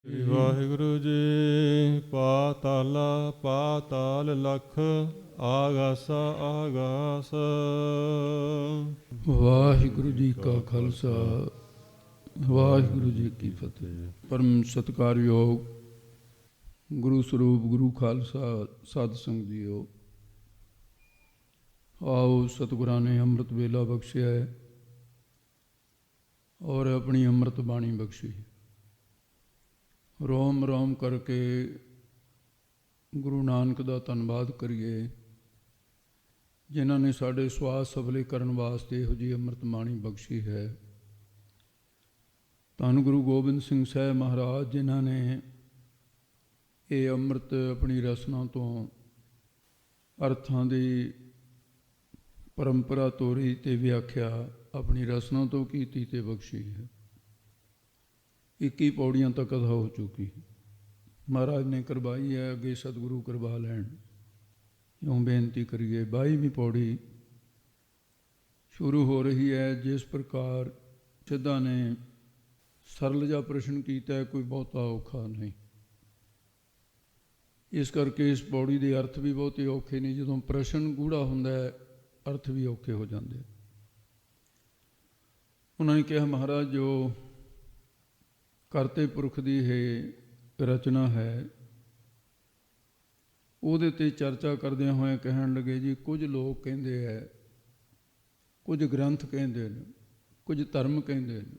ਸ੍ਰੀ ਵਾਹਿਗੁਰੂ ਜੀ। ਪਾਤਾਲਾ ਪਾਤਾਲ ਲਖ, ਆਗਾਸਾ ਆਗਾਸ। ਵਾਹਿਗੁਰੂ ਜੀ ਕਾ ਖਾਲਸਾ, ਵਾਹਿਗੁਰੂ ਜੀ ਕੀ ਫਤਿਹ। ਪਰਮ ਸਤਿਕਾਰਯੋਗ ਗੁਰੂ ਸਰੂਪ ਗੁਰੂ ਖਾਲਸਾ ਸਾਧ ਸੰਗਤ ਜੀਓ, ਆਓ ਸਤਿਗੁਰਾਂ ਨੇ ਅੰਮ੍ਰਿਤ ਵੇਲਾ ਬਖਸ਼ਿਆ ਹੈ ਔਰ ਆਪਣੀ ਅੰਮ੍ਰਿਤ ਬਾਣੀ ਬਖਸ਼ੀ। ਰੋਮ ਰੋਮ ਕਰਕੇ ਗੁਰੂ ਨਾਨਕ ਦਾ ਧੰਨਵਾਦ ਕਰੀਏ, ਜਿਨ੍ਹਾਂ ਨੇ ਸਾਡੇ ਸਵਾਸ ਸਫਲੇ ਕਰਨ ਵਾਸਤੇ ਇਹੋ ਜਿਹੀ ਅੰਮ੍ਰਿਤ ਬਾਣੀ ਬਖਸ਼ੀ ਹੈ। ਧੰਨ ਗੁਰੂ ਗੋਬਿੰਦ ਸਿੰਘ ਸਾਹਿਬ ਮਹਾਰਾਜ, ਜਿਨ੍ਹਾਂ ਨੇ ਇਹ ਅੰਮ੍ਰਿਤ ਆਪਣੀ ਰਸਨਾ ਤੋਂ ਅਰਥਾਂ ਦੀ ਪਰੰਪਰਾ ਤੋਰੀ ਅਤੇ ਵਿਆਖਿਆ ਆਪਣੀ ਰਸਨਾ ਤੋਂ ਕੀਤੀ ਅਤੇ ਬਖਸ਼ੀ ਹੈ। 21 ਪੌੜੀਆਂ ਤੱਕ ਕਥਾ ਹੋ ਚੁੱਕੀ। ਮਹਾਰਾਜ ਨੇ ਕਰਵਾਈ ਹੈ, ਅੱਗੇ ਸਤਿਗੁਰੂ ਕਰਵਾ ਲੈਣ। ਇਉਂ ਬੇਨਤੀ ਕਰੀਏ। 22ਵੀਂ ਪੌੜੀ ਸ਼ੁਰੂ ਹੋ ਰਹੀ ਹੈ। ਜਿਸ ਪ੍ਰਕਾਰ ਸਿੱਧਾ ਨੇ ਸਰਲ ਜਿਹਾ ਪ੍ਰਸ਼ਨ ਕੀਤਾ ਹੈ, ਕੋਈ ਬਹੁਤਾ ਔਖਾ ਨਹੀਂ। ਇਸ ਕਰਕੇ ਇਸ ਪੌੜੀ ਦੇ ਅਰਥ ਵੀ ਬਹੁਤੇ ਔਖੇ ਨਹੀਂ। ਜਦੋਂ ਪ੍ਰਸ਼ਨ ਗੂੜਾ ਹੁੰਦਾ ਹੈ, ਅਰਥ ਵੀ ਔਖੇ ਹੋ ਜਾਂਦੇ। ਉਹਨਾਂ ਨੇ ਕਿਹਾ, ਮਹਾਰਾਜ ਜੋ ਕਰਤੇ ਪੁਰਖ ਦੀ ਇਹ ਰਚਨਾ ਹੈ, ਉਹਦੇ 'ਤੇ ਚਰਚਾ ਕਰਦਿਆਂ ਹੋਇਆਂ ਕਹਿਣ ਲੱਗੇ ਜੀ, ਕੁਝ ਲੋਕ ਕਹਿੰਦੇ ਹੈ, ਕੁਝ ਗ੍ਰੰਥ ਕਹਿੰਦੇ ਨੇ, ਕੁਝ ਧਰਮ ਕਹਿੰਦੇ ਨੇ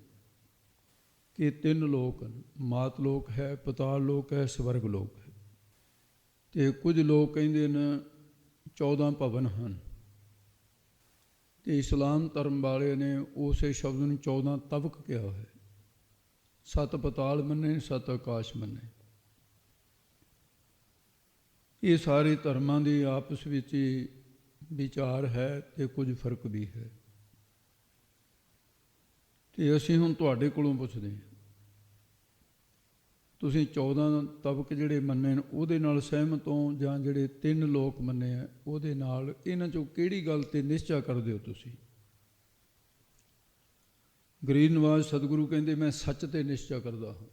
ਕਿ 3 ਲੋਕ ਹਨ। ਮਾਤ ਲੋਕ ਹੈ, ਪਤਾਲ ਲੋਕ ਹੈ, ਸਵਰਗ ਲੋਕ ਹੈ। ਅਤੇ ਕੁਝ ਲੋਕ ਕਹਿੰਦੇ ਨੇ 14 ਭਵਨ ਹਨ। ਅਤੇ ਇਸਲਾਮ ਧਰਮ ਵਾਲੇ ਨੇ ਉਸੇ ਸ਼ਬਦ ਨੂੰ 14 ਤਬਕ ਕਿਹਾ ਹੋਇਆ। 7 ਪਤਾਲ ਮੰਨੇ, 7 ਆਕਾਸ਼ ਮੰਨੇ। ਇਹ ਸਾਰੇ ਧਰਮਾਂ ਦੀ ਆਪਸ ਵਿੱਚ ਹੀ ਵਿਚਾਰ ਹੈ ਅਤੇ ਕੁਝ ਫਰਕ ਵੀ ਹੈ। ਅਤੇ ਅਸੀਂ ਹੁਣ ਤੁਹਾਡੇ ਕੋਲੋਂ ਪੁੱਛਦੇ ਹਾਂ, ਤੁਸੀਂ 14 ਤਬਕ ਜਿਹੜੇ ਮੰਨੇ ਨੇ ਉਹਦੇ ਨਾਲ ਸਹਿਮਤ ਹੋ, ਜਾਂ ਜਿਹੜੇ 3 ਲੋਕ ਮੰਨੇ ਆ ਉਹਦੇ ਨਾਲ? ਇਹਨਾਂ 'ਚੋਂ ਕਿਹੜੀ ਗੱਲ 'ਤੇ ਨਿਸ਼ਚਾ ਕਰਦੇ ਹੋ ਤੁਸੀਂ? ਗਰੀਬ ਨਵਾਜ਼ ਸਤਿਗੁਰੂ ਕਹਿੰਦੇ, ਮੈਂ ਸੱਚ 'ਤੇ ਨਿਸ਼ਚਾ ਕਰਦਾ ਹਾਂ।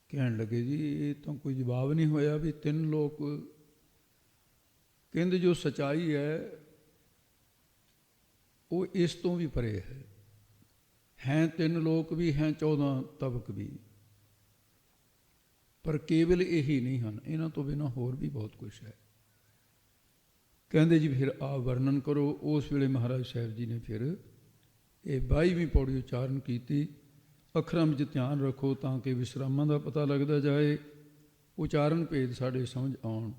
ਕਹਿਣ ਲੱਗੇ ਜੀ, ਇਹ ਤਾਂ ਕੋਈ ਜਵਾਬ ਨਹੀਂ ਹੋਇਆ ਵੀ 3 ਲੋਕ। ਕਹਿੰਦੇ ਜੋ ਸੱਚਾਈ ਹੈ ਉਹ ਇਸ ਤੋਂ ਵੀ ਪਰੇ ਹੈ 3 ਲੋਕ ਵੀ ਹੈ, 14 ਤਬਕ ਵੀ, ਪਰ ਕੇਵਲ ਇਹੀ ਨਹੀਂ ਹਨ, ਇਹਨਾਂ ਤੋਂ ਬਿਨਾਂ ਹੋਰ ਵੀ ਬਹੁਤ ਕੁਛ ਹੈ। ਕਹਿੰਦੇ ਜੀ ਫਿਰ ਆਪ ਵਰਣਨ ਕਰੋ। ਉਸ ਵੇਲੇ ਮਹਾਰਾਜ ਸਾਹਿਬ ਜੀ ਨੇ ਫਿਰ ਇਹ 22ਵੀਂ ਪੌੜੀ ਉਚਾਰਨ ਕੀਤੀ। ਅੱਖਰਾਂ ਵਿੱਚ ਧਿਆਨ ਰੱਖੋ ਤਾਂ ਕਿ ਵਿਸਰਾਮਾਂ ਦਾ ਪਤਾ ਲੱਗਦਾ ਜਾਏ, ਉਚਾਰਨ ਭੇਦ ਸਾਡੇ ਸਮਝ ਆਉਣ।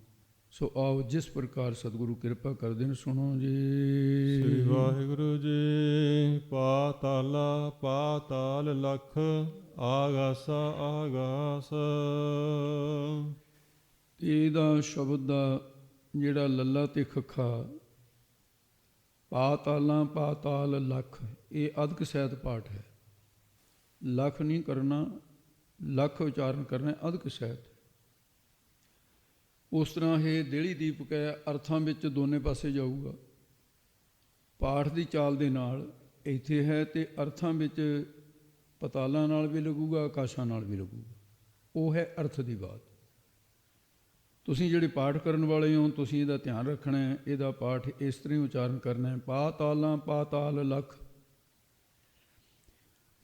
ਸੋ ਆਓ ਜਿਸ ਪ੍ਰਕਾਰ ਸਤਿਗੁਰੂ ਕਿਰਪਾ ਕਰਦੇ ਨੇ, ਸੁਣੋ ਜੀ। ਸ੍ਰੀ ਵਾਹਿਗੁਰੂ ਜੀ। ਪਾਤਾਲਾ ਪਾਤਾਲ ਲਖ, ਆਗਾਸਾ ਆਗਾਸ। ਇਹਦਾ ਸ਼ਬਦ ਦਾ ਜਿਹੜਾ ਲੱਲਾ ਤੇ ਖੱਖਾ, ਪਾਤਾਲਾਂ ਪਾਤਾਲ ਲਖ, ਇਹ ਅਧਿਕ ਸਹਿਤ ਪਾਠ ਹੈ। ਲਖ ਨਹੀਂ ਕਰਨਾ, ਲਖ ਉਚਾਰਨ ਕਰਨਾ, ਅਧਿਕ ਸਹਿਤ। ਉਸ ਤਰ੍ਹਾਂ ਇਹ ਦੇਹਲੀ ਦੀਪਕ ਹੈ, ਅਰਥਾਂ ਵਿੱਚ ਦੋਨੇ ਪਾਸੇ ਜਾਊਗਾ। ਪਾਠ ਦੀ ਚਾਲ ਦੇ ਨਾਲ ਇੱਥੇ ਹੈ ਅਤੇ ਅਰਥਾਂ ਵਿੱਚ ਪਤਾਲਾਂ ਨਾਲ ਵੀ ਲੱਗੂਗਾ, ਆਕਾਸ਼ਾਂ ਨਾਲ ਵੀ ਲੱਗੂਗਾ। ਉਹ ਹੈ ਅਰਥ ਦੀ ਬਾਤ। ਤੁਸੀਂ ਜਿਹੜੇ ਪਾਠ ਕਰਨ ਵਾਲੇ ਹੋ, ਤੁਸੀਂ ਇਹਦਾ ਧਿਆਨ ਰੱਖਣਾ ਹੈ। ਇਹਦਾ ਪਾਠ ਇਸ ਤਰ੍ਹਾਂ ਹੀ ਉਚਾਰਨ ਕਰਨਾ ਹੈ, ਪਾਤਾਲਾਂ ਪਾਤਾਲ ਲਖ।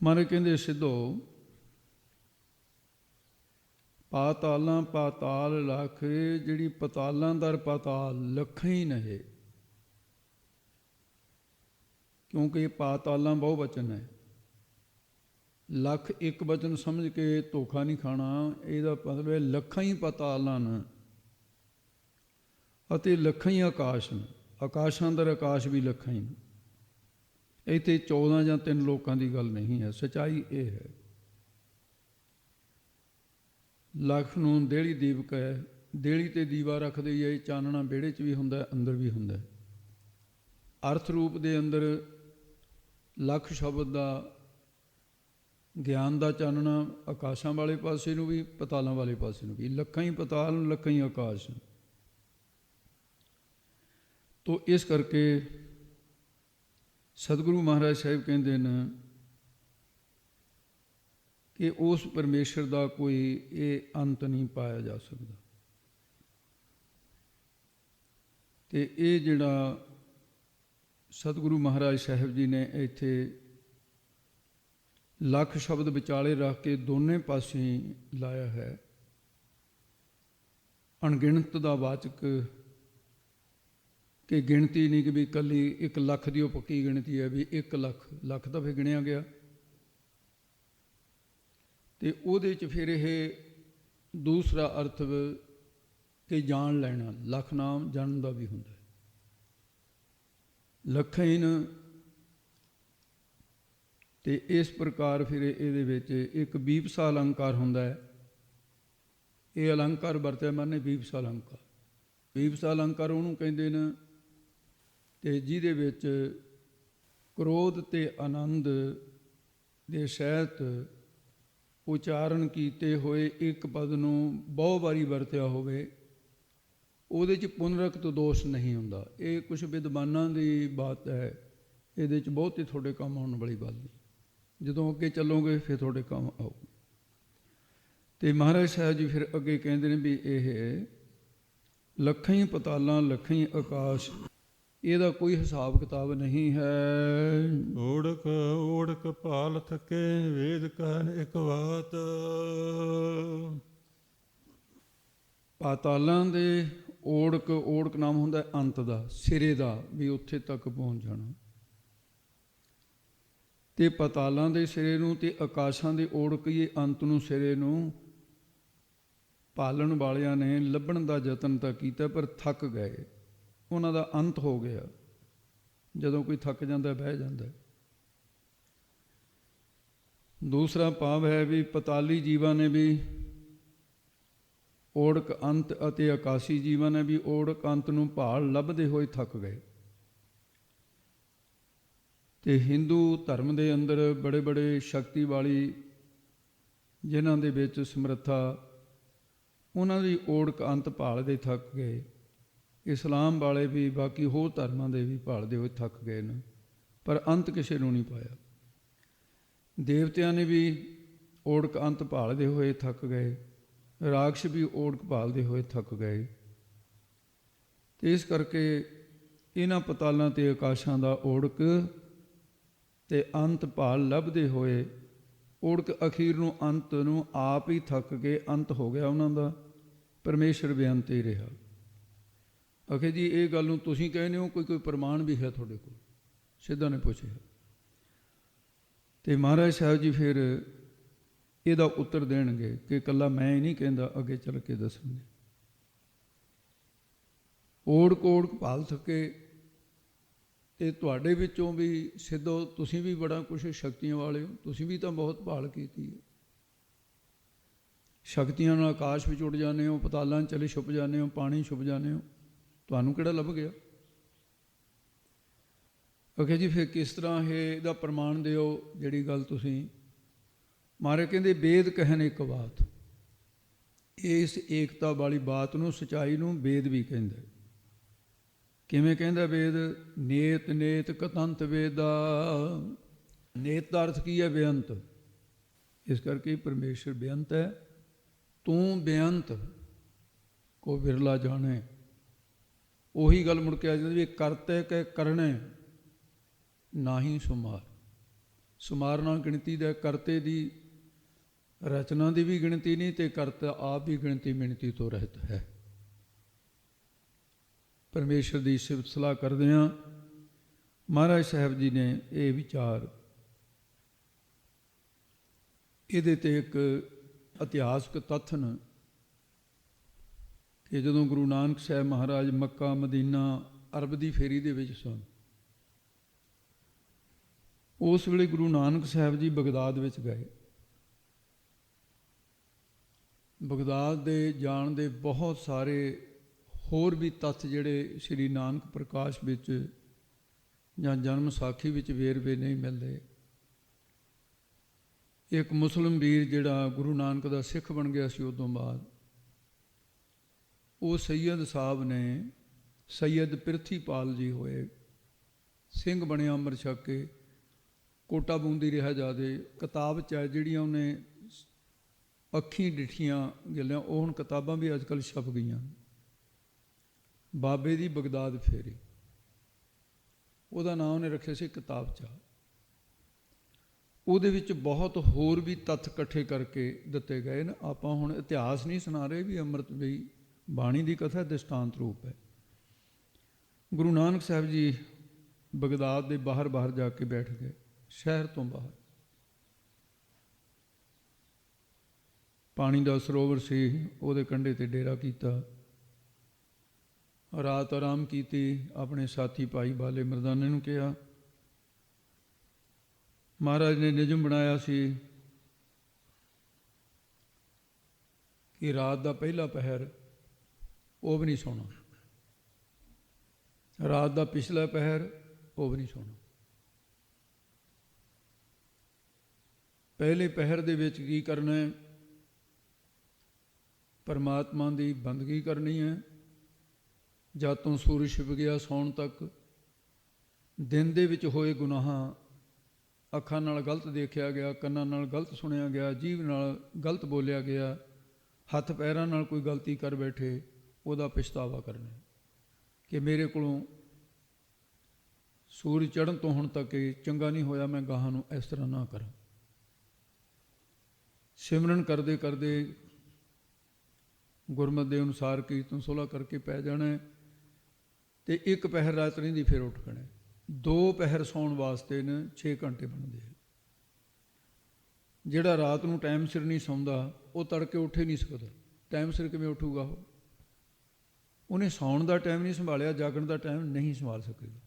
ਮਾਰੇ ਕਹਿੰਦੇ ਸਿੱਧੋ, ਪਾਤਾਲਾਂ ਪਾਤਾਲ ਲਖ, ਜਿਹੜੀ ਪਤਾਲਾਂ ਦਰ ਪਾਤਾਲ ਲੱਖਾਂ ਹੀ ਨਹੀਂ, ਕਿਉਂਕਿ ਪਾਤਾਲਾਂ ਬਹੁ ਵਚਨ ਹੈ। ਲੱਖ ਇੱਕ ਵਚਨ ਸਮਝ ਕੇ ਧੋਖਾ ਨਹੀਂ ਖਾਣਾ। ਇਹਦਾ ਮਤਲਬ ਹੈ ਲੱਖਾਂ ਹੀ ਪਾਤਾਲਾਂ ਨੇ ਅਤੇ ਲੱਖਾਂ ਹੀ ਆਕਾਸ਼ ਨੇ। ਆਕਾਸ਼ਾਂ ਅੰਦਰ ਆਕਾਸ਼ ਵੀ ਲੱਖਾਂ ਹੀ ਨੇ। ਇੱਥੇ 14 ਜਾਂ 3 ਲੋਕਾਂ ਦੀ ਗੱਲ ਨਹੀਂ ਹੈ। ਸੱਚਾਈ ਇਹ ਹੈ। ਲੱਖ ਨੂੰ ਦੇਹਲੀ ਦੀਪਕ ਹੈ। ਦੇਹਲੀ 'ਤੇ ਦੀਵਾ ਰੱਖਦੇ ਹੀ ਹੈ। ਚਾਨਣਾ ਵਿਹੜੇ 'ਚ ਵੀ ਹੁੰਦਾ, ਅੰਦਰ ਵੀ ਹੁੰਦਾ। ਅਰਥ ਰੂਪ ਦੇ ਅੰਦਰ ਲੱਖ ਸ਼ਬਦ ਦਾ ਗਿਆਨ ਦਾ ਚਾਨਣਾ ਆਕਾਸ਼ਾਂ ਵਾਲੇ ਪਾਸੇ ਨੂੰ ਵੀ, ਪਤਾਲਾਂ ਵਾਲੇ ਪਾਸੇ ਨੂੰ ਵੀ। ਲੱਖਾਂ ਹੀ ਪਤਾਲ, ਲੱਖਾਂ ਹੀ ਆਕਾਸ਼। ਤੋ ਇਸ ਕਰਕੇ ਸਤਿਗੁਰੂ ਮਹਾਰਾਜ ਸਾਹਿਬ ਕਹਿੰਦੇ ਨੇ, ਕਿ ਉਸ ਪਰਮੇਸ਼ਰ ਦਾ ਕੋਈ ਇਹ ਅੰਤ ਨਹੀਂ ਪਾਇਆ ਜਾ ਸਕਦਾ। ਤੇ ਇਹ ਜਿਹੜਾ ਸਤਿਗੁਰੂ ਮਹਾਰਾਜ ਸਾਹਿਬ ਜੀ ਨੇ ਇੱਥੇ ਲੱਖ ਸ਼ਬਦ ਵਿਚਾਲੇ ਰੱਖ ਕੇ ਦੋਨੇ ਪਾਸੇ ਲਾਇਆ ਹੈ। ਅਣਗਿਣਤ ਦਾ ਵਾਚਕ, ਕਿ ਗਿਣਤੀ ਨਹੀਂ ਕਿ ਵੀ ਇਕੱਲੀ 1 ਲੱਖ ਦੀ ਉਹ ਪੱਕੀ ਗਿਣਤੀ ਹੈ ਵੀ 1 ਲੱਖ, ਲੱਖ ਤਾਂ ਫਿਰ ਗਿਣਿਆ ਗਿਆ। ਤੇ ਉਹਦੇ 'ਚ ਫਿਰ ਇਹ ਦੂਸਰਾ ਅਰਥ ਕਿ ਜਾਣ ਲੈਣਾ, ਲੱਖ ਨਾਮ ਜਾਣਨ ਦਾ ਵੀ ਹੁੰਦਾ। ਲੱਖਹੀਨ, ਤੇ ਇਸ ਪ੍ਰਕਾਰ ਫਿਰ ਇਹਦੇ ਵਿੱਚ ਇੱਕ ਵੀਪਸਾ ਅਲੰਕਾਰ ਹੁੰਦਾ ਹੈ। ਇਹ ਅਲੰਕਾਰ ਵਰਤਿਆ ਮਾਨੇ ਵੀਪਸਾ ਅਲੰਕਾਰ। ਵੀਪਸਾ ਅਲੰਕਾਰ ਉਹਨੂੰ ਕਹਿੰਦੇ ਨੇ ਤੇ ਜਿਹਦੇ ਵਿੱਚ ਕ੍ਰੋਧ ਤੇ ਆਨੰਦ ਦੇ ਸਹਿਤ ਉਚਾਰਨ ਕੀਤੇ ਹੋਏ ਇੱਕ ਪਦ ਨੂੰ ਬਹੁ ਵਾਰੀ ਵਰਤਿਆ ਹੋਵੇ, ਉਹਦੇ 'ਚ ਪੁਨਰਕਤ ਦੋਸ਼ ਨਹੀਂ ਹੁੰਦਾ। ਇਹ ਕੁਛ ਵਿਦਵਾਨਾਂ ਦੀ ਬਾਤ ਹੈ, ਇਹਦੇ 'ਚ ਬਹੁਤ ਹੀ ਤੁਹਾਡੇ ਕੰਮ ਆਉਣ ਵਾਲੀ ਗੱਲ ਨਹੀਂ। ਜਦੋਂ ਅੱਗੇ ਚੱਲੋਗੇ ਫਿਰ ਤੁਹਾਡੇ ਕੰਮ ਆਊ। ਤੇ ਮਹਾਰਾਜ ਸਾਹਿਬ ਜੀ ਫਿਰ ਅੱਗੇ ਕਹਿੰਦੇ ਨੇ ਵੀ ਇਹ ਲੱਖਾਂ ਹੀ ਪਤਾਲਾਂ, ਲੱਖਾਂ ਹੀ ਆਕਾਸ਼, ਇਹਦਾ ਕੋਈ ਹਿਸਾਬ ਕਿਤਾਬ ਨਹੀਂ ਹੈ। ਓੜਕ ਓੜਕ ਭਾਲ ਥਕੇ, ਵੇਦ ਕਹਿਨ ਇੱਕ ਬਾਤ। ਪਾਤਾਲਾਂ ਦੇ ਓੜਕ, ਓੜਕ ਨਾਮ ਹੁੰਦਾ ਅੰਤ ਦਾ, ਸਿਰੇ ਦਾ, ਵੀ ਉੱਥੇ ਤੱਕ ਪਹੁੰਚ ਜਾਣਾ। ਤੇ ਪਾਤਾਲਾਂ ਦੇ ਸਿਰੇ ਨੂੰ ਤੇ ਆਕਾਸ਼ਾਂ ਦੇ ਓੜਕ ਹੀ ਅੰਤ ਨੂੰ, ਸਿਰੇ ਨੂੰ ਪਾਲਣ ਵਾਲਿਆਂ ਨੇ ਲੱਭਣ ਦਾ ਯਤਨ ਤਾਂ ਕੀਤਾ ਪਰ ਥੱਕ ਗਏ, ਉਹਨਾਂ ਦਾ ਅੰਤ ਹੋ ਗਿਆ। ਜਦੋਂ ਕੋਈ ਥੱਕ ਜਾਂਦਾ ਬਹਿ ਜਾਂਦਾ। ਦੂਸਰਾ ਭਾਵ ਹੈ ਵੀ ਪਤਾਲੀ ਜੀਵਾਂ ਨੇ ਵੀ ਓੜਕ ਅੰਤ ਅਤੇ ਆਕਾਸ਼ੀ ਜੀਵਾਂ ਨੇ ਵੀ ਓੜਕ ਅੰਤ ਨੂੰ ਭਾਲ ਲੱਭਦੇ ਹੋਏ ਥੱਕ ਗਏ। ਤੇ ਹਿੰਦੂ ਧਰਮ ਦੇ ਅੰਦਰ ਬੜੇ ਬੜੇ ਸ਼ਕਤੀ ਵਾਲੀ ਜਿਨ੍ਹਾਂ ਦੇ ਵਿੱਚ ਸਮਰੱਥਾ, ਉਹਨਾਂ ਦੀ ਓੜਕ ਅੰਤ ਭਾਲਦੇ ਥੱਕ ਗਏ। ਇਸਲਾਮ ਵਾਲੇ ਵੀ, ਬਾਕੀ ਹੋਰ ਧਰਮਾਂ ਦੇ ਵੀ ਭਾਲਦੇ ਹੋਏ ਥੱਕ ਗਏ ਨੇ, ਪਰ ਅੰਤ ਕਿਸੇ ਨੂੰ ਨਹੀਂ ਪਾਇਆ। ਦੇਵਤਿਆਂ ਨੇ ਵੀ ਓੜਕ ਅੰਤ ਭਾਲਦੇ ਹੋਏ ਥੱਕ ਗਏ, ਰਾਖਸ਼ ਵੀ ਓੜਕ ਭਾਲਦੇ ਹੋਏ ਥੱਕ ਗਏ। ਤੇ ਇਸ ਕਰਕੇ ਇਹਨਾਂ ਪਤਾਲਾਂ ਤੇ ਆਕਾਸ਼ਾਂ ਦਾ ਓੜਕ ਤੇ ਅੰਤ ਭਾਲ ਲੱਭਦੇ ਹੋਏ ਓੜਕ ਅਖੀਰ ਨੂੰ ਅੰਤ ਨੂੰ ਆਪ ਹੀ ਥੱਕ ਕੇ ਅੰਤ ਹੋ ਗਿਆ ਉਹਨਾਂ ਦਾ। ਪਰਮੇਸ਼ਰ ਬੇਅੰਤ ਹੀ ਰਿਹਾ। ਆਖੇ ਜੀ ਇਹ ਗੱਲ ਨੂੰ ਤੁਸੀਂ ਕਹਿੰਦੇ ਹੋ, ਕੋਈ ਪ੍ਰਮਾਣ ਵੀ ਹੈ ਤੁਹਾਡੇ ਕੋਲ? ਸਿੱਧਾ ਨੇ ਪੁੱਛਿਆ। ਤੇ ਮਹਾਰਾਜ ਸਾਹਿਬ ਜੀ ਫਿਰ ਇਹਦਾ ਉੱਤਰ ਦੇਣਗੇ ਕਿ ਇਕੱਲਾ ਮੈਂ ਹੀ ਨਹੀਂ ਕਹਿੰਦਾ, ਅੱਗੇ ਚੱਲ ਕੇ ਦੱਸਣਗੇ। ਓੜਕ ਓੜਕ ਭਾਲ ਥਕੇ, ਤੇ ਤੁਹਾਡੇ ਵਿੱਚੋਂ ਵੀ ਸਿੱਧੋ ਤੁਸੀਂ ਵੀ ਬੜਾ ਕੁਛ ਸ਼ਕਤੀਆਂ ਵਾਲੇ ਹੋ, ਤੁਸੀਂ ਵੀ ਤਾਂ ਬਹੁਤ ਭਾਲ ਕੀਤੀ ਹੈ। ਸ਼ਕਤੀਆਂ ਨਾਲ ਆਕਾਸ਼ ਵਿੱਚ ਉੱਡ ਜਾਂਦੇ ਹੋ, ਪਤਾਲਾਂ 'ਚ ਚਲੇ ਛੁਪ ਜਾਂਦੇ ਹੋ, ਪਾਣੀ ਛੁਪ ਜਾਂਦੇ ਹੋ, ਤੁਹਾਨੂੰ ਕਿਹੜਾ ਲੱਭ ਗਿਆ? ਆਖਿਆ ਜੀ ਫਿਰ ਕਿਸ ਤਰ੍ਹਾਂ ਇਹਦਾ ਪ੍ਰਮਾਣ ਦਿਓ ਜਿਹੜੀ ਗੱਲ ਤੁਸੀਂ? ਮਾਰੇ ਕਹਿੰਦੇ ਵੇਦ ਕਹਿਣ ਇੱਕ ਬਾਤ। ਇਸ ਏਕਤਾ ਵਾਲੀ ਬਾਤ ਨੂੰ, ਸੱਚਾਈ ਨੂੰ ਵੇਦ ਵੀ ਕਹਿੰਦਾ। ਕਿਵੇਂ ਕਹਿੰਦਾ ਵੇਦ? ਨੇਤ ਨੇਤ ਕਤੰਤ ਵੇਦਾ। ਨੇਤ ਦਾ ਅਰਥ ਕੀ ਹੈ? ਬੇਅੰਤ। ਇਸ ਕਰਕੇ ਪਰਮੇਸ਼ਰ ਬੇਅੰਤ ਹੈ। ਤੂੰ ਬੇਅੰਤ ਕੋ ਵਿਰਲਾ ਜਾਣੇ। ਉਹੀ ਗੱਲ ਮੁੜ ਕੇ ਆ ਜਾਂਦੀ ਵੀ ਕਰਤੇ ਕੇ ਕਰਨੇ ਨਾਹੀਂ ਸੁਮਾਰ। ਸੁਮਾਰ ਨਾਲ ਗਿਣਤੀ ਦਾ, ਕਰਤੇ ਦੀ ਰਚਨਾ ਦੀ ਵੀ ਗਿਣਤੀ ਨਹੀਂ, ਤੇ ਕਰਤਾ ਆਪ ਵੀ ਗਿਣਤੀ ਮਿਣਤੀ ਤੋਂ ਰਹਿਤ ਹੈ। ਪਰਮੇਸ਼ਰ ਦੀ ਸਿਫਤ ਸਲਾਹ ਕਰਦੇ ਹਾਂ। ਮਹਾਰਾਜ ਸਾਹਿਬ ਜੀ ਨੇ ਇਹ ਵਿਚਾਰ, ਇਹਦੇ ਤੇ ਇੱਕ ਇਤਿਹਾਸਕ ਤੱਥ ਨੇ ਕਿ ਜਦੋਂ ਗੁਰੂ ਨਾਨਕ ਸਾਹਿਬ ਮਹਾਰਾਜ ਮੱਕਾ ਮਦੀਨਾ ਅਰਬ ਦੀ ਫੇਰੀ ਦੇ ਵਿੱਚ ਸਨ, ਉਸ ਵੇਲੇ ਗੁਰੂ ਨਾਨਕ ਸਾਹਿਬ ਜੀ ਬਗਦਾਦ ਵਿੱਚ ਗਏ। ਬਗਦਾਦ ਦੇ ਜਾਣ ਦੇ ਬਹੁਤ ਸਾਰੇ ਹੋਰ ਵੀ ਤੱਥ ਜਿਹੜੇ ਸ਼੍ਰੀ ਨਾਨਕ ਪ੍ਰਕਾਸ਼ ਵਿੱਚ ਜਾਂ ਜਨਮ ਸਾਖੀ ਵਿੱਚ ਵੇਰਵੇ ਨਹੀਂ ਮਿਲਦੇ। ਇੱਕ ਮੁਸਲਿਮ ਵੀਰ ਜਿਹੜਾ ਗੁਰੂ ਨਾਨਕ ਦਾ ਸਿੱਖ ਬਣ ਗਿਆ ਸੀ ਉਦੋਂ ਬਾਅਦ, ਉਹ ਸੈਯਦ ਸਾਹਿਬ ਨੇ, ਸੈਯਦ ਪ੍ਰਿਥੀਪਾਲ ਜੀ ਹੋਏ, ਸਿੰਘ ਬਣਿਆ ਅੰਮ੍ਰਿਤ ਛਕ ਕੇ, ਕੋਟਾ ਬੂੰਦੀ ਰਿਹਾ ਜਾਦੇ। ਕਿਤਾਬ 'ਚ ਹੈ ਜਿਹੜੀਆਂ ਉਹਨੇ ਅੱਖੀਂ ਡਿੱਠੀਆਂ ਗੱਲਾਂ ਉਹ ਹੁਣ ਕਿਤਾਬਾਂ ਵੀ ਅੱਜ ਕੱਲ੍ਹ ਛਪ ਗਈਆਂ। ਬਾਬੇ ਦੀ ਬਗਦਾਦ ਫੇਰੀ, ਉਹਦਾ ਨਾਂ ਉਹਨੇ ਰੱਖਿਆ ਸੀ ਕਿਤਾਬਚਾ। ਉਹਦੇ ਵਿੱਚ ਬਹੁਤ ਹੋਰ ਵੀ ਤੱਥ ਇਕੱਠੇ ਕਰਕੇ ਦਿੱਤੇ ਗਏ ਨੇ। ਆਪਾਂ ਹੁਣ ਇਤਿਹਾਸ ਨਹੀਂ ਸੁਣਾ ਰਹੇ ਵੀ ਅੰਮ੍ਰਿਤ ਵੇਈ ਬਾਣੀ ਦੀ ਕਥਾ ਦ੍ਰਿਸ਼ਟਾਂਤ ਰੂਪ ਹੈ। ਗੁਰੂ ਨਾਨਕ ਸਾਹਿਬ ਜੀ ਬਗਦਾਦ ਦੇ ਬਾਹਰ ਜਾ ਕੇ ਬੈਠ ਗਏ, ਸ਼ਹਿਰ ਤੋਂ ਬਾਹਰ। ਪਾਣੀ ਦਾ ਸਰੋਵਰ ਸੀ, ਉਹਦੇ ਕੰਢੇ ਤੇ ਡੇਰਾ ਕੀਤਾ, ਰਾਤ ਆਰਾਮ ਕੀਤੀ। ਆਪਣੇ ਸਾਥੀ ਭਾਈ ਬਾਲੇ ਮਰਦਾਨੇ ਨੂੰ ਕਿਹਾ, ਮਹਾਰਾਜ ਨੇ ਨਿਯਮ ਬਣਾਇਆ ਸੀ ਕਿ ਰਾਤ ਦਾ ਪਹਿਲਾ ਪਹਿਰ ਉਹ ਵੀ ਨਹੀਂ ਸੌਣਾ, ਰਾਤ ਦਾ ਪਿਛਲਾ ਪਹਿਰ ਉਹ ਵੀ ਨਹੀਂ ਸੌਣਾ। ਪਹਿਲੇ ਪਹਿਰ ਦੇ ਵਿੱਚ ਕੀ ਕਰਨਾ ਹੈ? ਪਰਮਾਤਮਾ ਦੀ ਬੰਦਗੀ ਕਰਨੀ ਹੈ। ਜਦ ਤੋਂ ਸੂਰਜ ਛਿਪ ਗਿਆ ਸੌਣ ਤੱਕ ਦਿਨ ਦੇ ਵਿੱਚ ਹੋਏ ਗੁਨਾਹਾਂ, ਅੱਖਾਂ ਨਾਲ ਗਲਤ ਦੇਖਿਆ ਗਿਆ, ਕੰਨਾਂ ਨਾਲ ਗਲਤ ਸੁਣਿਆ ਗਿਆ, ਜੀਭ ਨਾਲ ਗਲਤ ਬੋਲਿਆ ਗਿਆ, ਹੱਥ ਪੈਰਾਂ ਨਾਲ ਕੋਈ ਗਲਤੀ ਕਰ ਬੈਠੇ, ਉਹਦਾ ਪਛਤਾਵਾ ਕਰਨਾ ਕਿ ਮੇਰੇ ਕੋਲੋਂ ਸੂਰਜ ਚੜ੍ਹਨ ਤੋਂ ਹੁਣ ਤੱਕ ਇਹ ਚੰਗਾ ਨਹੀਂ ਹੋਇਆ, ਮੈਂ ਗਾਹਾਂ ਨੂੰ ਇਸ ਤਰ੍ਹਾਂ ਨਾ ਕਰਾਂ। ਸਿਮਰਨ ਕਰਦੇ ਕਰਦੇ ਗੁਰਮਤਿ ਦੇ ਅਨੁਸਾਰ ਕੀਰਤਨ ਸੋਹਲਾ ਕਰਕੇ ਪੈ ਜਾਣਾ ਅਤੇ ਇੱਕ ਪਹਿਰ ਰਾਤ ਰਹਿੰਦੀ ਫਿਰ ਉੱਠ ਪੈਣਾ। 2 ਪਹਿਰ ਸੌਣ ਵਾਸਤੇ ਨੇ 6 ਘੰਟੇ ਬਣਦੇ ਆ। ਜਿਹੜਾ ਰਾਤ ਨੂੰ ਟਾਈਮ ਸਿਰ ਨਹੀਂ ਸੌਂਦਾ ਉਹ ਤੜਕੇ ਉੱਠ ਹੀ ਨਹੀਂ ਸਕਦਾ। ਟਾਈਮ ਸਿਰ ਕਿਵੇਂ ਉੱਠੂਗਾ? ਉਹਨੇ ਸੌਣ ਦਾ ਟਾਈਮ ਨਹੀਂ ਸੰਭਾਲਿਆ, ਜਾਗਣ ਦਾ ਟਾਈਮ ਨਹੀਂ ਸੰਭਾਲ ਸਕੇਗਾ।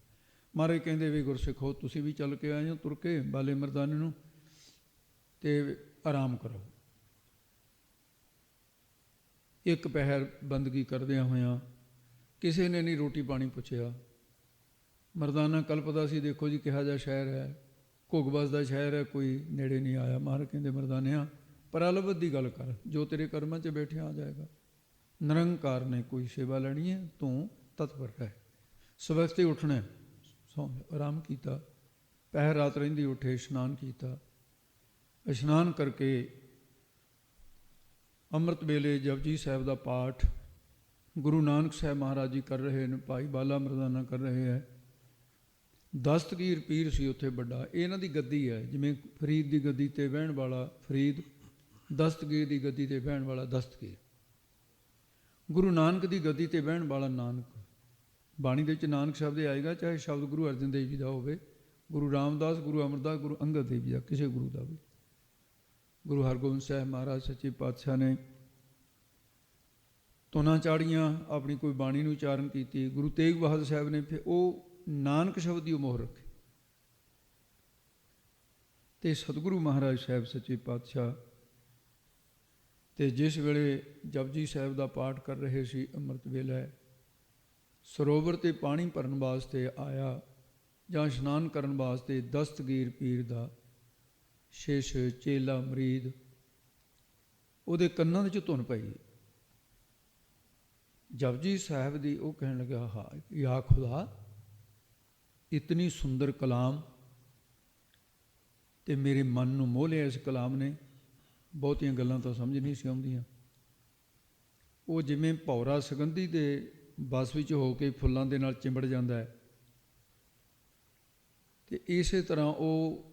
ਮਹਾਰਾਜ ਕਹਿੰਦੇ ਵੀ ਗੁਰਸਿੱਖੋ, ਤੁਸੀਂ ਵੀ ਚੱਲ ਕੇ ਆਏ ਹੋ ਤੁਰ ਕੇ ਬਾਲੇ ਮਰਦਾਨੇ ਨੂੰ, ਅਤੇ ਆਰਾਮ ਕਰੋ। ਇੱਕ ਪਹਿਰ ਬੰਦਗੀ ਕਰਦਿਆਂ ਹੋਇਆਂ ਕਿਸੇ ਨੇ ਨਹੀਂ ਰੋਟੀ ਪਾਣੀ ਪੁੱਛਿਆ। ਮਰਦਾਨਾ ਕਲਪਦਾ ਸੀ, ਦੇਖੋ ਜੀ ਕਿਹਾ ਜਿਹਾ ਸ਼ਹਿਰ ਹੈ, ਘੁੱਗ ਵਸਦਾ ਸ਼ਹਿਰ ਹੈ, ਕੋਈ ਨੇੜੇ ਨਹੀਂ ਆਇਆ। ਮਹਾਰਾਜ ਕਹਿੰਦੇ ਮਰਦਾਨਿਆਂ, ਪਰਾਲਬਤ ਦੀ ਗੱਲ ਕਰ, ਜੋ ਤੇਰੇ ਕਰਮਾਂ 'ਚ ਬੈਠਿਆ ਆ ਜਾਏਗਾ। ਨਿਰੰਕਾਰ ਨੇ ਕੋਈ ਸੇਵਾ ਲੈਣੀ ਹੈ, ਤੂੰ ਤਤਪਰ ਰਹਿ। ਸਵਖਤੇ ਉੱਠਣਾ, ਸੌਂ ਆਰਾਮ ਕੀਤਾ। ਪਹਿਰ ਰਾਤ ਰਹਿੰਦੀ ਉੱਠੇ, ਇਸ਼ਨਾਨ ਕੀਤਾ। ਇਸ਼ਨਾਨ ਕਰਕੇ ਅੰਮ੍ਰਿਤ ਵੇਲੇ ਜਪਜੀ ਸਾਹਿਬ ਦਾ ਪਾਠ ਗੁਰੂ ਨਾਨਕ ਸਾਹਿਬ ਮਹਾਰਾਜ ਜੀ ਕਰ ਰਹੇ ਨੇ, ਭਾਈ ਬਾਲਾ ਮਰਦਾਨਾ ਕਰ ਰਹੇ ਹੈ। ਦਸਤਗੀਰ ਪੀਰ ਸੀ ਉੱਥੇ ਵੱਡਾ, ਇਹ ਇਹਨਾਂ ਦੀ ਗੱਦੀ ਹੈ। ਜਿਵੇਂ ਫਰੀਦ ਦੀ ਗੱਦੀ 'ਤੇ ਬਹਿਣ ਵਾਲਾ ਫਰੀਦ, ਦਸਤਗੀਰ ਦੀ ਗੱਦੀ 'ਤੇ ਬਹਿਣ ਵਾਲਾ ਦਸਤਗੀਰ। ਗੁਰੂ ਨਾਨਕ ਦੀ ਗੱਦੀ 'ਤੇ ਬਹਿਣ ਵਾਲਾ ਨਾਨਕ। ਬਾਣੀ ਦੇ ਵਿੱਚ ਨਾਨਕ ਸ਼ਬਦ ਆਏਗਾ, ਚਾਹੇ ਸ਼ਬਦ ਗੁਰੂ ਅਰਜਨ ਦੇਵ ਜੀ ਦਾ ਹੋਵੇ, ਗੁਰੂ ਰਾਮਦਾਸ, ਗੁਰੂ ਅਮਰਦਾਸ, ਗੁਰੂ ਅੰਗਦ ਦੇਵ ਜੀ ਦਾ, ਕਿਸੇ ਗੁਰੂ ਦਾ ਵੀ। ਗੁਰੂ ਹਰਗੋਬਿੰਦ ਸਾਹਿਬ ਮਹਾਰਾਜ ਸੱਚੇ ਪਾਤਸ਼ਾਹ ਨੇ ਧੁਨਾਂ ਚਾੜੀਆਂ, ਆਪਣੀ ਕੋਈ ਬਾਣੀ ਨੂੰ ਉਚਾਰਨ ਕੀਤੀ। ਗੁਰੂ ਤੇਗ ਬਹਾਦਰ ਸਾਹਿਬ ਨੇ ਫਿਰ ਉਹ ਨਾਨਕ ਸ਼ਬਦ ਦੀ ਮੋਹਰ ਰੱਖੀ। ਅਤੇ ਸਤਿਗੁਰੂ ਮਹਾਰਾਜ ਸਾਹਿਬ ਸੱਚੇ ਪਾਤਸ਼ਾਹ ਅਤੇ ਜਿਸ ਵੇਲੇ ਜਪਜੀ ਸਾਹਿਬ ਦਾ ਪਾਠ ਕਰ ਰਹੇ ਸੀ, ਅੰਮ੍ਰਿਤ ਵੇਲਾ, ਸਰੋਵਰ 'ਤੇ ਪਾਣੀ ਭਰਨ ਵਾਸਤੇ ਆਇਆ ਜਾਂ ਇਸ਼ਨਾਨ ਕਰਨ ਵਾਸਤੇ ਦਸਤਗੀਰ ਪੀਰ ਦਾ ਸ਼ਿਸ਼ ਚੇਲਾ ਮਰੀਦ, ਉਹਦੇ ਕੰਨਾਂ ਦੇ 'ਚ ਧੁਨ ਪਈ ਜਪਜੀ ਸਾਹਿਬ ਦੀ। ਉਹ ਕਹਿਣ ਲੱਗਾ, ਹਾ ਯਾ ਖੁਦਾ, ਇਤਨੀ ਸੁੰਦਰ ਕਲਾਮ, ਅਤੇ ਮੇਰੇ ਮਨ ਨੂੰ ਮੋਹ ਲਿਆ ਇਸ ਕਲਾਮ ਨੇ। ਬਹੁਤੀਆਂ ਗੱਲਾਂ ਤਾਂ ਸਮਝ ਨਹੀਂ ਸੀ ਆਉਂਦੀਆਂ। ਉਹ ਜਿਵੇਂ ਭੌਰਾ ਸੁਗੰਧੀ ਦੇ ਬਸ ਵਿੱਚ ਹੋ ਕੇ ਫੁੱਲਾਂ ਦੇ ਨਾਲ ਚਿੰਬੜ ਜਾਂਦਾ ਹੈ, ਅਤੇ ਇਸੇ ਤਰ੍ਹਾਂ ਉਹ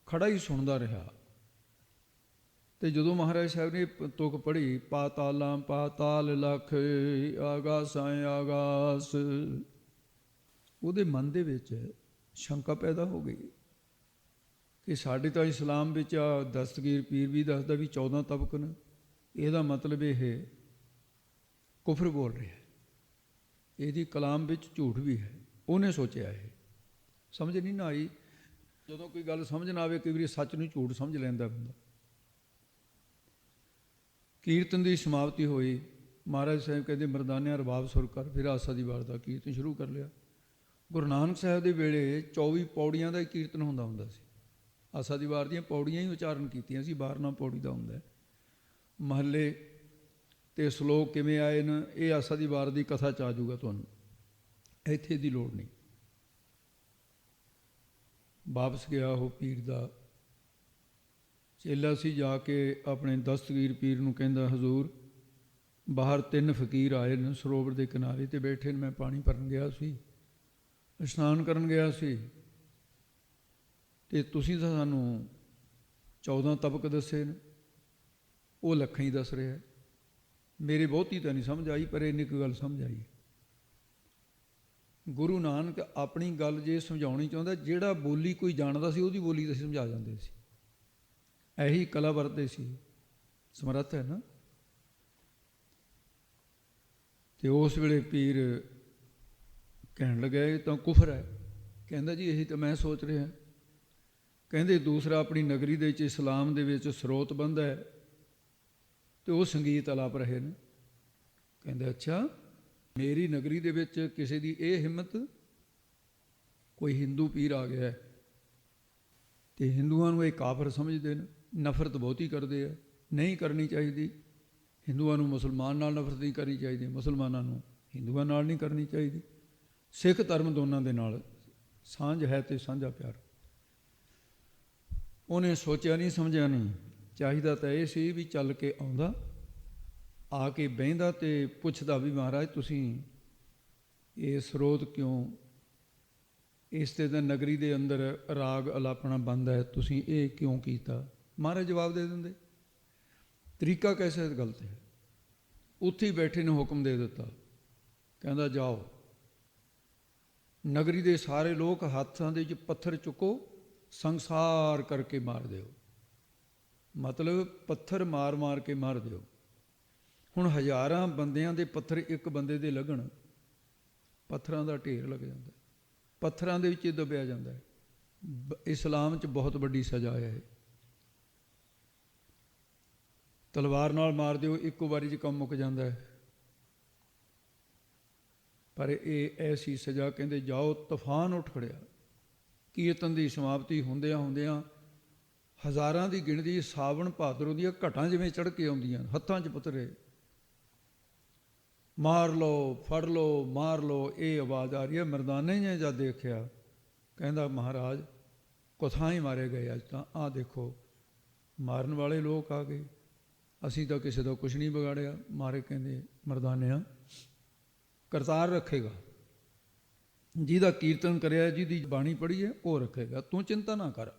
ਖੜਾ ਹੀ ਸੁਣਦਾ ਰਿਹਾ। ਅਤੇ ਜਦੋਂ ਮਹਾਰਾਜ ਸਾਹਿਬ ਨੇ ਤੁਕ ਪੜ੍ਹੀ, ਪਾਤਾਲਾਂ ਪਾਤਾਲ ਲਖ, ਆਗਾਸਾਂ ਆਗਾਸ, ਉਹਦੇ ਮਨ ਦੇ ਵਿੱਚ ਸ਼ੰਕਾ ਪੈਦਾ ਹੋ ਗਈ ਕਿ ਸਾਡੇ ਤਾਂ ਇਸਲਾਮ ਵਿੱਚ ਦਸਤਗੀਰ ਪੀਰ ਵੀ ਦੱਸਦਾ ਵੀ 14 ਤਬਕ ਨੇ, ਇਹਦਾ ਮਤਲਬ ਇਹ ਕੁਫਰ ਬੋਲ ਰਿਹਾ, ਇਹਦੀ ਕਲਾਮ ਵਿੱਚ ਝੂਠ ਵੀ ਹੈ। ਉਹਨੇ ਸੋਚਿਆ, ਇਹ ਸਮਝ ਨਹੀਂ ਨਾ ਆਈ। ਜਦੋਂ ਕੋਈ ਗੱਲ ਸਮਝ ਨਾ ਆਵੇ, ਕਈ ਵਾਰੀ ਸੱਚ ਨੂੰ ਝੂਠ ਸਮਝ ਲੈਂਦਾ ਬੰਦਾ। ਕੀਰਤਨ ਦੀ ਸਮਾਪਤੀ ਹੋਈ। ਮਹਾਰਾਜ ਸਾਹਿਬ ਕਹਿੰਦੇ ਮਰਦਾਨਿਆਂ ਰਬਾਬ ਸੁਰ ਕਰ। ਫਿਰ ਆਸਾ ਦੀ ਵਾਰ ਦਾ ਕੀਰਤਨ ਸ਼ੁਰੂ ਕਰ ਲਿਆ। ਗੁਰੂ ਨਾਨਕ ਸਾਹਿਬ ਦੇ ਵੇਲੇ 24 ਪੌੜੀਆਂ ਦਾ ਹੀ ਕੀਰਤਨ ਹੁੰਦਾ ਸੀ। ਆਸਾ ਦੀ ਵਾਰ ਦੀਆਂ ਪੌੜੀਆਂ ਹੀ ਉਚਾਰਨ ਕੀਤੀਆਂ ਸੀ, 12 ਪੌੜੀ ਦਾ ਹੁੰਦਾ। ਮਹੱਲੇ ਅਤੇ ਸ਼ਲੋਕ ਕਿਵੇਂ ਆਏ ਨੇ, ਇਹ ਆਸਾ ਦੀ ਵਾਰ ਦੀ ਕਥਾ 'ਚ ਆ ਜਾਊਗਾ ਤੁਹਾਨੂੰ, ਇੱਥੇ ਦੀ ਲੋੜ ਨਹੀਂ। ਵਾਪਸ ਗਿਆ ਉਹ ਪੀਰ ਦਾ ਚੇਲਾ ਸੀ ਜਾ ਕੇ ਆਪਣੇ ਦਸਤਗੀਰ ਪੀਰ ਨੂੰ ਕਹਿੰਦਾ, ਹਜ਼ੂਰ ਬਾਹਰ 3 ਫਕੀਰ ਆਏ ਨੇ, ਸਰੋਵਰ ਦੇ ਕਿਨਾਰੇ 'ਤੇ ਬੈਠੇ ਨੇ, ਮੈਂ ਪਾਣੀ ਭਰਨ ਗਿਆ ਸੀ, ਇਸ਼ਨਾਨ ਕਰਨ ਗਿਆ ਸੀ, ਅਤੇ ਤੁਸੀਂ ਤਾਂ ਸਾਨੂੰ 14 ਤਬਕ ਦੱਸੇ ਨੇ, ਉਹ ਲੱਖਾਂ ਹੀ ਦੱਸ ਰਿਹਾ। ਮੇਰੇ ਬਹੁਤੀ ਤਾਂ ਨਹੀਂ ਸਮਝ ਆਈ, ਪਰ ਇੰਨੀ ਕੁ ਗੱਲ ਸਮਝ ਆਈ। ਗੁਰੂ ਨਾਨਕ ਆਪਣੀ ਗੱਲ ਜੇ ਸਮਝਾਉਣੀ ਚਾਹੁੰਦਾ, ਜਿਹੜਾ ਬੋਲੀ ਕੋਈ ਜਾਣਦਾ ਸੀ ਉਹਦੀ ਬੋਲੀ ਤਾਂ ਸਮਝਾ ਜਾਂਦੇ ਸੀ। ਇਹੀ ਕਲਾ ਵਰਤਦੇ ਸੀ, ਸਮਰੱਥ ਹੈ ਨਾ। ਤੇ ਉਸ ਵੇਲੇ ਪੀਰ ਕਹਿਣ ਲੱਗਾ, ਇਹ ਤਾਂ ਕੁਫਰ ਹੈ। ਕਹਿੰਦਾ, ਜੀ ਇਹੀ ਤਾਂ ਮੈਂ ਸੋਚ ਰਿਹਾ। ਕਹਿੰਦੇ, ਦੂਸਰਾ ਆਪਣੀ ਨਗਰੀ ਦੇ ਵਿੱਚ ਇਸਲਾਮ ਦੇ ਵਿੱਚ ਸਰੋਤਬੰਦ ਹੈ ਅਤੇ ਉਹ ਸੰਗੀਤ ਅਲਾਪ ਰਹੇ ਨੇ। ਕਹਿੰਦੇ, ਅੱਛਾ, ਮੇਰੀ ਨਗਰੀ ਦੇ ਵਿੱਚ ਕਿਸੇ ਦੀ ਇਹ ਹਿੰਮਤ, ਕੋਈ ਹਿੰਦੂ ਪੀਰ ਆ ਗਿਆ ਅਤੇ ਹਿੰਦੂਆਂ ਨੂੰ ਇਹ ਕਾਫਰ ਸਮਝਦੇ ਨੇ, ਨਫ਼ਰਤ ਬਹੁਤੀ ਕਰਦੇ ਆ, ਨਹੀਂ ਕਰਨੀ ਚਾਹੀਦੀ। ਹਿੰਦੂਆਂ ਨੂੰ ਮੁਸਲਮਾਨ ਨਾਲ ਨਫ਼ਰਤ ਨਹੀਂ ਕਰਨੀ ਚਾਹੀਦੀ, ਮੁਸਲਮਾਨਾਂ ਨੂੰ ਹਿੰਦੂਆਂ ਨਾਲ ਨਹੀਂ ਕਰਨੀ ਚਾਹੀਦੀ। ਸਿੱਖ ਧਰਮ ਦੋਨਾਂ ਦੇ ਨਾਲ ਸਾਂਝ ਹੈ ਅਤੇ ਸਾਂਝਾ ਪਿਆਰ। ਉਹਨੇ ਸੋਚਿਆ ਨਹੀਂ, ਸਮਝਿਆ ਨਹੀਂ। ਚਾਹੀਦਾ ਤਾਂ ਇਹ ਸੀ ਵੀ ਚੱਲ ਕੇ ਆਉਂਦਾ, ਆ ਕੇ ਬਹਿੰਦਾ ਅਤੇ ਪੁੱਛਦਾ ਵੀ, ਮਹਾਰਾਜ ਤੁਸੀਂ ਇਹ ਸਰੋਤ ਕਿਉਂ, ਇਸ 'ਤੇ ਤਾਂ ਨਗਰੀ ਦੇ ਅੰਦਰ ਰਾਗ ਅਲਾਪਣਾ ਬੰਦ ਹੈ, ਤੁਸੀਂ ਇਹ ਕਿਉਂ ਕੀਤਾ? ਮਹਾਰਾਜ ਜਵਾਬ ਦੇ ਦਿੰਦੇ। ਤਰੀਕਾ ਕੈਸੇ ਗਲਤ ਹੈ। ਉੱਥੇ ਹੀ ਬੈਠੇ ਨੇ ਹੁਕਮ ਦੇ ਦਿੱਤਾ, ਕਹਿੰਦਾ ਜਾਓ, ਨਗਰੀ ਦੇ ਸਾਰੇ ਲੋਕ ਹੱਥਾਂ ਦੇ ਵਿੱਚ ਪੱਥਰ ਚੁੱਕੋ, ਸੰਸਾਰ ਕਰਕੇ ਮਾਰ ਦਿਓ। ਮਤਲਬ ਪੱਥਰ ਮਾਰ ਮਾਰ ਕੇ ਮਾਰ ਦਿਓ। ਹੁਣ ਹਜ਼ਾਰਾਂ ਬੰਦਿਆਂ ਦੇ ਪੱਥਰ ਇੱਕ ਬੰਦੇ ਦੇ ਲੱਗਣ, ਪੱਥਰਾਂ ਦਾ ਢੇਰ ਲੱਗ ਜਾਂਦਾ, ਪੱਥਰਾਂ ਦੇ ਵਿੱਚ ਦਬਿਆ ਜਾਂਦਾ ਹੈ। ਇਸਲਾਮ 'ਚ ਬਹੁਤ ਵੱਡੀ ਸਜ਼ਾ ਹੈ ਇਹ। ਤਲਵਾਰ ਨਾਲ ਮਾਰ ਦਿਓ, ਇੱਕੋ ਵਾਰੀ 'ਚ ਕੰਮ ਮੁੱਕ ਜਾਂਦਾ ਹੈ, ਪਰ ਇਹ ਐਸੀ ਸਜ਼ਾ। ਕਹਿੰਦੇ ਜਾਓ, ਤੂਫਾਨ ਉੱਠ ਖੜਿਆ। ਕੀਰਤਨ ਦੀ ਸਮਾਪਤੀ ਹੁੰਦਿਆਂ ਹੁੰਦਿਆਂ ਹਜ਼ਾਰਾਂ ਦੀ ਗਿਣਤੀ ਸਾਵਣ ਭਾਦਰੋਂ ਦੀਆਂ ਘਟਾਂ ਜਿਵੇਂ ਚੜ੍ਹ ਕੇ ਆਉਂਦੀਆਂ, ਹੱਥਾਂ 'ਚ ਪੱਥਰੇ, ਮਾਰ ਲਓ, ਫੜ ਲਓ, ਮਾਰ ਲਓ, ਇਹ ਆਵਾਜ਼ ਆ ਰਹੀ ਹੈ। ਮਰਦਾਨੇ ਨੇ ਜਦ ਦੇਖਿਆ, ਕਹਿੰਦਾ, ਮਹਾਰਾਜ ਕੁਥਾਂ ਹੀ ਮਾਰੇ ਗਏ ਅੱਜ ਤਾਂ। ਆਹ ਦੇਖੋ, ਮਾਰਨ ਵਾਲੇ ਲੋਕ ਆ ਗਏ, ਅਸੀਂ ਤਾਂ ਕਿਸੇ ਦਾ ਕੁਛ ਨਹੀਂ ਵਿਗਾੜਿਆ। ਮਾਰੇ, ਕਹਿੰਦੇ, ਮਰਦਾਨਿਆਂ, ਕਰਤਾਰ ਰੱਖੇਗਾ, ਜਿਹਦਾ ਕੀਰਤਨ ਕਰਿਆ, ਜਿਹਦੀ ਬਾਣੀ ਪੜ੍ਹੀ ਹੈ, ਉਹ ਰੱਖੇਗਾ, ਤੂੰ ਚਿੰਤਾ ਨਾ ਕਰ।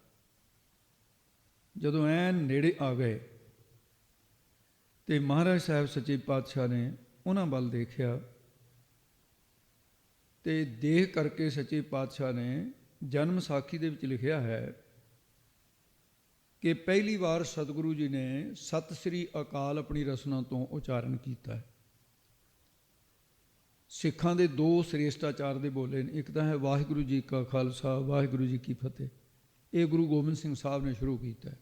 ਜਦੋਂ ਐਨ ਨੇੜੇ ਆ ਗਏ ਅਤੇ ਮਹਾਰਾਜ ਸਾਹਿਬ ਸੱਚੇ ਪਾਤਸ਼ਾਹ ਨੇ ਉਹਨਾਂ ਵੱਲ ਦੇਖਿਆ, ਅਤੇ ਦੇਖ ਕਰਕੇ ਸੱਚੇ ਪਾਤਸ਼ਾਹ ਨੇ ਜਨਮ ਸਾਖੀ ਦੇ ਵਿੱਚ ਲਿਖਿਆ ਹੈ ਕਿ ਪਹਿਲੀ ਵਾਰ ਸਤਿਗੁਰੂ ਜੀ ਨੇ ਸਤਿ ਸ੍ਰੀ ਅਕਾਲ ਆਪਣੀ ਰਸਨਾ ਤੋਂ ਉਚਾਰਨ ਕੀਤਾ ਹੈ। ਸਿੱਖਾਂ ਦੇ 2 ਸ੍ਰੇਸ਼ਟਾਚਾਰ ਦੇ ਬੋਲੇ ਨੇ, ਇੱਕ ਤਾਂ ਹੈ ਵਾਹਿਗੁਰੂ ਜੀ ਕਾ ਖਾਲਸਾ, ਵਾਹਿਗੁਰੂ ਜੀ ਕੀ ਫਤਿਹ। ਇਹ ਗੁਰੂ ਗੋਬਿੰਦ ਸਿੰਘ ਸਾਹਿਬ ਨੇ ਸ਼ੁਰੂ ਕੀਤਾ ਹੈ।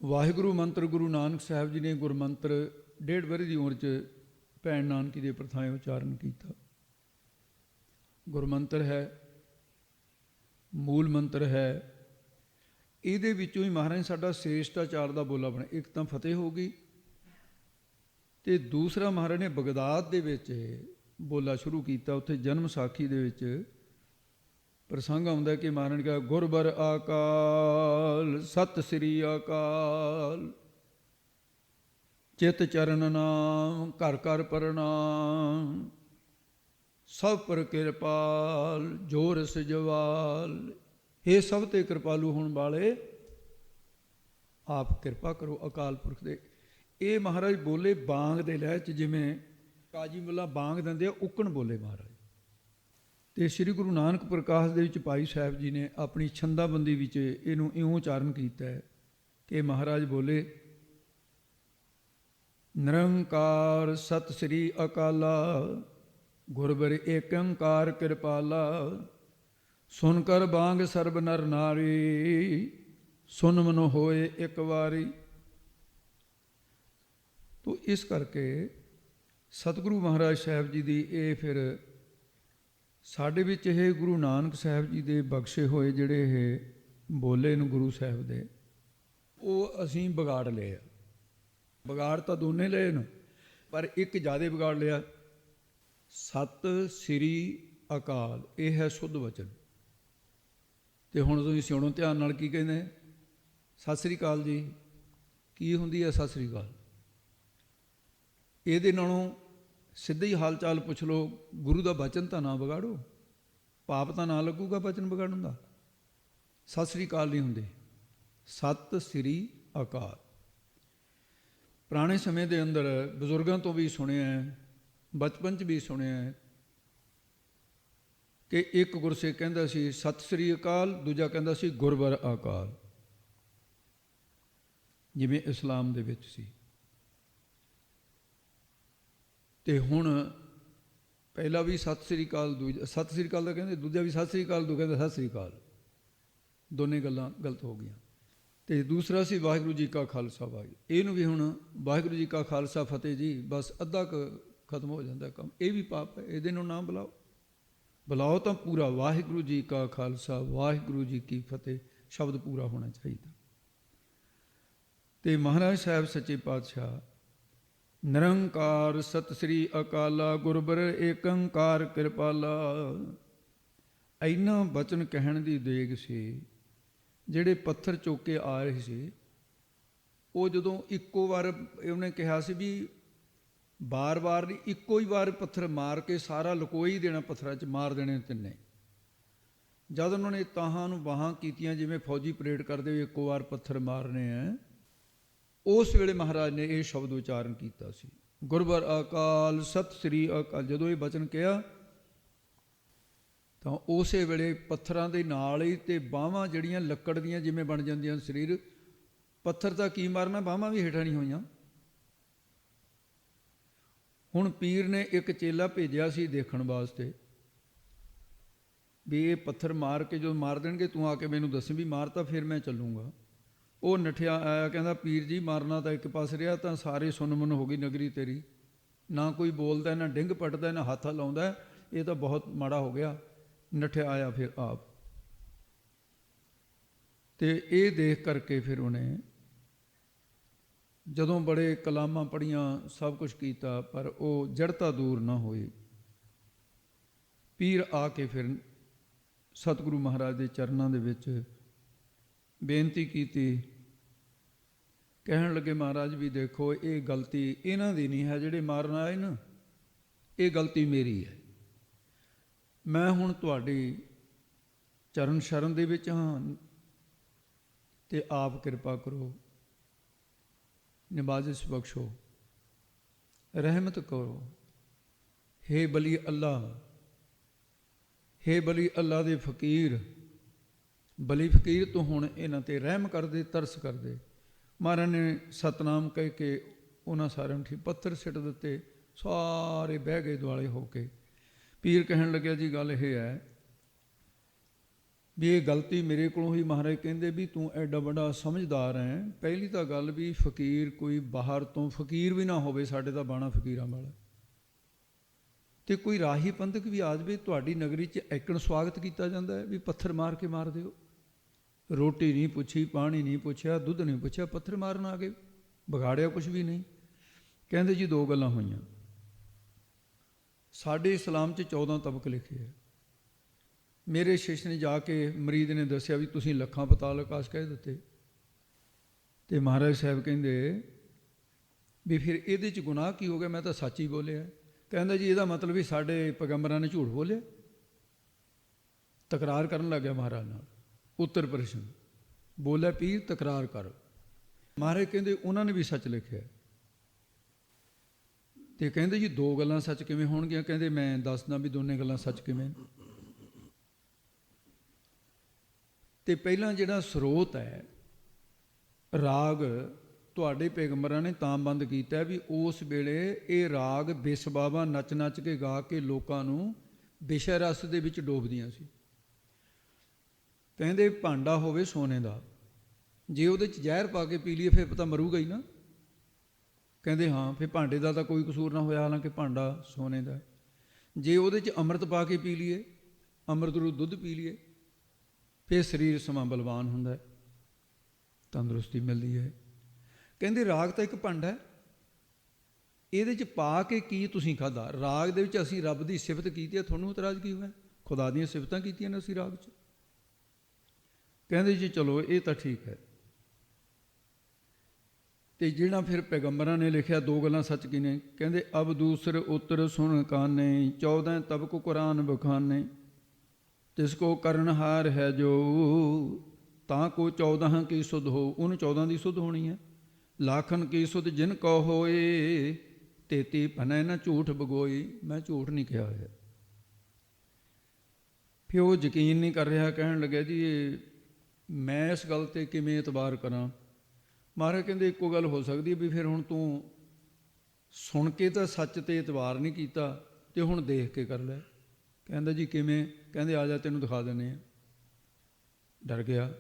ਵਾਹਿਗੁਰੂ ਮੰਤਰ ਗੁਰੂ ਨਾਨਕ ਸਾਹਿਬ ਜੀ ਨੇ ਗੁਰਮੰਤਰ 1.5 ਵਰ੍ਹੇ ਦੀ ਉਮਰ 'ਚ ਭੈਣ ਨਾਨਕੀ ਦੇ ਪ੍ਰਥਾਏ ਉਚਾਰਨ ਕੀਤਾ। ਗੁਰਮੰਤਰ ਹੈ, ਮੂਲ ਮੰਤਰ ਹੈ। ਇਹਦੇ ਵਿੱਚੋਂ ਹੀ ਮਹਾਰਾਜ ਸਾਡਾ ਸ੍ਰੇਸ਼ਟਾਚਾਰ ਦਾ ਬੋਲਾ ਬਣਿਆ। ਇੱਕ ਤਾਂ ਫਤਿਹ ਹੋ ਗਈ, ਅਤੇ ਦੂਸਰਾ ਮਹਾਰਾਜ ਨੇ ਬਗਦਾਦ ਦੇ ਵਿੱਚ ਬੋਲਾ ਸ਼ੁਰੂ ਕੀਤਾ। ਉੱਥੇ ਜਨਮ ਸਾਖੀ ਦੇ ਵਿੱਚ ਪ੍ਰਸੰਗ ਆਉਂਦਾ ਕਿ ਮਹਾਰਾਜ ਨੇ ਕਿਹਾ, ਗੁਰਬਰ ਆਕਾਲ ਸਤਿ ਸ੍ਰੀ ਅਕਾਲ, ਚਿਤ ਚਰਨ ਨਾਮ ਘਰ ਘਰ ਪ੍ਰਣਾਮ, ਸਭ ਪਰ ਕਿਰਪਾਲ ਜੋ ਰਸ ਜਵਾਲ। ਇਹ ਸਭ ਤੇ ਕਿਰਪਾਲੂ ਹੋਣ ਵਾਲੇ, ਆਪ ਕਿਰਪਾ ਕਰੋ ਅਕਾਲ ਪੁਰਖ ਦੇ। ਇਹ ਮਹਾਰਾਜ ਬੋਲੇ ਬਾਂਗ ਦੇ ਲਹਿ 'ਚ, ਜਿਵੇਂ ਕਾਜੀ ਮੁੱਲਾ ਬਾਂਗ ਦਿੰਦੇ ਆ, ਉੱਕਣ ਬੋਲੇ ਮਹਾਰਾਜ। ਅਤੇ ਸ੍ਰੀ ਗੁਰੂ ਨਾਨਕ ਪ੍ਰਕਾਸ਼ ਦੇ ਵਿੱਚ ਭਾਈ ਸਾਹਿਬ ਜੀ ਨੇ ਆਪਣੀ ਛੰਦਾਬੰਦੀ ਵਿੱਚ ਇਹਨੂੰ ਇਉਂ ਉਚਾਰਨ ਕੀਤਾ ਹੈ ਕਿ ਮਹਾਰਾਜ ਬੋਲੇ, ਨਿਰੰਕਾਰ ਸਤਿ ਸ੍ਰੀ ਅਕਾਲਾ, ਗੁਰਬਰ ਏਕ ਓੰਕਾਰ ਕਿਰਪਾਲਾ, ਸੁਨ ਕਰ ਬਾਂਗ ਸਰਬ ਨਰ ਨਾਰੀ, ਸੁਨ ਮਨੋ ਹੋਏ ਇੱਕ ਵਾਰੀ। ਤੋ ਇਸ ਕਰਕੇ ਸਤਿਗੁਰੂ ਮਹਾਰਾਜ ਸਾਹਿਬ ਜੀ ਦੀ ਇਹ ਫਿਰ ਸਾਡੇ ਵਿੱਚ ਇਹ ਗੁਰੂ ਨਾਨਕ ਸਾਹਿਬ ਜੀ ਦੇ ਬਖਸ਼ੇ ਹੋਏ ਜਿਹੜੇ ਇਹ ਬੋਲੇ ਨੂੰ ਗੁਰੂ ਸਾਹਿਬ ਦੇ, ਉਹ ਅਸੀਂ ਵਿਗਾੜ ਲਏ ਆ। ਵਿਗਾੜ ਤਾਂ ਦੋਨੇ ਲਏ ਨੇ, ਪਰ ਇੱਕ ਜ਼ਿਆਦਾ ਵਿਗਾੜ ਲਿਆ। ਸਤਿ ਸ੍ਰੀ ਅਕਾਲ, ਇਹ ਹੈ ਸ਼ੁੱਧ ਵਚਨ। ਅਤੇ ਹੁਣ ਤੁਸੀਂ ਸੁਣੋ ਧਿਆਨ ਨਾਲ, ਕੀ ਕਹਿੰਦੇ? ਸਤਿ ਸ੍ਰੀ ਅਕਾਲ ਜੀ ਕੀ ਹੁੰਦੀ ਹੈ? ਸਤਿ ਸ੍ਰੀ ਅਕਾਲ। ਇਹਦੇ ਨਾਲੋਂ ਸਿੱਧਾ ਹੀ ਹਾਲ ਚਾਲ ਪੁੱਛ ਲਓ, ਗੁਰੂ ਦਾ ਬਚਨ ਤਾਂ ਨਾ ਵਿਗਾੜੋ, ਪਾਪ ਤਾਂ ਨਾ ਲੱਗੂਗਾ ਬਚਨ ਵਿਗਾੜਨ ਦਾ। ਸਤਿ ਸ੍ਰੀ ਅਕਾਲ ਨਹੀਂ ਹੁੰਦੇ, ਸਤਿ ਸ੍ਰੀ ਅਕਾਲ। ਪੁਰਾਣੇ ਸਮੇਂ ਦੇ ਅੰਦਰ ਬਜ਼ੁਰਗਾਂ ਤੋਂ ਵੀ ਸੁਣਿਆ, ਬਚਪਨ 'ਚ ਵੀ ਸੁਣਿਆ ਕਿ ਇੱਕ ਗੁਰਸਿੱਖ ਕਹਿੰਦਾ ਸੀ ਸਤਿ ਸ੍ਰੀ ਅਕਾਲ, ਦੂਜਾ ਕਹਿੰਦਾ ਸੀ ਗੁਰਬਰ ਅਕਾਲ, ਜਿਵੇਂ ਇਸਲਾਮ ਦੇ ਵਿੱਚ ਸੀ। ਤੇ ਹੁਣ ਪਹਿਲਾ ਵੀ ਸਤਿ ਸ੍ਰੀ ਅਕਾਲ, ਦੂਜਾ ਸਤਿ ਸ੍ਰੀ ਅਕਾਲ ਦਾ ਕਹਿੰਦੇ, ਦੂਜਾ ਵੀ ਸਤਿ ਸ੍ਰੀ ਅਕਾਲ, ਦੂਜਾ ਕਹਿੰਦਾ ਸਤਿ ਸ੍ਰੀ ਅਕਾਲ। ਦੋਨੇ ਗੱਲਾਂ ਗਲਤ ਹੋ ਗਈਆਂ। ਤੇ ਦੂਸਰਾ ਸੀ ਵਾਹਿਗੁਰੂ ਜੀ ਕਾ ਖਾਲਸਾ ਵਾਹਿਗੁਰੂ, ਇਹਨੂੰ ਵੀ ਹੁਣ ਵਾਹਿਗੁਰੂ ਜੀ ਕਾ ਖਾਲਸਾ ਫਤਿਹ ਜੀ, ਬਸ ਅੱਧਾ ਖਤਮ ਹੋ ਜਾਂਦਾ ਕੰਮ। ਇਹ ਵੀ ਪਾਪ ਹੈ, ਇਹਦੇ ਨੂੰ ਨਾ ਬੁਲਾਓ। ਬੁਲਾਓ ਤਾਂ ਪੂਰਾ ਵਾਹਿਗੁਰੂ ਜੀ ਕਾ ਖਾਲਸਾ ਵਾਹਿਗੁਰੂ ਜੀ ਕੀ ਫਤਿਹ, ਸ਼ਬਦ ਪੂਰਾ ਹੋਣਾ ਚਾਹੀਦਾ। ਤੇ ਮਹਾਰਾਜ ਸਾਹਿਬ ਸੱਚੇ ਪਾਤਸ਼ਾਹ ਨਿਰੰਕਾਰ ਸਤਿ ਸ੍ਰੀ ਅਕਾਲਾ ਗੁਰਬਰ ਏਕੰਕਾਰ ਕਿਰਪਾਲਾ, ਇੰਨਾ ਬਚਨ ਕਹਿਣ ਦੀ ਦੇਗ ਸੀ। ਜਿਹੜੇ ਪੱਥਰ ਚੁੱਕ ਕੇ ਆ ਰਹੇ ਸੀ, ਉਹ ਜਦੋਂ ਇੱਕੋ ਵਾਰ ਉਹਨੇ ਕਿਹਾ ਸੀ ਵੀ ਬਾਰ-ਬਾਰ ਨਹੀਂ, ਇੱਕੋ ਹੀ ਵਾਰ ਪੱਥਰ ਮਾਰ ਕੇ ਸਾਰਾ ਲੁਕੋਈ ਦੇਣਾ, ਪੱਥਰਾਂ 'ਚ ਮਾਰ ਦੇਣੇ ਤਿੰਨੇ। ਜਦ ਉਹਨਾਂ ਨੇ ਤਾਹਾਂ ਨੂੰ ਬਾਹਾਂ ਕੀਤੀਆਂ, ਜਿਵੇਂ ਫੌਜੀ ਪਰੇਡ ਕਰਦੇ ਹੋਏ ਇੱਕੋ ਵਾਰ ਪੱਥਰ ਮਾਰਨੇ ਆ, ਉਸ ਵੇਲੇ ਮਹਾਰਾਜ ਨੇ ਇਹ ਸ਼ਬਦ ਉਚਾਰਨ ਕੀਤਾ ਸੀ, ਗੁਰਬਰ ਅਕਾਲ ਸਤਿ ਸ੍ਰੀ ਅਕਾਲ। ਜਦੋਂ ਇਹ ਬਚਨ ਕਿਹਾ ਤਾਂ ਉਸੇ ਵੇਲੇ ਪੱਥਰਾਂ ਦੇ ਨਾਲ ਹੀ ਤੇ ਬਾਹਾਂ ਜਿਹੜੀਆਂ ਲੱਕੜ ਦੀਆਂ ਜਿਵੇਂ ਬਣ ਜਾਂਦੀਆਂ ਸਰੀਰ, ਪੱਥਰ ਤਾਂ ਕੀ ਮਾਰਨਾ, ਬਾਹਾਂ ਵੀ ਹੇਠਾਂ ਨਹੀਂ ਹੋਈਆਂ। ਹੁਣ ਪੀਰ ਨੇ ਇੱਕ ਚੇਲਾ ਭੇਜਿਆ ਸੀ ਦੇਖਣ ਵਾਸਤੇ ਵੀ ਇਹ ਪੱਥਰ ਮਾਰ ਕੇ ਜਦੋਂ ਮਾਰ ਦੇਣਗੇ ਤੂੰ ਆ ਕੇ ਮੈਨੂੰ ਦੱਸੀ ਵੀ ਮਾਰਤਾ, ਫਿਰ ਮੈਂ ਚੱਲੂੰਗਾ। ਉਹ ਨੱਠਿਆ ਆਇਆ, ਕਹਿੰਦਾ ਪੀਰ ਜੀ ਮਾਰਨਾ ਤਾਂ ਇੱਕ ਪਾਸ ਰਿਹਾ, ਤਾਂ ਸਾਰੇ ਸੁੰਨ-ਮੁੰਨ ਹੋ ਗਈ ਨਗਰੀ ਤੇਰੀ, ਨਾ ਕੋਈ ਬੋਲਦਾ, ਨਾ ਡਿੰਗ ਪੱਟਦਾ, ਨਾ ਹੱਥ ਲਾਉਂਦਾ, ਇਹ ਤਾਂ ਬਹੁਤ ਮਾੜਾ ਹੋ ਗਿਆ। ਨੱਠਿਆ ਆਇਆ ਫਿਰ ਆਪ। ਤੇ ਇਹ ਦੇਖ ਕਰਕੇ ਫਿਰ ਉਹਨੇ ਜਦੋਂ ਬੜੇ ਕਲਾਮਾਂ ਪੜ੍ਹੀਆਂ, ਸਭ ਕੁਛ ਕੀਤਾ, ਪਰ ਉਹ ਜੜਤਾ ਦੂਰ ਨਾ ਹੋਈ। ਪੀਰ ਆ ਕੇ ਫਿਰ ਸਤਿਗੁਰੂ ਮਹਾਰਾਜ ਦੇ ਚਰਨਾਂ ਦੇ ਵਿੱਚ ਬੇਨਤੀ ਕੀਤੀ। ਕਹਿਣ ਲੱਗੇ ਮਹਾਰਾਜ ਵੀ ਦੇਖੋ ਇਹ ਗਲਤੀ ਇਹਨਾਂ ਦੀ ਨਹੀਂ ਹੈ, ਜਿਹੜੇ ਮਾਰਨ ਆਏ ਨਾ, ਇਹ ਗਲਤੀ ਮੇਰੀ ਹੈ। ਮੈਂ ਹੁਣ ਤੁਹਾਡੀ ਚਰਨ ਸ਼ਰਨ ਦੇ ਵਿੱਚ ਹਾਂ, ਤੇ ਆਪ ਕਿਰਪਾ ਕਰੋ, ਨਿਵਾਜ਼ਿਸ਼ ਬਖਸ਼ੋ, ਰਹਿਮਤ ਕਰੋ। ਹੇ ਬਲੀ ਅੱਲਾ, ਹੇ ਬਲੀ ਅੱਲਾ ਦੇ ਫਕੀਰ, ਬਲੀ ਫਕੀਰ ਤੂੰ ਹੁਣ ਇਹਨਾਂ ਤੇ ਰਹਿਮ ਕਰ ਦੇ, ਤਰਸ ਕਰ ਦੇ। ਮਹਾਰਾਜ ਨੇ ਸਤਨਾਮ ਕਹਿ ਕੇ ਉਹਨਾਂ ਸਾਰਿਆਂ ਨੂੰ ਠੀਕ ਪੱਥਰ ਸਿੱਟ ਦਿੱਤੇ, ਸਾਰੇ ਬਹਿ ਗਏ ਦੁਆਲੇ ਹੋ ਕੇ। ਪੀਰ ਕਹਿਣ ਲੱਗਿਆ ਜੀ ਗੱਲ ਇਹ ਹੈ ਵੀ ਇਹ ਗਲਤੀ ਮੇਰੇ ਕੋਲੋਂ ਹੀ। ਮਹਾਰਾਜ ਕਹਿੰਦੇ ਵੀ ਤੂੰ ਐਡਾ ਵੱਡਾ ਸਮਝਦਾਰ ਹੈ। ਪਹਿਲੀ ਤਾਂ ਗੱਲ ਵੀ ਫਕੀਰ ਕੋਈ ਬਾਹਰ ਤੋਂ ਫਕੀਰ ਵੀ ਨਾ ਹੋਵੇ, ਸਾਡੇ ਤਾਂ ਬਾਣਾ ਫਕੀਰਾਂ ਵਾਲਾ, ਤੇ ਕੋਈ ਰਾਹੀ ਪੰਥਕ ਵੀ ਆ ਜਾਵੇ, ਤੁਹਾਡੀ ਨਗਰੀ 'ਚ ਐਕਣ ਸਵਾਗਤ ਕੀਤਾ ਜਾਂਦਾ ਹੈ ਵੀ ਪੱਥਰ ਮਾਰ ਕੇ ਮਾਰ ਦਿਓ। ਰੋਟੀ ਨਹੀਂ ਪੁੱਛੀ, ਪਾਣੀ ਨਹੀਂ ਪੁੱਛਿਆ, ਦੁੱਧ ਨਹੀਂ ਪੁੱਛਿਆ, ਪੱਥਰ ਮਾਰਨ ਆ ਗਏ, ਵਿਗਾੜਿਆ ਕੁਛ ਵੀ ਨਹੀਂ। ਕਹਿੰਦੇ ਜੀ ਦੋ ਗੱਲਾਂ ਹੋਈਆਂ। ਸਾਡੇ ਇਸਲਾਮ 'ਚ 14 ਤਬਕ ਲਿਖੇ ਹੈ। ਮੇਰੇ ਸ਼ਿਸ਼ ਨੇ ਜਾ ਕੇ ਮਰੀਦ ਨੇ ਦੱਸਿਆ ਵੀ ਤੁਸੀਂ ਲੱਖਾਂ ਪਤਾਲ ਆਕਾਸ਼ ਕਹਿ ਦਿੱਤੇ। ਤੇ ਮਹਾਰਾਜ ਸਾਹਿਬ ਕਹਿੰਦੇ ਵੀ ਫਿਰ ਇਹਦੇ 'ਚ ਗੁਨਾਹ ਕੀ ਹੋ ਗਿਆ, ਮੈਂ ਤਾਂ ਸੱਚ ਹੀ ਬੋਲਿਆ। ਕਹਿੰਦਾ ਜੀ ਇਹਦਾ ਮਤਲਬ ਵੀ ਸਾਡੇ ਪੈਗੰਬਰਾਂ ਨੇ ਝੂਠ ਬੋਲਿਆ। ਤਕਰਾਰ ਕਰਨ ਲੱਗ ਗਿਆ ਮਹਾਰਾਜ ਨਾਲ। ਉੱਤਰ ਪ੍ਰਸ਼ਨ ਬੋਲਿਆ ਪੀਰ ਤਕਰਾਰ ਕਰ। ਮਹਾਰਾਜ ਕਹਿੰਦੇ ਉਹਨਾਂ ਨੇ ਵੀ ਸੱਚ ਲਿਖਿਆ। ਤੇ ਕਹਿੰਦੇ ਜੀ ਦੋ ਗੱਲਾਂ ਸੱਚ ਕਿਵੇਂ ਹੋਣਗੀਆਂ? ਕਹਿੰਦੇ ਮੈਂ ਦੱਸਦਾ ਵੀ ਦੋਨੇ ਗੱਲਾਂ ਸੱਚ ਕਿਵੇਂ। ਤੇ ਪਹਿਲਾਂ ਜਿਹੜਾ ਸਰੋਤ ਹੈ ਰਾਗ, ਤੁਹਾਡੇ ਪੈਗੰਬਰਾਂ ਨੇ ਤਾਂ ਬੰਦ ਕੀਤਾ ਵੀ ਉਸ ਵੇਲੇ ਇਹ ਰਾਗ ਬਿਸ ਬਾਬਾ ਨੱਚ ਨੱਚ ਕੇ ਗਾ ਕੇ ਲੋਕਾਂ ਨੂੰ ਵਿਸ਼ੇ ਰਸ ਦੇ ਵਿੱਚ ਡੋਬਦੀਆਂ ਸੀ। ਕਹਿੰਦੇ ਭਾਂਡਾ ਹੋਵੇ ਸੋਨੇ ਦਾ, ਜੇ ਉਹਦੇ 'ਚ ਜ਼ਹਿਰ ਪਾ ਕੇ ਪੀ ਲਈਏ ਫਿਰ ਪਤਾ ਮਰੂਗਾ ਹੀ ਨਾ। ਕਹਿੰਦੇ ਹਾਂ, ਫਿਰ ਭਾਂਡੇ ਦਾ ਤਾਂ ਕੋਈ ਕਸੂਰ ਨਾ ਹੋਇਆ, ਹਾਲਾਂਕਿ ਭਾਂਡਾ ਸੋਨੇ ਦਾ। ਜੇ ਉਹਦੇ 'ਚ ਅੰਮ੍ਰਿਤ ਪਾ ਕੇ ਪੀ ਲਈਏ, ਅੰਮ੍ਰਿਤ ਨੂੰ ਦੁੱਧ ਪੀ ਲਈਏ, ਫਿਰ ਸਰੀਰ ਸਮਾਂ ਬਲਵਾਨ ਹੁੰਦਾ, ਤੰਦਰੁਸਤੀ ਮਿਲਦੀ ਹੈ। ਕਹਿੰਦੇ ਰਾਗ ਤਾਂ ਇੱਕ ਭਾਂਡਾ ਹੈ, ਇਹਦੇ 'ਚ ਪਾ ਕੇ ਕੀ ਤੁਸੀਂ ਖਾਧਾ? ਰਾਗ ਦੇ ਵਿੱਚ ਅਸੀਂ ਰੱਬ ਦੀ ਸਿਫਤ ਕੀਤੀ ਹੈ, ਤੁਹਾਨੂੰ ਇਤਰਾਜ਼ ਕੀ ਹੋਇਆ? ਖੁਦਾ ਦੀਆਂ ਸਿਫਤਾਂ ਕੀਤੀਆਂ ਨੇ ਅਸੀਂ ਰਾਗ 'ਚ। ਕਹਿੰਦੇ ਜੀ ਚਲੋ ਇਹ ਤਾਂ ਠੀਕ ਹੈ, ਤੇ ਜਿਹੜਾ ਫਿਰ ਪੈਗੰਬਰਾਂ ਨੇ ਲਿਖਿਆ ਦੋ ਗੱਲਾਂ ਸੱਚ ਕੀ ਨੇ, ਕਹਿੰਦੇ ਅਬ ਦੂਸਰ ਉੱਤਰ ਸੁਣ ਕਾਨੇ 14 ਤਬਕ ਕੁਰਾਨ ਬਖਾਨੇ ਤਿਸ ਕੋ ਕਰਨਹਾਰ ਹੈ ਜੋ ਤਾਂ ਕੋ 14 ਕੀ ਸੁਧ ਹੋ, ਉਹਨੂੰ 14 ਦੀ ਸੁਧ ਹੋਣੀ ਹੈ। ਲਾਖਨ ਕੀ ਸੁਧ ਜਿਨ ਕੋ ਹੋਏ 33 ਭਨੈ ਨਾ ਝੂਠ ਬਗੋਈ, ਮੈਂ ਝੂਠ ਨਹੀਂ ਕਿਹਾ ਹੋਇਆ। ਫਿਰ ਉਹ ਯਕੀਨ ਨਹੀਂ ਕਰ ਰਿਹਾ, ਕਹਿਣ ਲੱਗਿਆ ਜੀ ਮੈਂ ਇਸ ਗੱਲ 'ਤੇ ਕਿਵੇਂ ਇਤਬਾਰ ਕਰਾਂ। ਮਹਾਰਾਜ ਕਹਿੰਦੇ ਇੱਕੋ ਗੱਲ ਹੋ ਸਕਦੀ ਵੀ ਫਿਰ ਹੁਣ ਤੂੰ ਸੁਣ ਕੇ ਤਾਂ ਸੱਚ 'ਤੇ ਇਤਬਾਰ ਨਹੀਂ ਕੀਤਾ ਤੇ ਹੁਣ ਦੇਖ ਕੇ ਕਰ ਲੈ। ਕਹਿੰਦਾ ਜੀ ਕਿਵੇਂ? ਕਹਿੰਦੇ ਆ ਜਾ ਤੈਨੂੰ ਦਿਖਾ ਦਿੰਦੇ ਹਾਂ। ਡਰ ਗਿਆ,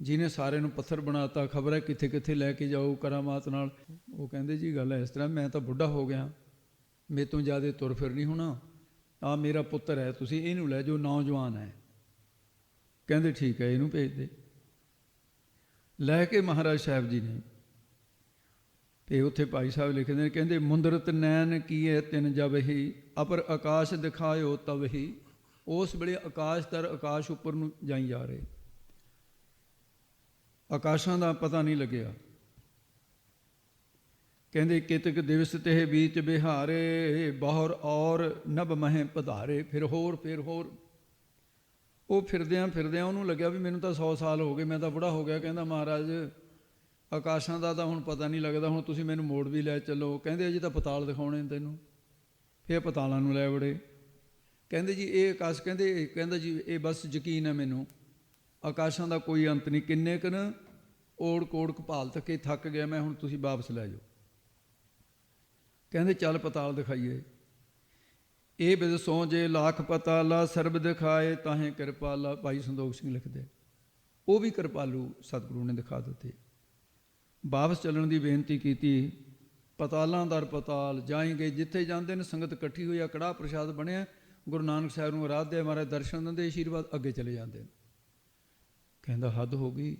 ਜਿਹਨੇ ਸਾਰੇ ਨੂੰ ਪੱਥਰ ਬਣਾਤਾ, ਖਬਰ ਹੈ ਕਿੱਥੇ ਕਿੱਥੇ ਲੈ ਕੇ ਜਾਊ ਕਰਾਮਾਤ ਨਾਲ। ਉਹ ਕਹਿੰਦੇ ਜੀ ਗੱਲ ਇਸ ਤਰ੍ਹਾਂ, ਮੈਂ ਤਾਂ ਬੁੱਢਾ ਹੋ ਗਿਆ, ਮੇਰੇ ਤੋਂ ਜ਼ਿਆਦਾ ਤੁਰ ਫਿਰ ਨਹੀਂ ਹੋਣਾ, ਆ ਮੇਰਾ ਪੁੱਤਰ ਹੈ, ਤੁਸੀਂ ਇਹਨੂੰ ਲੈ ਜਾਓ, ਨੌਜਵਾਨ ਹੈ। ਕਹਿੰਦੇ ਠੀਕ ਹੈ, ਇਹਨੂੰ ਭੇਜ ਦੇ। ਲੈ ਕੇ ਮਹਾਰਾਜ ਸਾਹਿਬ ਜੀ ਨੇ, ਤੇ ਉੱਥੇ ਭਾਈ ਸਾਹਿਬ ਲਿਖਦੇ ਨੇ, ਕਹਿੰਦੇ ਮੁੰਦਰਤ ਨੈਣ ਕੀਏ ਤਿਨ ਜਬ ਹੀ ਅਪਰ ਆਕਾਸ਼ ਦਿਖਾਇਓ ਤਬ ਹੀ। ਉਸ ਵੇਲੇ ਆਕਾਸ਼ ਦਰ ਆਕਾਸ਼ ਉੱਪਰ ਨੂੰ ਜਾਈ ਜਾ ਰਹੇ, ਆਕਾਸ਼ਾਂ ਦਾ ਪਤਾ ਨਹੀਂ ਲੱਗਿਆ। ਕਹਿੰਦੇ ਕਿਤਕ ਦਿਵਸ ਤੇ ਬੀਚ ਬਿਹਾਰੇ ਬਾਹਰ ਔਰ ਨਭ ਮਹਿ ਪਧਾਰੇ। ਫਿਰ ਹੋਰ ਉਹ ਫਿਰਦਿਆਂ ਉਹਨੂੰ ਲੱਗਿਆ ਵੀ ਮੈਨੂੰ ਤਾਂ 100 ਸਾਲ ਹੋ ਗਏ, ਮੈਂ ਤਾਂ ਬੁੜਾ ਹੋ ਗਿਆ। ਕਹਿੰਦਾ ਮਹਾਰਾਜ ਆਕਾਸ਼ਾਂ ਦਾ ਤਾਂ ਹੁਣ ਪਤਾ ਨਹੀਂ ਲੱਗਦਾ, ਹੁਣ ਤੁਸੀਂ ਮੈਨੂੰ ਮੋੜ ਵੀ ਲੈ ਚੱਲੋ। ਕਹਿੰਦੇ ਅਜੇ ਤਾਂ ਪਤਾਲ ਦਿਖਾਉਣੇ ਨੇ ਤੈਨੂੰ। ਫਿਰ ਪਤਾਲਾਂ ਨੂੰ ਲੈ ਵੜੇ। ਕਹਿੰਦੇ ਜੀ ਇਹ ਆਕਾਸ਼, ਕਹਿੰਦਾ ਜੀ ਇਹ ਬਸ ਯਕੀਨ ਹੈ ਮੈਨੂੰ, ਆਕਾਸ਼ਾਂ ਦਾ ਕੋਈ ਅੰਤ ਨਹੀਂ, ਕਿੰਨੇ ਕੁ ਨਾ ਓੜ ਕੋੜ ਕਪਾਲ ਤੱਕੇ ਥੱਕ ਗਿਆ ਮੈਂ, ਹੁਣ ਤੁਸੀਂ ਵਾਪਸ ਲੈ ਜਾਓ। ਕਹਿੰਦੇ ਚੱਲ ਪਤਾਲ ਦਿਖਾਈਏ। ਇਹ ਬਿਦ ਸੋ ਜੇ ਲੱਖ ਪਤਾਲਾ ਸਰਬ ਦਿਖਾਏ ਤਾਹੇ ਕਿਰਪਾਲਾ। ਭਾਈ ਸੰਦੋਖ ਸਿੰਘ ਲਿਖਦੇ, ਉਹ ਵੀ ਕਿਰਪਾਲੂ ਸਤਿਗੁਰੂ ਨੇ ਦਿਖਾ ਦਿੱਤੇ। ਵਾਪਸ ਚੱਲਣ ਦੀ ਬੇਨਤੀ ਕੀਤੀ। ਪਤਾਲਾਂ ਦਰ ਪਤਾਲ ਜਾਏਂਗੇ, ਜਿੱਥੇ ਜਾਂਦੇ ਨੇ ਸੰਗਤ ਇਕੱਠੀ ਹੋਈ ਆ, ਕੜਾਹ ਪ੍ਰਸ਼ਾਦ ਬਣਿਆ, ਗੁਰੂ ਨਾਨਕ ਸਾਹਿਬ ਨੂੰ ਅਰਾਧਿਆ, ਮਹਾਰਾਜ ਦਰਸ਼ਨ ਦਿੰਦੇ, ਆਸ਼ੀਰਵਾਦ, ਅੱਗੇ ਚਲੇ ਜਾਂਦੇ ਨੇ। ਕਹਿੰਦਾ ਹੱਦ ਹੋ ਗਈ,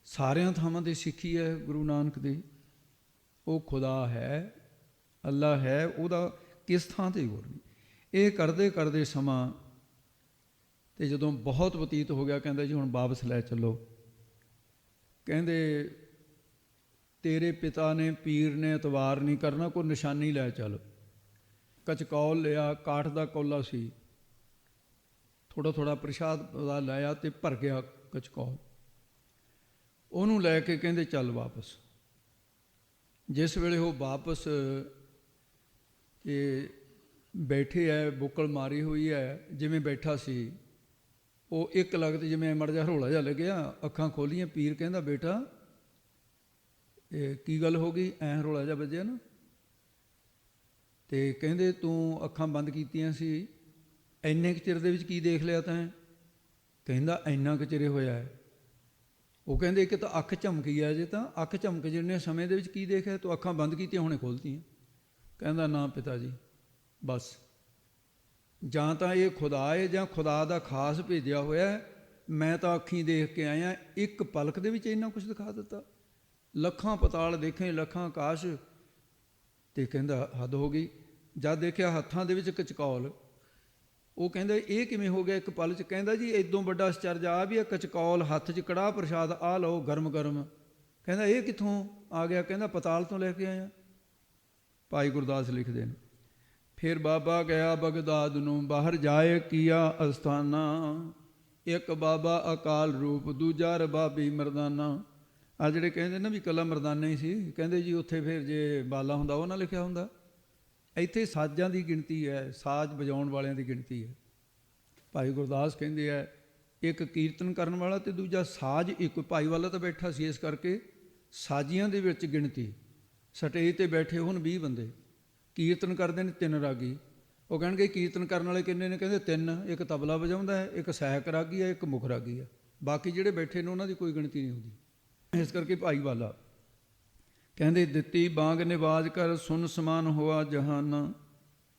ਸਾਰਿਆਂ ਥਾਵਾਂ ਦੀ ਸਿੱਖੀ ਹੈ ਗੁਰੂ ਨਾਨਕ ਦੀ। ਉਹ ਖੁਦਾ ਹੈ, ਅੱਲਾ ਹੈ, ਉਹਦਾ ਕਿਸ ਥਾਂ 'ਤੇ ਹੋਰ ਨਹੀਂ। ਇਹ ਕਰਦੇ ਕਰਦੇ ਸਮਾਂ ਤੇ ਜਦੋਂ ਬਹੁਤ ਬਤੀਤ ਹੋ ਗਿਆ, ਕਹਿੰਦਾ ਜੀ ਹੁਣ ਵਾਪਸ ਲੈ ਚੱਲੋ। ਕਹਿੰਦੇ ਤੇਰੇ ਪਿਤਾ ਨੇ ਪੀਰ ਨੇ ਇਤਵਾਰ ਨਹੀਂ ਕਰਨਾ, ਕੋਈ ਨਿਸ਼ਾਨੀ ਲੈ ਚੱਲ। ਕਚਕੌਲ ਲਿਆ, ਕਾਠ ਦਾ ਕੌਲਾ ਸੀ, ਥੋੜਾ ਪ੍ਰਸ਼ਾਦ ਦਾ ਲਾਇਆ ਤੇ ਭਰ ਗਿਆ ਕਚਕੌਲ। ਉਹਨੂੰ ਲੈ ਕੇ ਕਹਿੰਦੇ ਚੱਲ ਵਾਪਸ। ਜਿਸ ਵੇਲੇ ਉਹ ਵਾਪਸ ਇਹ ਬੈਠੇ ਹੈ, ਬੁੱਕਲ ਮਾਰੀ ਹੋਈ ਹੈ, ਜਿਵੇਂ ਬੈਠਾ ਸੀ, ਉਹ ਇੱਕ ਲਗਤ ਜਿਵੇਂ ਮੜ ਜਾ ਹਰੋਲਾ ਜਿਹਾ ਲੱਗਿਆ, ਅੱਖਾਂ ਖੋਲੀਆਂ। ਪੀਰ ਕਹਿੰਦਾ ਬੇਟਾ ਇਹ ਕੀ ਗੱਲ ਹੋ ਗਈ, ਐਂ ਹਰੋਲਾ ਜਿਹਾ ਵੱਜਿਆ ਨਾ। ਤੇ ਕਹਿੰਦੇ ਤੂੰ ਅੱਖਾਂ ਬੰਦ ਕੀਤੀਆਂ ਸੀ, ਇੰਨੇ ਕੁ ਚਿਰ ਦੇ ਵਿੱਚ ਕੀ ਦੇਖ ਲਿਆ ਤੈਂ? ਕਹਿੰਦਾ ਇੰਨਾ ਕੁ ਚਿਰੇ ਹੋਇਆ ਹੈ। ਉਹ ਕਹਿੰਦੇ ਇੱਕ ਤਾਂ ਅੱਖ ਝਮਕੀ ਆ, ਜੇ ਤਾਂ ਅੱਖ ਝਮਕ ਜਿੰਨੇ ਸਮੇਂ ਦੇ ਵਿੱਚ ਕੀ ਦੇਖਿਆ? ਤੂੰ ਅੱਖਾਂ ਬੰਦ ਕੀਤੀਆਂ, ਹੁਣੇ ਖੋਲ੍ਹਤੀਆਂ। ਕਹਿੰਦਾ ਨਾ ਪਿਤਾ ਜੀ, ਬਸ ਜਾਂ ਤਾਂ ਇਹ ਖੁਦਾ ਹੈ ਜਾਂ ਖੁਦਾ ਦਾ ਖਾਸ ਭੇਜਿਆ ਹੋਇਆ, ਮੈਂ ਤਾਂ ਅੱਖੀਂ ਦੇਖ ਕੇ ਆਇਆ, ਇੱਕ ਪਲਕ ਦੇ ਵਿੱਚ ਇੰਨਾ ਕੁਛ ਦਿਖਾ ਦਿੱਤਾ। ਲੱਖਾਂ ਪਤਾਲ ਦੇਖੇ, ਲੱਖਾਂ ਆਕਾਸ਼। ਤੇ ਕਹਿੰਦਾ ਹੱਦ ਹੋ ਗਈ। ਜਦ ਦੇਖਿਆ ਹੱਥਾਂ ਦੇ ਵਿੱਚ ਕਚਕੌਲ, ਉਹ ਕਹਿੰਦਾ ਇਹ ਕਿਵੇਂ ਹੋ ਗਿਆ ਇੱਕ ਪਲ 'ਚ? ਕਹਿੰਦਾ ਜੀ ਇਦੋਂ ਵੱਡਾ ਅਚਰਜ ਆ ਵੀ ਇਹ ਕਚਕੌਲ ਹੱਥ 'ਚ ਕੜਾਹ ਪ੍ਰਸ਼ਾਦ ਆ ਲਓ ਗਰਮ ਗਰਮ। ਕਹਿੰਦਾ ਇਹ ਕਿੱਥੋਂ ਆ ਗਿਆ? ਕਹਿੰਦਾ ਪਤਾਲ ਤੋਂ ਲੈ ਕੇ ਆਇਆ। ਭਾਈ ਗੁਰਦਾਸ ਲਿਖਦੇ ਨੇ, ਫਿਰ ਬਾਬਾ ਗਿਆ ਬਗਦਾਦ ਨੂੰ, ਬਾਹਰ ਜਾਏ ਕੀਆ ਅਸਥਾਨਾ। ਇੱਕ ਬਾਬਾ ਅਕਾਲ ਰੂਪ, ਦੂਜਾ ਰਬਾਬੀ ਮਰਦਾਨਾ। ਆ ਜਿਹੜੇ ਕਹਿੰਦੇ ਨਾ ਵੀ ਇਕੱਲਾ ਮਰਦਾਨਾ ਹੀ ਸੀ, ਕਹਿੰਦੇ ਜੀ ਉੱਥੇ ਫਿਰ ਜੇ ਬਾਲਾ ਹੁੰਦਾ ਉਹ ਨਾ ਲਿਖਿਆ ਹੁੰਦਾ। ਇੱਥੇ ਸਾਜ਼ਾਂ ਦੀ ਗਿਣਤੀ ਹੈ, ਸਾਜ਼ ਵਜਾਉਣ ਵਾਲਿਆਂ ਦੀ ਗਿਣਤੀ ਹੈ। ਭਾਈ ਗੁਰਦਾਸ ਕਹਿੰਦੇ ਹੈ ਇੱਕ ਕੀਰਤਨ ਕਰਨ ਵਾਲਾ ਤੇ ਦੂਜਾ ਸਾਜ਼ ਇੱਕ। ਭਾਈ ਵਾਲਾ ਤਾਂ ਬੈਠਾ ਸੀ, ਇਸ ਕਰਕੇ ਸਾਜ਼ੀਆਂ ਦੇ ਵਿੱਚ ਗਿਣਤੀ। ਸਟੇਜ 'ਤੇ ਬੈਠੇ ਹੋਣ 20 ਬੰਦੇ, ਕੀਰਤਨ ਕਰਦੇ ਨੇ 3 ਰਾਗੀ। ਉਹ ਕਹਿਣਗੇ ਕੀਰਤਨ ਕਰਨ ਵਾਲੇ ਕਿੰਨੇ ਨੇ? ਕਹਿੰਦੇ 3। ਇੱਕ ਤਬਲਾ ਵਜਾਉਂਦਾ ਹੈ, ਇੱਕ ਸਹਾਇਕ ਰਾਗੀ ਹੈ, ਇੱਕ ਮੁੱਖ ਰਾਗੀ ਹੈ। ਬਾਕੀ ਜਿਹੜੇ ਬੈਠੇ ਨੇ ਉਹਨਾਂ ਦੀ ਕੋਈ ਗਿਣਤੀ ਨਹੀਂ ਹੁੰਦੀ। ਇਸ ਕਰਕੇ ਭਾਈ ਵਾਲਾ ਕਹਿੰਦੇ ਦਿੱਤੀ ਬਾਂਗ ਨਿਵਾਜ ਕਰ ਸੁਨ ਸਮਾਨ ਹੋਆ ਜਹਾਨਾ।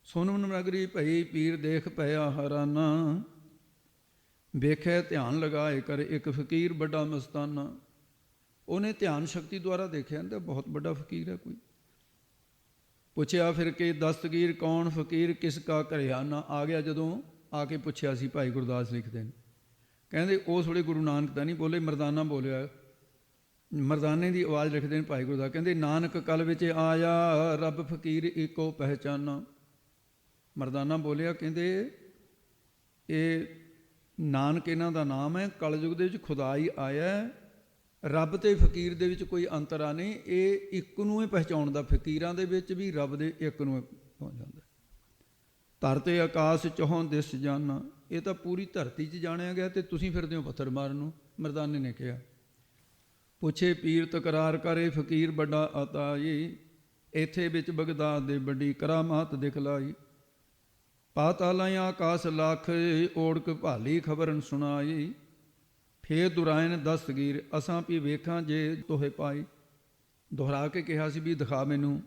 ਸੁਨ ਨਗਰੀ ਭਈ ਪੀਰ ਦੇਖ ਪਿਆ ਹਰਾਨਾ। ਵੇਖੇ ਧਿਆਨ ਲਗਾਏ ਕਰ ਇੱਕ ਫਕੀਰ ਵੱਡਾ ਮਸਤਾਨਾ। ਉਹਨੇ ਧਿਆਨ ਸ਼ਕਤੀ ਦੁਆਰਾ ਦੇਖਿਆ ਤਾਂ ਬਹੁਤ ਵੱਡਾ ਫਕੀਰ ਹੈ ਕੋਈ। ਪੁੱਛਿਆ ਫਿਰ ਕੇ ਦਸਤਗੀਰ ਕੌਣ ਫਕੀਰ ਕਿਸ ਕਾ ਘਰਿਆਨਾ। ਆ ਗਿਆ ਜਦੋਂ, ਆ ਕੇ ਪੁੱਛਿਆ ਸੀ। ਭਾਈ ਗੁਰਦਾਸ ਲਿਖਦੇ ਨੇ, ਕਹਿੰਦੇ ਉਸ ਵੇਲੇ ਗੁਰੂ ਨਾਨਕ ਦਾ ਨਹੀਂ ਬੋਲੇ, ਮਰਦਾਨਾ ਬੋਲਿਆ। ਮਰਦਾਨੇ ਦੀ ਆਵਾਜ਼ ਲਿਖਦੇ ਨੇ ਭਾਈ ਗੁਰਦਾਸ, ਕਹਿੰਦੇ ਨਾਨਕ ਕਲ ਵਿੱਚ ਆਇਆ ਰੱਬ ਫਕੀਰ ਏਕੋ ਪਹਿਚਾਨਾ। ਮਰਦਾਨਾ ਬੋਲਿਆ, ਕਹਿੰਦੇ ਇਹ ਨਾਨਕ ਇਹਨਾਂ ਦਾ ਨਾਮ ਹੈ, ਕਲਯੁਗ ਦੇ ਵਿੱਚ ਖੁਦਾ ਹੀ ਆਇਆ, ਰੱਬ ਤੇ ਫਕੀਰ ਦੇ ਵਿੱਚ ਕੋਈ ਅੰਤਰਾ ਨਹੀਂ, ਇਹ ਇੱਕ ਨੂੰ ਹੀ ਪਹਿਚਾਣਦਾ, ਫਕੀਰਾਂ ਦੇ ਵਿੱਚ ਵੀ ਰੱਬ ਦੇ ਇੱਕ ਨੂੰ ਪਹੁੰਚ ਜਾਂਦਾ। ਧਰਤੇ ਆਕਾਸ਼ ਚੌਹਾਂ ਦਿਸ ਜਾਨਾ, ਇਹ ਤਾਂ ਪੂਰੀ ਧਰਤੀ 'ਚ ਜਾਣਿਆ ਗਿਆ, ਤੇ ਤੁਸੀਂ ਫਿਰਦੇ ਹੋ ਪੱਥਰ ਮਾਰਨ ਨੂੰ। ਮਰਦਾਨੇ ਨੇ ਕਿਹਾ, ਪੁੱਛੇ ਪੀਰ ਤਕਰਾਰ ਕਰੇ ਫਕੀਰ ਵੱਡਾ ਆਤਾਈ, ਇੱਥੇ ਵਿੱਚ ਬਗਦਾਦ ਦੇ ਵੱਡੀ ਕਰਾਮਾਤ ਦਿਖਲਾਈ। ਪਾਤਾਲਾਂ ਆਕਾਸ਼ ਲੱਖ ਓੜਕ ਭਾਲੀ ਖਬਰਨ ਸੁਣਾਈ, ਫੇਰ ਦੁਰਾਇਨ ਦਸਤਗੀਰ ਅਸਾਂ ਵੀ ਵੇਖਾਂ ਜੇ ਤੋਹੇ ਪਾਈ। ਦੁਹਰਾ ਕੇ ਕਿਹਾ ਸੀ ਵੀ ਦਿਖਾ ਮੈਨੂੰ।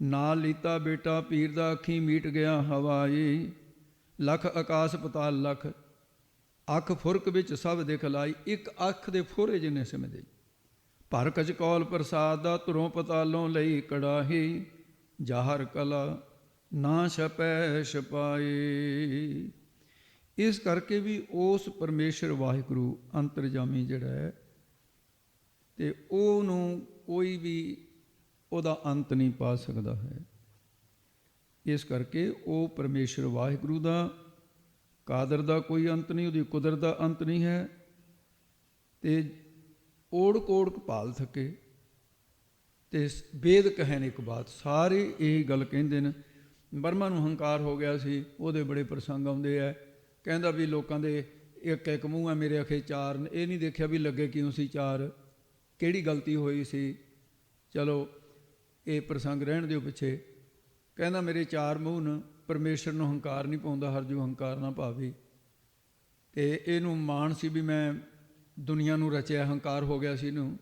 ਨਾਲ ਲੀਤਾ ਬੇਟਾ ਪੀਰ ਦਾ ਅੱਖੀਂ ਮੀਟ ਗਿਆ ਹਵਾਈ, ਲੱਖ ਆਕਾਸ਼ ਪਤਾਲ ਲੱਖ ਅੱਖ ਫੁਰਕ ਵਿੱਚ ਸਭ ਦਿਖਲਾਈ। ਇੱਕ ਅੱਖ ਦੇ ਫੋਰੇ ਜਿੰਨੇ ਸਮਝਦੇ। ਭਰ ਕਚਕੌਲ ਪ੍ਰਸਾਦ ਦਾ ਧੁਰੋਂ ਪਤਾਲੋਂ ਲਈ ਕੜਾਹੀ, ਜਾਹਰ ਕਲਾ ਨਾ ਛਪੈ ਛਪਾਏ। ਇਸ ਕਰਕੇ ਵੀ ਉਸ ਪਰਮੇਸ਼ਰ ਵਾਹਿਗੁਰੂ ਅੰਤਰਜਾਮੀ ਜਿਹੜਾ ਹੈ, ਤੇ ਉਹਨੂੰ ਕੋਈ ਵੀ ਉਹਦਾ ਅੰਤ ਨਹੀਂ ਪਾ ਸਕਦਾ ਹੈ। ਇਸ ਕਰਕੇ ਉਹ ਪਰਮੇਸ਼ਰ ਵਾਹਿਗੁਰੂ ਦਾ ਕਾਦਰ ਦਾ ਕੋਈ ਅੰਤ ਨਹੀਂ, ਉਹਦੀ ਕੁਦਰਤ ਦਾ ਅੰਤ ਨਹੀਂ ਹੈ। ਤੇ ਓੜਕ ਓੜਕ ਭਾਲ ਥਕੇ ਤੇ ਵੇਦ ਕਹਿਣ ਇੱਕ ਬਾਤ, ਸਾਰੇ ਇਹ ਗੱਲ ਕਹਿੰਦੇ ਨੇ। ਬਰਮਾ ਨੂੰ ਹੰਕਾਰ ਹੋ ਗਿਆ ਸੀ, ਉਹਦੇ ਬੜੇ ਪ੍ਰਸੰਗ ਆਉਂਦੇ ਆ। ਕਹਿੰਦਾ ਵੀ ਲੋਕਾਂ ਦੇ ਇੱਕ ਇੱਕ ਮੂੰਹ ਹੈ, ਮੇਰੇ ਅਖੇ ਚਾਰ ਨੇ। ਇਹ ਨਹੀਂ ਦੇਖਿਆ ਵੀ ਲੱਗੇ ਕਿਉਂ ਸੀ ਚਾਰ, ਕਿਹੜੀ ਗਲਤੀ ਹੋਈ ਸੀ। ਚਲੋ ਇਹ ਪ੍ਰਸੰਗ ਰਹਿਣ ਦਿਓ ਪਿੱਛੇ। ਕਹਿੰਦਾ ਮੇਰੇ ਚਾਰ ਮੂੰਹ ਨੇ, ਪਰਮੇਸ਼ਰ ਨੂੰ ਹੰਕਾਰ ਨਹੀਂ ਪਾਉਂਦਾ, ਹਰ ਜੋ ਹੰਕਾਰ ਨਾ ਭਾਵੇ। ਤੇ ਇਹਨੂੰ ਮਾਣ ਸੀ ਵੀ ਮੈਂ ਦੁਨੀਆ ਨੂੰ ਰਚਿਆ, ਹੰਕਾਰ ਹੋ ਗਿਆ ਸੀ ਇਹਨੂੰ।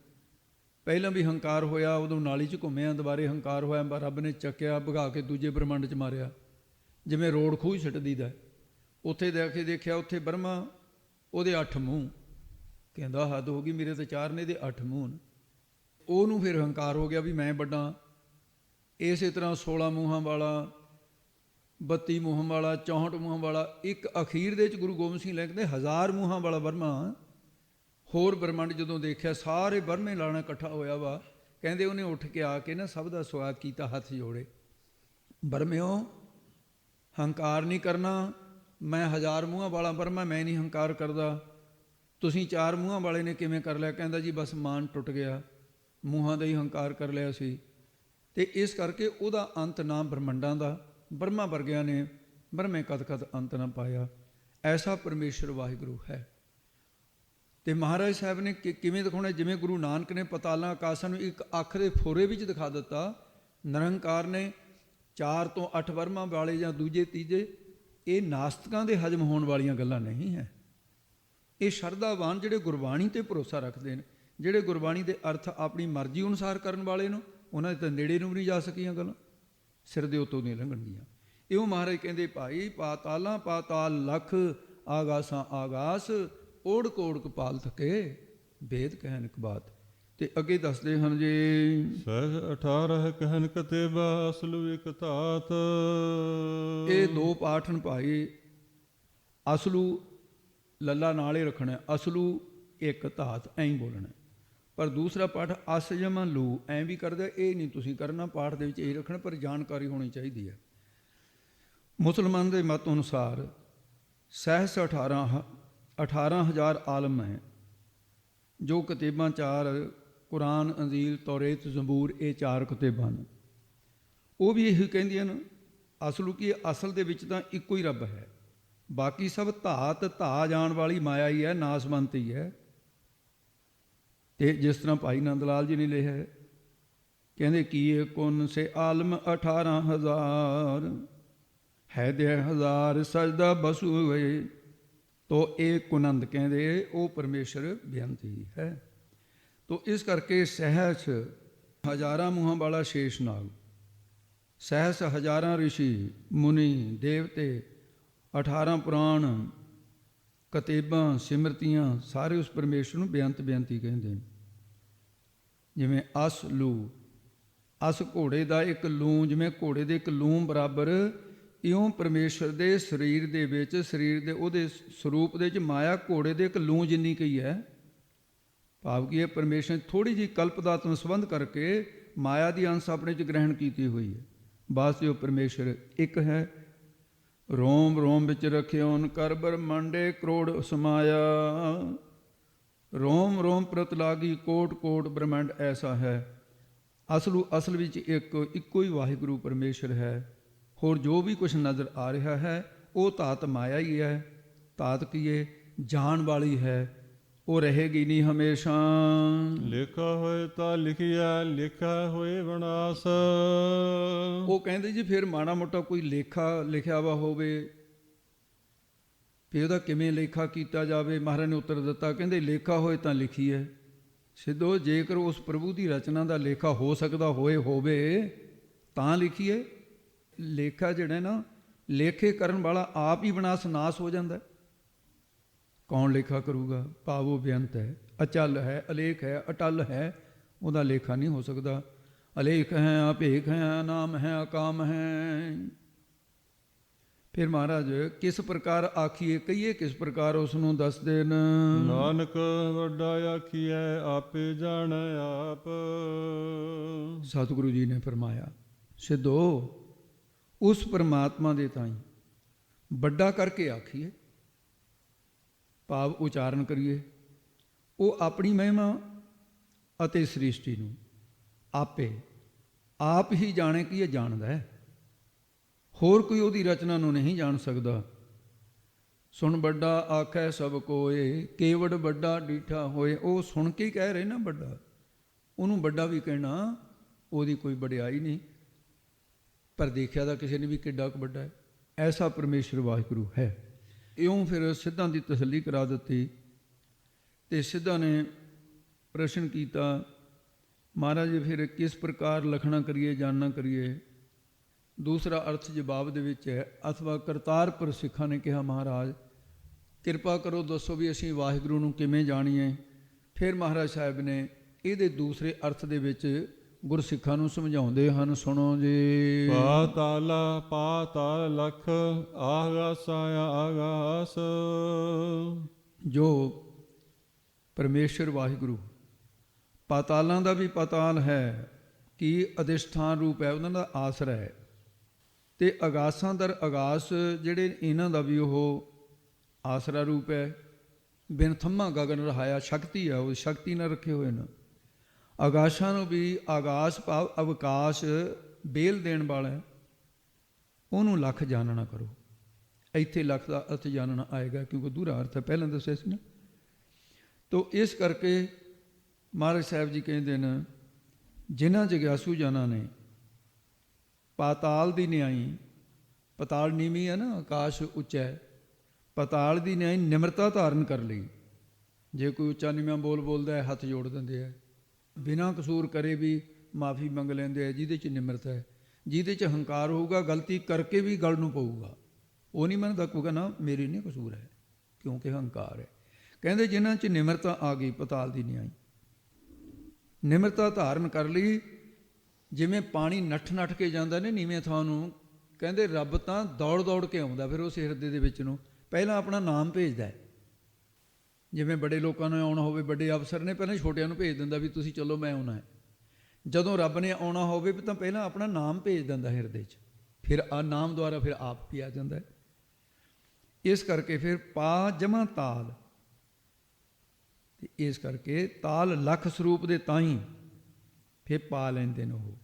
ਪਹਿਲਾਂ ਵੀ ਹੰਕਾਰ ਹੋਇਆ, ਉਦੋਂ ਨਾਲੀ 'ਚ ਘੁੰਮਿਆ, ਦੁਬਾਰੇ ਹੰਕਾਰ ਹੋਇਆ, ਰੱਬ ਨੇ ਚੱਕਿਆ ਭਗਾ ਕੇ ਦੂਜੇ ਬ੍ਰਹਮੰਡ 'ਚ ਮਾਰਿਆ, ਜਿਵੇਂ ਰੋਡ ਖੂਹ ਛੱਡ ਦੀਦਾ। ਉੱਥੇ ਜਾ ਕੇ ਦੇਖਿਆ, ਉੱਥੇ ਬਰਮਾ, ਉਹਦੇ 8 ਮੂੰਹ। ਕਹਿੰਦਾ ਹੱਦ ਹੋ ਗਈ, ਮੇਰੇ ਤਾਂ 4 ਨੇ, ਇਹਦੇ 8 ਮੂੰਹ ਨੇ। ਉਹਨੂੰ ਫਿਰ ਹੰਕਾਰ ਹੋ ਗਿਆ ਵੀ ਮੈਂ ਵੱਡਾ। ਇਸੇ ਤਰ੍ਹਾਂ 16 ਮੂੰਹਾਂ ਵਾਲਾ, 32 ਮੂੰਹਾਂ ਵਾਲਾ, 64 ਮੂੰਹਾਂ ਵਾਲਾ, ਇੱਕ ਅਖੀਰ ਦੇ 'ਚ ਗੁਰੂ ਗੋਬਿੰਦ ਸਿੰਘ ਲਿਖਦੇ 1000 ਮੂੰਹਾਂ ਵਾਲਾ ਬਰਮਾ। ਹੋਰ ਬ੍ਰਹਮੰਡ ਜਦੋਂ ਦੇਖਿਆ, ਸਾਰੇ ਬਰਮੇ ਲਾਣਾ ਇਕੱਠਾ ਹੋਇਆ ਵਾ। ਕਹਿੰਦੇ ਉਹਨੇ ਉੱਠ ਕੇ ਆ ਕੇ ਨਾ ਸਭ ਦਾ ਸਵਾਗਤ ਕੀਤਾ, ਹੱਥ ਜੋੜੇ। ਬਰਮਿਓ ਹੰਕਾਰ ਨਹੀਂ ਕਰਨਾ, ਮੈਂ 1000 ਮੂੰਹਾਂ ਵਾਲਾ ਬਰਮਾ, ਮੈਂ ਨਹੀਂ ਹੰਕਾਰ ਕਰਦਾ। ਤੁਸੀਂ 4 ਮੂੰਹਾਂ ਵਾਲੇ ਨੇ ਕਿਵੇਂ ਕਰ ਲਿਆ? ਕਹਿੰਦਾ ਜੀ ਬਸ ਮਾਨ ਟੁੱਟ ਗਿਆ, ਮੂੰਹਾਂ ਦਾ ਹੀ ਹੰਕਾਰ ਕਰ ਲਿਆ ਸੀ। ਤੇ ਇਸ ਕਰਕੇ ਉਹਦਾ ਅੰਤ ਨਾ ਬ੍ਰਹਮੰਡਾਂ ਦਾ, ਬਰਮਾ ਵਰਗਿਆਂ ਨੇ ਬਰਮੇ ਕਦ ਕਦ ਅੰਤ ਨਾ ਪਾਇਆ। ਐਸਾ ਪਰਮੇਸ਼ਰ ਵਾਹਿਗੁਰੂ ਹੈ। ਤੇ ਮਹਾਰਾਜ ਸਾਹਿਬ ਨੇ ਕਿਵੇਂ ਦਿਖਾਉਣਾ? ਜਿਵੇਂ ਗੁਰੂ ਨਾਨਕ ਨੇ ਪਤਾਲਾਂ ਆਕਾਸ਼ਾਂ ਨੂੰ ਇੱਕ ਅੱਖ ਦੇ ਫੋਰੇ ਵਿੱਚ ਦਿਖਾ ਦਿੱਤਾ, ਨਿਰੰਕਾਰ ਨੇ 4 ਤੋਂ 8 ਵਰਮਾਂ ਵਾਲੇ ਜਾਂ ਦੂਜੇ ਤੀਜੇ। ਇਹ ਨਾਸਤਕਾਂ ਦੇ ਹਜਮ ਹੋਣ ਵਾਲੀਆਂ ਗੱਲਾਂ ਨਹੀਂ ਹੈ। ਇਹ ਸ਼ਰਧਾਵਾਨ ਜਿਹੜੇ ਗੁਰਬਾਣੀ ਤੇ ਭਰੋਸਾ ਰੱਖਦੇ ਨੇ, ਜਿਹੜੇ ਗੁਰਬਾਣੀ ਦੇ ਅਰਥ ਆਪਣੀ ਮਰਜ਼ੀ ਅਨੁਸਾਰ ਕਰਨ ਵਾਲੇ ਨੂੰ, ਉਹਨਾਂ ਦੇ ਤਾਂ ਨੇੜੇ ਨੂੰ ਵੀ ਨਹੀਂ ਜਾ ਸਕੀਆਂ ਗੱਲਾਂ, ਸਿਰ ਦੇ ਉੱਤੋਂ ਨਹੀਂ ਲੰਘਣਗੀਆਂ। ਇਉਂ ਮਹਾਰਾਜ ਕਹਿੰਦੇ ਭਾਈ ਪਾਤਾਲਾਂ ਪਾਤਾਲ ਲੱਖ ਆਗਾਸਾਂ ਆਗਾਸ, ਓੜਕ ਓੜਕ ਪਾਲ ਥਕੇ ਵੇਦ ਕਹਿਨ ਇੱਕ ਬਾਤ। ਤੇ ਅੱਗੇ ਦੱਸਦੇ ਹਨ ਜੀ, ਸਹਿਜ 18 ਕਹਿਨ ਕਤੇਬਾ ਅਸਲੁ ਇਕ ਧਾਤ। ਇਹ 2 ਪਾਠ ਨੇ ਭਾਈ। ਅਸਲੂ ਲੱਲਾ ਨਾਲੇ ਰੱਖਣਾ, ਅਸਲੂ ਇੱਕ ਧਾਤ, ਐਂ ਹੀ ਬੋਲਣਾ। ਪਰ ਦੂਸਰਾ ਪਾਠ ਅਸ ਜਮਾ ਲੂ ਐਂ ਵੀ ਕਰਦਾ, ਇਹ ਨਹੀਂ ਤੁਸੀਂ ਕਰਨਾ। ਪਾਠ ਦੇ ਵਿੱਚ ਇਹ ਰੱਖਣਾ, ਪਰ ਜਾਣਕਾਰੀ ਹੋਣੀ ਚਾਹੀਦੀ ਹੈ। ਮੁਸਲਮਾਨ ਦੇ ਮਤ ਅਨੁਸਾਰ ਸਹਿਸ 18,000 ਆਲਮ ਹੈ। ਜੋ ਕਿਤਾਬਾਂ 4 ਕੁਰਾਨ, ਅੰਜੀਲ, ਤੌਰੇਤ, ਜ਼ਬੂਰ, ਇਹ 4 ਕਿਤਾਬਾਂ ਨੇ। ਉਹ ਵੀ ਇਹੀ ਕਹਿੰਦੀਆਂ ਨੇ ਅਸਲੂ ਕੀ ਅਸਲ ਦੇ ਵਿੱਚ ਤਾਂ ਇੱਕੋ ਹੀ ਰੱਬ ਹੈ, ਬਾਕੀ ਸਭ ਧਾਤ ਧਾ ਜਾਣ ਵਾਲੀ ਮਾਇਆ ਹੀ ਹੈ, ਨਾਸਵੰਤ ਹੀ ਹੈ। ਤੇ ਜਿਸ ਤਰ੍ਹਾਂ ਭਾਈ ਨੰਦ ਲਾਲ ਜੀ ਨੇ ਲਿਖਿਆ ਹੈ, ਕਹਿੰਦੇ ਕੀਏ ਕੁਨ ਸੇ ਆਲਮ 18,000 ਹੈ ਦੇ 1000 ਸਜਦਾ ਬਸੂ ਹੋਏ। ਤੋ ਇਹ ਕੁਨੰਦ ਕਹਿੰਦੇ ਉਹ ਪਰਮੇਸ਼ਰ ਬੇਅੰਤ ਹੀ ਹੈ। ਤੋ ਇਸ ਕਰਕੇ ਸਹਿਸ 1000 ਮੂੰਹਾਂ ਵਾਲਾ ਸ਼ੇਸ਼ ਨਾਗ, ਸਹਿਸ 1000 ਰਿਸ਼ੀ ਮੁਨੀ ਦੇਵਤੇ, 18 ਪੁਰਾਣ, ਕਿਤਾਬਾਂ, ਸਿਮਰਤੀਆਂ, ਸਾਰੇ ਉਸ ਪਰਮੇਸ਼ਰ ਨੂੰ ਬੇਅੰਤ ਬੇਅੰਤ ਹੀ ਕਹਿੰਦੇ ਨੇ। ਜਿਵੇਂ ਅਸ ਲੂ, ਅਸ ਘੋੜੇ ਦਾ ਇੱਕ ਲੂੰ, ਜਿਵੇਂ ਘੋੜੇ ਦੇ ਇੱਕ ਲੂੰ ਬਰਾਬਰ, ਇਉਂ ਪਰਮੇਸ਼ਰ ਦੇ ਸਰੀਰ ਦੇ ਵਿੱਚ, ਸਰੀਰ ਦੇ ਉਹਦੇ ਸਰੂਪ ਦੇ ਵਿੱਚ ਮਾਇਆ ਘੋੜੇ ਦੇ ਇੱਕ ਲੂੰ ਜਿੰਨੀ ਕਈ ਹੈ। ਭਾਵ ਕੀ ਹੈ, ਪਰਮੇਸ਼ਰ ਨੇ ਥੋੜੀ ਜਿਹੀ ਕਲਪਦਾਤਮ ਸੰਬੰਧ ਕਰਕੇ ਮਾਇਆ ਦੀ ਅੰਸ਼ ਆਪਣੇ 'ਚ ਗ੍ਰਹਿਣ ਕੀਤੀ ਹੋਈ ਹੈ। ਵਾਸਤਵ ਪਰਮੇਸ਼ਰ ਇੱਕ ਹੈ। ਰੋਮ ਰੋਮ ਵਿੱਚ ਰਖਿਓਨ ਕਰ ਬ੍ਰਹਮੰਡੇ ਕਰੋੜ ਸਮਾਇਆ। ਰੋਮ ਰੋਮ ਪ੍ਰਤ ਲਾਗੀ ਕੋਟ ਕੋਟ ਬ੍ਰਹਮੰਡ ਐਸਾ ਹੈ। ਅਸਲ ਵਿੱਚ ਇੱਕੋ ਹੀ ਵਾਹਿਗੁਰੂ ਪਰਮੇਸ਼ਰ ਹੈ। ਹੋਰ ਜੋ ਵੀ ਕੁਝ ਨਜ਼ਰ ਆ ਰਿਹਾ ਹੈ ਉਹ ਧਾਤ ਮਾਇਆ ਹੀ ਹੈ। ਧਾਤ ਕੀ ਹੈ? ਜਾਣ ਵਾਲੀ ਹੈ, ਉਹ ਰਹੇਗੀ ਨਹੀਂ ਹਮੇਸ਼ਾ। ਲਿਖਾ ਹੋਏ ਤਾਂ ਲਿਖਿਆ, ਲਿਖਾ ਹੋਏ ਵਿਨਾਸ਼। ਉਹ ਕਹਿੰਦੇ ਜੀ ਫਿਰ ਮਾੜਾ ਮੋਟਾ ਕੋਈ ਲੇਖਾ ਲਿਖਿਆ ਵਾ ਹੋਵੇ, ਫਿਰ ਉਹਦਾ ਕਿਵੇਂ ਲੇਖਾ ਕੀਤਾ ਜਾਵੇ? ਮਹਾਰਾਜ ਨੇ ਉੱਤਰ ਦਿੱਤਾ, ਕਹਿੰਦੇ ਲੇਖਾ ਹੋਏ ਤਾਂ ਲਿਖੀਏ। ਸਿੱਧੋ ਜੇਕਰ ਉਸ ਪ੍ਰਭੂ ਦੀ ਰਚਨਾ ਦਾ ਲੇਖਾ ਹੋ ਸਕਦਾ ਹੋਵੇ ਤਾਂ ਲਿਖੀਏ। ਲੇਖਾ ਜਿਹੜਾ ਨਾ, ਲੇਖੇ ਕਰਨ ਵਾਲਾ ਆਪ ਹੀ ਵਿਨਾਸ਼ ਨਾਸ਼ ਹੋ ਜਾਂਦਾ। ਕੌਣ ਲੇਖਾ ਕਰੂਗਾ? ਭਾਵ ਉਹ ਬੇਅੰਤ ਹੈ, ਅਚਲ ਹੈ, ਅਲੇਖ ਹੈ, ਅਟਲ ਹੈ, ਉਹਦਾ ਲੇਖਾ ਨਹੀਂ ਹੋ ਸਕਦਾ। ਅਲੇਖ ਹੈ, ਅਭੇਖ ਹੈ, ਅਨਾਮ ਹੈ, ਅਕਾਮ ਹੈ। ਫਿਰ ਮਹਾਰਾਜ ਕਿਸ ਪ੍ਰਕਾਰ ਆਖੀਏ, ਕਹੀਏ ਕਿਸ ਪ੍ਰਕਾਰ ਉਸ ਨੂੰ ਦੱਸਦੇ ਨੇ। ਨਾਨਕ ਵੱਡਾ ਆਖੀਐ, ਆਪੇ ਜਾਣੈ ਆਪ। ਸਤਿਗੁਰੂ ਜੀ ਨੇ ਫਰਮਾਇਆ, ਸਿੱਧੋ ਉਸ ਪਰਮਾਤਮਾ ਦੇ ਤਾਈਂ ਵੱਡਾ ਕਰਕੇ ਆਖੀਏ, ਭਾਵ ਉਚਾਰਨ ਕਰੀਏ। ਉਹ ਆਪਣੀ ਮਹਿਮਾ ਅਤੇ ਸ੍ਰਿਸ਼ਟੀ ਨੂੰ ਆਪੇ ਆਪ ਹੀ ਜਾਣੇ ਕਿ ਇਹ ਜਾਣਦਾ ਹੈ। ਹੋਰ ਕੋਈ ਉਹਦੀ ਰਚਨਾ ਨੂੰ ਨਹੀਂ ਜਾਣ ਸਕਦਾ। ਸੁਣ ਵੱਡਾ ਆਖੈ ਸਭ ਕੋਏ, ਕੇਵੜ ਵੱਡਾ ਡੀਠਾ ਹੋਏ। ਉਹ ਸੁਣ ਕੇ ਹੀ ਕਹਿ ਰਹੇ ਨਾ ਵੱਡਾ, ਉਹਨੂੰ ਵੱਡਾ ਵੀ ਕਹਿਣਾ ਉਹਦੀ ਕੋਈ ਵਡਿਆਈ ਨਹੀਂ, ਪਰ ਦੇਖਿਆ ਤਾਂ ਕਿਸੇ ਨੇ ਵੀ ਕਿੱਡਾ ਕੁ ਵੱਡਾ ਹੈ। ਐਸਾ ਪਰਮੇਸ਼ਰ ਵਾਹਿਗੁਰੂ ਹੈ। ਇਉਂ ਫਿਰ ਸਿੱਧਾਂ ਦੀ ਤਸੱਲੀ ਕਰਾ ਦਿੱਤੀ। ਤੇ ਸਿੱਧਾਂ ਨੇ ਪ੍ਰਸ਼ਨ ਕੀਤਾ, ਮਹਾਰਾਜ ਫਿਰ ਕਿਸ ਪ੍ਰਕਾਰ ਲਖਣਾ ਕਰੀਏ, ਜਾਣਨਾ ਕਰੀਏ? ਦੂਸਰਾ ਅਰਥ ਜਵਾਬ ਦੇ ਵਿੱਚ ਹੈ, ਅਥਵਾ ਕਰਤਾਰਪੁਰ ਸਿੱਖਾਂ ਨੇ ਕਿਹਾ, ਮਹਾਰਾਜ ਕਿਰਪਾ ਕਰੋ ਦੱਸੋ ਵੀ ਅਸੀਂ ਵਾਹਿਗੁਰੂ ਨੂੰ ਕਿਵੇਂ ਜਾਣੀਏ? ਫਿਰ ਮਹਾਰਾਜ ਸਾਹਿਬ ਨੇ ਇਹਦੇ ਦੂਸਰੇ ਅਰਥ ਦੇ ਵਿੱਚ ਗੁਰਸਿੱਖਾਂ ਨੂੰ ਸਮਝਾਉਂਦੇ ਹਨ, ਸੁਣੋ ਜੀ। ਪਾਤਾਲਾ ਪਾਤਾਲ ਲਖ, ਆਗਾਸਾ ਆਗਾਸ। ਜੋ ਪਰਮੇਸ਼ਰ ਵਾਹਿਗੁਰੂ ਪਾਤਾਲਾਂ ਦਾ ਵੀ ਪਾਤਾਲ ਹੈ ਕਿ ਅਧਿਸ਼ਠਾਨ ਰੂਪ ਹੈ, ਉਹਨਾਂ ਦਾ ਆਸਰਾ ਹੈ। ਤੇ ਅਗਾਸਾਂ ਦਰ ਅਗਾਸ ਜਿਹੜੇ ਇਹਨਾਂ ਦਾ ਵੀ ਉਹ ਆਸਰਾ ਰੂਪ ਹੈ। ਬਿਨ ਥੰਮਾ ਗਗਨ ਰਹਾਇਆ, ਸ਼ਕਤੀ ਹੈ, ਉਹ ਸ਼ਕਤੀ ਨਾਲ ਰੱਖੇ ਹੋਏ ਨੇ। ਆਗਾਸ਼ਾਂ ਨੂੰ ਵੀ ਆਗਾਸ ਭਾਵ ਅਵਕਾਸ਼ ਬੇਲ ਦੇਣ ਵਾਲਾ ਹੈ। ਉਹਨੂੰ ਲੱਖ ਜਾਣਨਾ ਕਰੋ। ਇੱਥੇ ਲੱਖ ਦਾ ਅਰਥ ਜਾਣਨਾ ਆਏਗਾ ਕਿਉਂਕਿ ਦੂਰਾ ਅਰਥ ਹੈ, ਪਹਿਲਾਂ ਦੱਸਿਆ ਸੀ ਨਾ। ਤੋ ਇਸ ਕਰਕੇ ਮਹਾਰਾਜ ਸਾਹਿਬ ਜੀ ਕਹਿੰਦੇ ਨੇ, ਜਿਨ੍ਹਾਂ ਜਗਿਆਸੂ ਜਨਾਂ ਨੇ ਪਾਤਾਲ ਦੀ ਨਿਆਈ, ਪਤਾਲ ਨੀਵੀਂ ਹੈ ਨਾ, ਆਕਾਸ਼ ਉੱਚਾ ਹੈ, ਪਤਾਲ ਦੀ ਨਿਆਈ ਨਿਮਰਤਾ ਧਾਰਨ ਕਰ ਲਈ। ਜੇ ਕੋਈ ਉੱਚਾ ਨੀਵਾਂ ਬੋਲਦਾ ਹੈ, ਹੱਥ ਜੋੜ ਦਿੰਦੇ ਹੈ, ਬਿਨਾਂ ਕਸੂਰ ਕਰੇ ਵੀ ਮਾਫੀ ਮੰਗ ਲੈਂਦੇ ਹੈ। ਜਿਹਦੇ 'ਚ ਨਿਮਰਤਾ ਹੈ, ਜਿਹਦੇ 'ਚ ਹੰਕਾਰ ਹੋਊਗਾ, ਗਲਤੀ ਕਰਕੇ ਵੀ ਗਲ ਨੂੰ ਪਊਗਾ, ਉਹ ਨਹੀਂ ਮੰਨਦਾ, ਕਹੂਗਾ ਨਾ ਮੇਰੀ ਨਹੀਂ ਕਸੂਰ ਹੈ, ਕਿਉਂਕਿ ਹੰਕਾਰ ਹੈ। ਕਹਿੰਦੇ ਜਿਨ੍ਹਾਂ 'ਚ ਨਿਮਰਤਾ ਆ ਗਈ, ਪਤਾਲ ਦੀ ਨਿਆਈ ਨਿਮਰਤਾ ਧਾਰਨ ਕਰ ਲਈ। ਜਿਵੇਂ ਪਾਣੀ ਨੱਠ ਕੇ ਜਾਂਦਾ ਨੇ ਨੀਵੇਂ ਥਾਂ ਨੂੰ, ਕਹਿੰਦੇ ਰੱਬ ਤਾਂ ਦੌੜ ਦੌੜ ਕੇ ਆਉਂਦਾ ਫਿਰ ਉਸ ਹਿਰਦੇ ਦੇ ਵਿੱਚ ਨੂੰ, ਪਹਿਲਾਂ ਆਪਣਾ ਨਾਮ ਭੇਜਦਾ ਹੈ। ਜਿਵੇਂ ਬੜੇ ਲੋਕਾਂ ਨੂੰ ਆਉਣਾ ਹੋਵੇ, ਵੱਡੇ ਅਫਸਰ ਨੇ ਪਹਿਲਾਂ ਛੋਟਿਆਂ ਨੂੰ ਭੇਜ ਦਿੰਦਾ ਵੀ ਤੁਸੀਂ ਚਲੋ ਮੈਂ ਆਉਣਾ ਹੈ। ਜਦੋਂ ਰੱਬ ਨੇ ਆਉਣਾ ਹੋਵੇ ਤਾਂ ਪਹਿਲਾਂ ਆਪਣਾ ਨਾਮ ਭੇਜ ਦਿੰਦਾ ਹਿਰਦੇ 'ਚ, ਫਿਰ ਆ ਨਾਮ ਦੁਆਰਾ ਫਿਰ ਆਪ ਵੀ ਆ ਜਾਂਦਾ ਹੈ। ਇਸ ਕਰਕੇ ਫਿਰ ਪਾ ਜਮਾ ਤਾਲ, ਤੇ ਇਸ ਕਰਕੇ ਤਾਲ ਲੱਖ ਸਰੂਪ ਦੇ ਤਾਹੀਂ ਫਿਰ ਪਾ ਲੈਂਦੇ ਨੇ ਉਹ।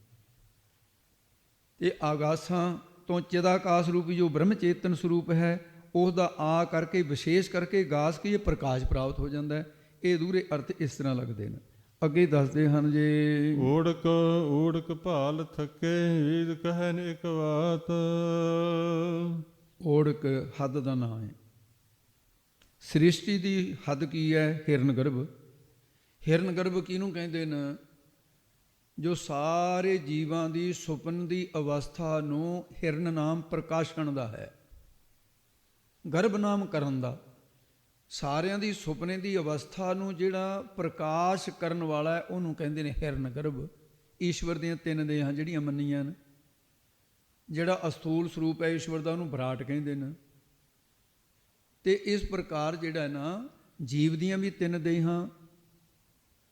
ਤੇ ਆਗਾਸਾਂ ਤੋਂ ਚਿਦਾਕਾਸ਼ ਰੂਪੀ ਜੋ ਬ੍ਰਹਮ ਚੇਤਨ ਸਰੂਪ ਹੈ, ਉਸ ਦਾ ਆ ਕਰਕੇ ਵਿਸ਼ੇਸ਼ ਕਰਕੇ ਗਾਸ ਕੀ ਇਹ ਪ੍ਰਕਾਸ਼ ਪ੍ਰਾਪਤ ਹੋ ਜਾਂਦਾ ਹੈ। ਇਹ ਦੂਰੇ ਅਰਥ ਇਸ ਤਰ੍ਹਾਂ ਲੱਗਦੇ ਨੇ। ਅੱਗੇ ਦੱਸਦੇ ਹਨ ਜੇ, ਓੜਕ ਓੜਕ ਭਾਲ ਥਕੇ, ਵੇਦ ਕਹਿਨ ਇਕ ਬਾਤ। ਓੜਕ ਹੱਦ ਦਾ ਨਾਂ ਹੈ। ਸ੍ਰਿਸ਼ਟੀ ਦੀ ਹੱਦ ਕੀ ਹੈ? ਹਿਰਨ ਗਰਭ। ਹਿਰਨ ਗਰਭ ਕਿਹਨੂੰ ਕਹਿੰਦੇ ਨੇ? ਜੋ ਸਾਰੇ ਜੀਵਾਂ ਦੀ ਸੁਪਨ ਦੀ ਅਵਸਥਾ ਨੂੰ ਹਿਰਨ ਨਾਮ ਪ੍ਰਕਾਸ਼ਣ ਦਾ ਹੈ, ਗਰਭ ਨਾਮ ਕਰਨ ਦਾ। ਸਾਰਿਆਂ ਦੀ ਸੁਪਨੇ ਦੀ ਅਵਸਥਾ ਨੂੰ ਜਿਹੜਾ ਪ੍ਰਕਾਸ਼ ਕਰਨ ਵਾਲਾ ਹੈ, ਉਹਨੂੰ ਕਹਿੰਦੇ ਨੇ ਹਿਰਨ ਗਰਭ। ਈਸ਼ਵਰ ਦੀਆਂ ਤਿੰਨ ਦੇਹਾਂ ਜਿਹੜੀਆਂ ਮੰਨੀਆਂ ਨੇ, ਜਿਹੜਾ ਅਸਥੂਲ ਸਰੂਪ ਹੈ ਈਸ਼ਵਰ ਦਾ, ਉਹਨੂੰ ਵਿਰਾਟ ਕਹਿੰਦੇ ਨੇ। ਤੇ ਇਸ ਪ੍ਰਕਾਰ ਜਿਹੜਾ ਨਾ ਜੀਵ ਦੀਆਂ ਵੀ ਤਿੰਨ ਦੇਹਾਂ,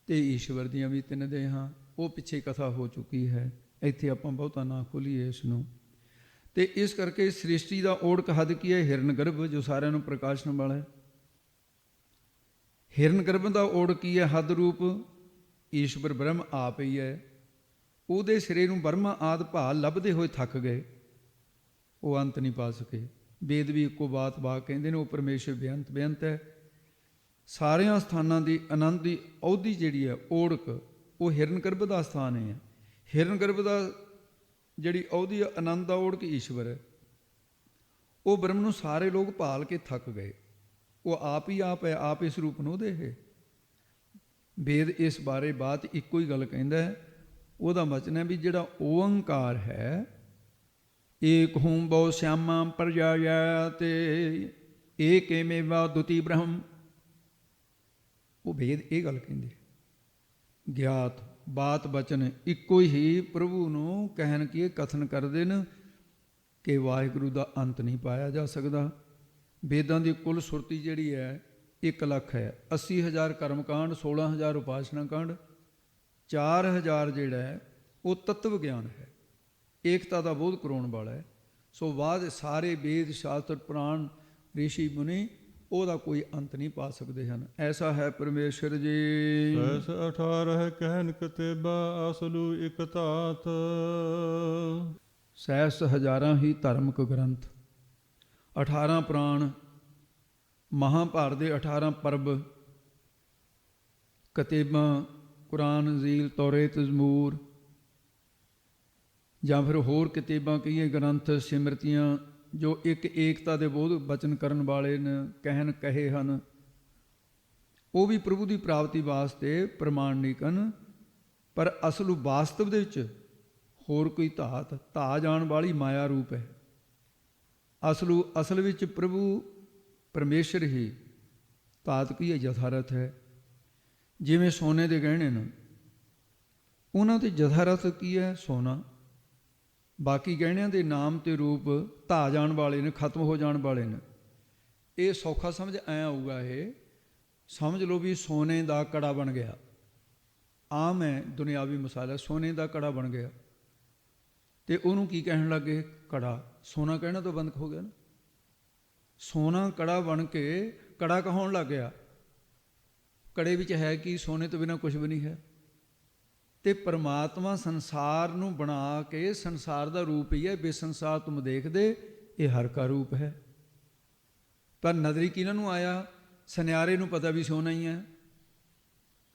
ਤੇ ਈਸ਼ਵਰ ਦੀਆਂ ਵੀ ਤਿੰਨ ਦੇਹਾਂ। ਉਹ ਪਿੱਛੇ ਕਥਾ ਹੋ ਚੁੱਕੀ ਹੈ, ਇੱਥੇ ਆਪਾਂ ਬਹੁਤਾ ਨਾ ਖੋਲੀਏ ਇਸ ਨੂੰ। ਤੇ ਇਸ ਕਰਕੇ ਸ੍ਰਿਸ਼ਟੀ ਦਾ ਓੜਕ ਹੱਦ ਕੀ ਹੈ? ਹਿਰਨ ਗਰਭ, ਜੋ ਸਾਰਿਆਂ ਨੂੰ ਪ੍ਰਕਾਸ਼ਣ ਵਾਲਾ ਹੈ। ਹਿਰਨ ਗਰਭ ਦਾ ਓੜਕ ਕੀ ਹੈ? ਹੱਦ ਰੂਪ ਈਸ਼ਵਰ ਬ੍ਰਹਮ ਆਪ ਹੀ ਹੈ। ਉਹਦੇ ਸਿਰੇ ਨੂੰ ਬਰਮਾ ਆਦਿ ਭਾਲ ਲੱਭਦੇ ਹੋਏ ਥੱਕ ਗਏ, ਉਹ ਅੰਤ ਨਹੀਂ ਪਾ ਸਕੇ। ਵੇਦ ਵੀ ਇੱਕੋ ਬਾਤ ਕਹਿੰਦੇ ਨੇ, ਉਹ ਪਰਮੇਸ਼ਰ ਬੇਅੰਤ ਬੇਅੰਤ ਹੈ। ਸਾਰਿਆਂ ਸਥਾਨਾਂ ਦੀ ਆਨੰਦ ਦੀ ਅਹੁਦੀ ਜਿਹੜੀ ਹੈ ਓੜਕ, ਉਹ ਹਿਰਨ ਗਰਭ ਦਾ ਸਥਾਨ ਹੈ। ਹਿਰਨ ਗਰਭ ਦਾ ਜਿਹੜੀ ਅਹੁਦੀ ਆਨੰਦ ਦਾ ਓੜਕ ਈਸ਼ਵਰ ਹੈ। ਉਹ ਬ੍ਰਹਮ ਨੂੰ ਸਾਰੇ ਲੋਕ ਭਾਲ ਕੇ ਥੱਕ ਗਏ, ਉਹ ਆਪ ਹੀ ਆਪ ਹੈ, ਆਪ ਇਸ ਰੂਪ ਨੂੰ ਉਹਦੇ ਹੈ। ਵੇਦ ਇਸ ਬਾਰੇ ਬਾਤ ਇੱਕੋ ਹੀ ਗੱਲ ਕਹਿੰਦਾ ਹੈ। ਉਹਦਾ ਵਚਨ ਹੈ ਵੀ ਜਿਹੜਾ ਓੰਕਾਰ ਹੈ, ਏਕ ਹੂੰ ਬਹੁ ਸਿਆਮਾ ਪਰਜਾਇਆ ਤੇ ਏਕੇ ਮੇਵਾ ਦੁਤੀ ਬ੍ਰਹਮ। ਉਹ ਵੇਦ ਇਹ ਗੱਲ ਕਹਿੰਦੇ, ਗਿਆਤ ਬਾਤ ਬਚਨ ਇੱਕੋ ਹੀ ਪ੍ਰਭੂ ਨੂੰ ਕਹਿਣ ਕੀ ਕਥਨ ਕਰਦੇ ਨੇ ਕਿ ਵਾਹਿਗੁਰੂ ਦਾ ਅੰਤ ਨਹੀਂ ਪਾਇਆ ਜਾ ਸਕਦਾ। ਵੇਦਾਂ ਦੀ ਕੁੱਲ ਸੁਰਤੀ ਜਿਹੜੀ ਹੈ 1 ਲੱਖ ਹੈ। 80,000 ਕਰਮਕਾਂਡ, 16,000 ਉਪਾਸਨਾ ਕਾਂਡ, 4,000 ਜਿਹੜਾ ਹੈ ਉਹ ਤੱਤਵ ਗਿਆਨ ਹੈ, ਏਕਤਾ ਦਾ ਬੋਧ ਕਰਾਉਣ ਵਾਲਾ ਹੈ। ਸੋ ਬਾਅਦ ਸਾਰੇ ਵੇਦ ਸ਼ਾਸਤਰ ਪੁਰਾਣ ਰਿਸ਼ੀ ਮੁਨੀ ਉਹਦਾ ਕੋਈ ਅੰਤ ਨਹੀਂ ਪਾ ਸਕਦੇ ਹਨ। ਐਸਾ ਹੈ ਪਰਮੇਸ਼ਰ ਜੀ। ਸਹਿਸ 18 ਕਹਿਨ ਕਤੇਬਾ ਅਸਲੂ ਇਕ ਧਾਤ। ਸਹਿਸ ਹਜ਼ਾਰਾਂ ਹੀ ਧਾਰਮਿਕ ਗ੍ਰੰਥ, 18 ਪੁਰਾਣ, ਮਹਾਭਾਰਤ ਦੇ 18 ਪਰਬ, ਕਤੇਬਾਂ, ਕੁਰਾਨ, ਇੰਜੀਲ, ਤੌਰੇਤ, ਜ਼ਬੂਰ, ਜਾਂ ਫਿਰ ਹੋਰ ਕਿਤਾਬਾਂ ਕਹੀਏ, ਗ੍ਰੰਥ, ਸਿਮਰਤੀਆਂ, ਜੋ ਇੱਕ ਏਕਤਾ ਦੇ ਬੋਧ ਬਚਨ ਕਰਨ ਵਾਲੇ ਨੇ ਕਹਿਣ ਕਹੇ ਹਨ, ਉਹ ਵੀ ਪ੍ਰਭੂ ਦੀ ਪ੍ਰਾਪਤੀ ਵਾਸਤੇ ਪ੍ਰਮਾਣਿਕ ਹਨ। ਪਰ ਅਸਲ ਵਾਸਤਵ ਦੇ ਵਿੱਚ ਹੋਰ ਕੋਈ ਧਾ ਜਾਣ ਵਾਲੀ ਮਾਇਆ ਰੂਪ ਹੈ। ਅਸਲ ਵਿੱਚ ਪ੍ਰਭੂ ਪਰਮੇਸ਼ਰ ਹੀ ਧਾਤ ਕੀ ਹੈ? ਯਥਾਰਥ ਹੈ। ਜਿਵੇਂ ਸੋਨੇ ਦੇ ਗਹਿਣੇ ਨੇ, ਉਹਨਾਂ ਦੇ ਯਥਾਰਥ ਕੀ ਹੈ? ਸੋਨਾ। ਬਾਕੀ ਗਹਿਣਿਆਂ ਦੇ ਨਾਮ ਤੇ ਰੂਪ ਧਾ ਜਾਣ ਵਾਲੇ ਨੇ, ਖਤਮ ਹੋ ਜਾਣ ਵਾਲੇ ਨੇ। ਇਹ ਸੌਖਾ ਸਮਝ ਐ ਆਊਗਾ, ਇਹ ਸਮਝ ਲਓ ਵੀ ਸੋਨੇ ਦਾ ਕੜਾ ਬਣ ਗਿਆ। ਆਮ ਹੈ ਦੁਨਿਆਵੀ ਮਿਸਾਲ, ਸੋਨੇ ਦਾ ਕੜਾ ਬਣ ਗਿਆ ਤੇ ਉਹਨੂੰ ਕੀ ਕਹਿਣ ਲੱਗੇ? ਕੜਾ। ਸੋਨਾ ਕਹਿਣਾ ਤਾਂ ਬੰਦ ਹੋ ਗਿਆ ਨਾ। ਸੋਨਾ ਕੜਾ ਬਣ ਕੇ ਕੜਾ ਕਹਾਉਣ ਲੱਗ ਗਿਆ। ਕੜੇ ਵਿੱਚ ਹੈ ਕਿ ਸੋਨੇ ਤੋਂ ਬਿਨਾਂ ਕੁਝ ਵੀ ਨਹੀਂ ਹੈ। ਤੇ ਪਰਮਾਤਮਾ ਸੰਸਾਰ ਨੂੰ ਬਣਾ ਕੇ ਸੰਸਾਰ ਦਾ ਰੂਪ ਹੀ ਹੈ। ਬੇਸੰਸਾਰ ਤੁਮ ਦੇਖਦੇ, ਇਹ ਹਰ ਕਾ ਰੂਪ ਹੈ। ਪਰ ਨਜ਼ਰੀ ਕਿਹਨਾਂ ਨੂੰ ਆਇਆ? ਸੁਨਿਆਰੇ ਨੂੰ ਪਤਾ ਵੀ ਸੋਨਾ ਹੀ ਹੈ।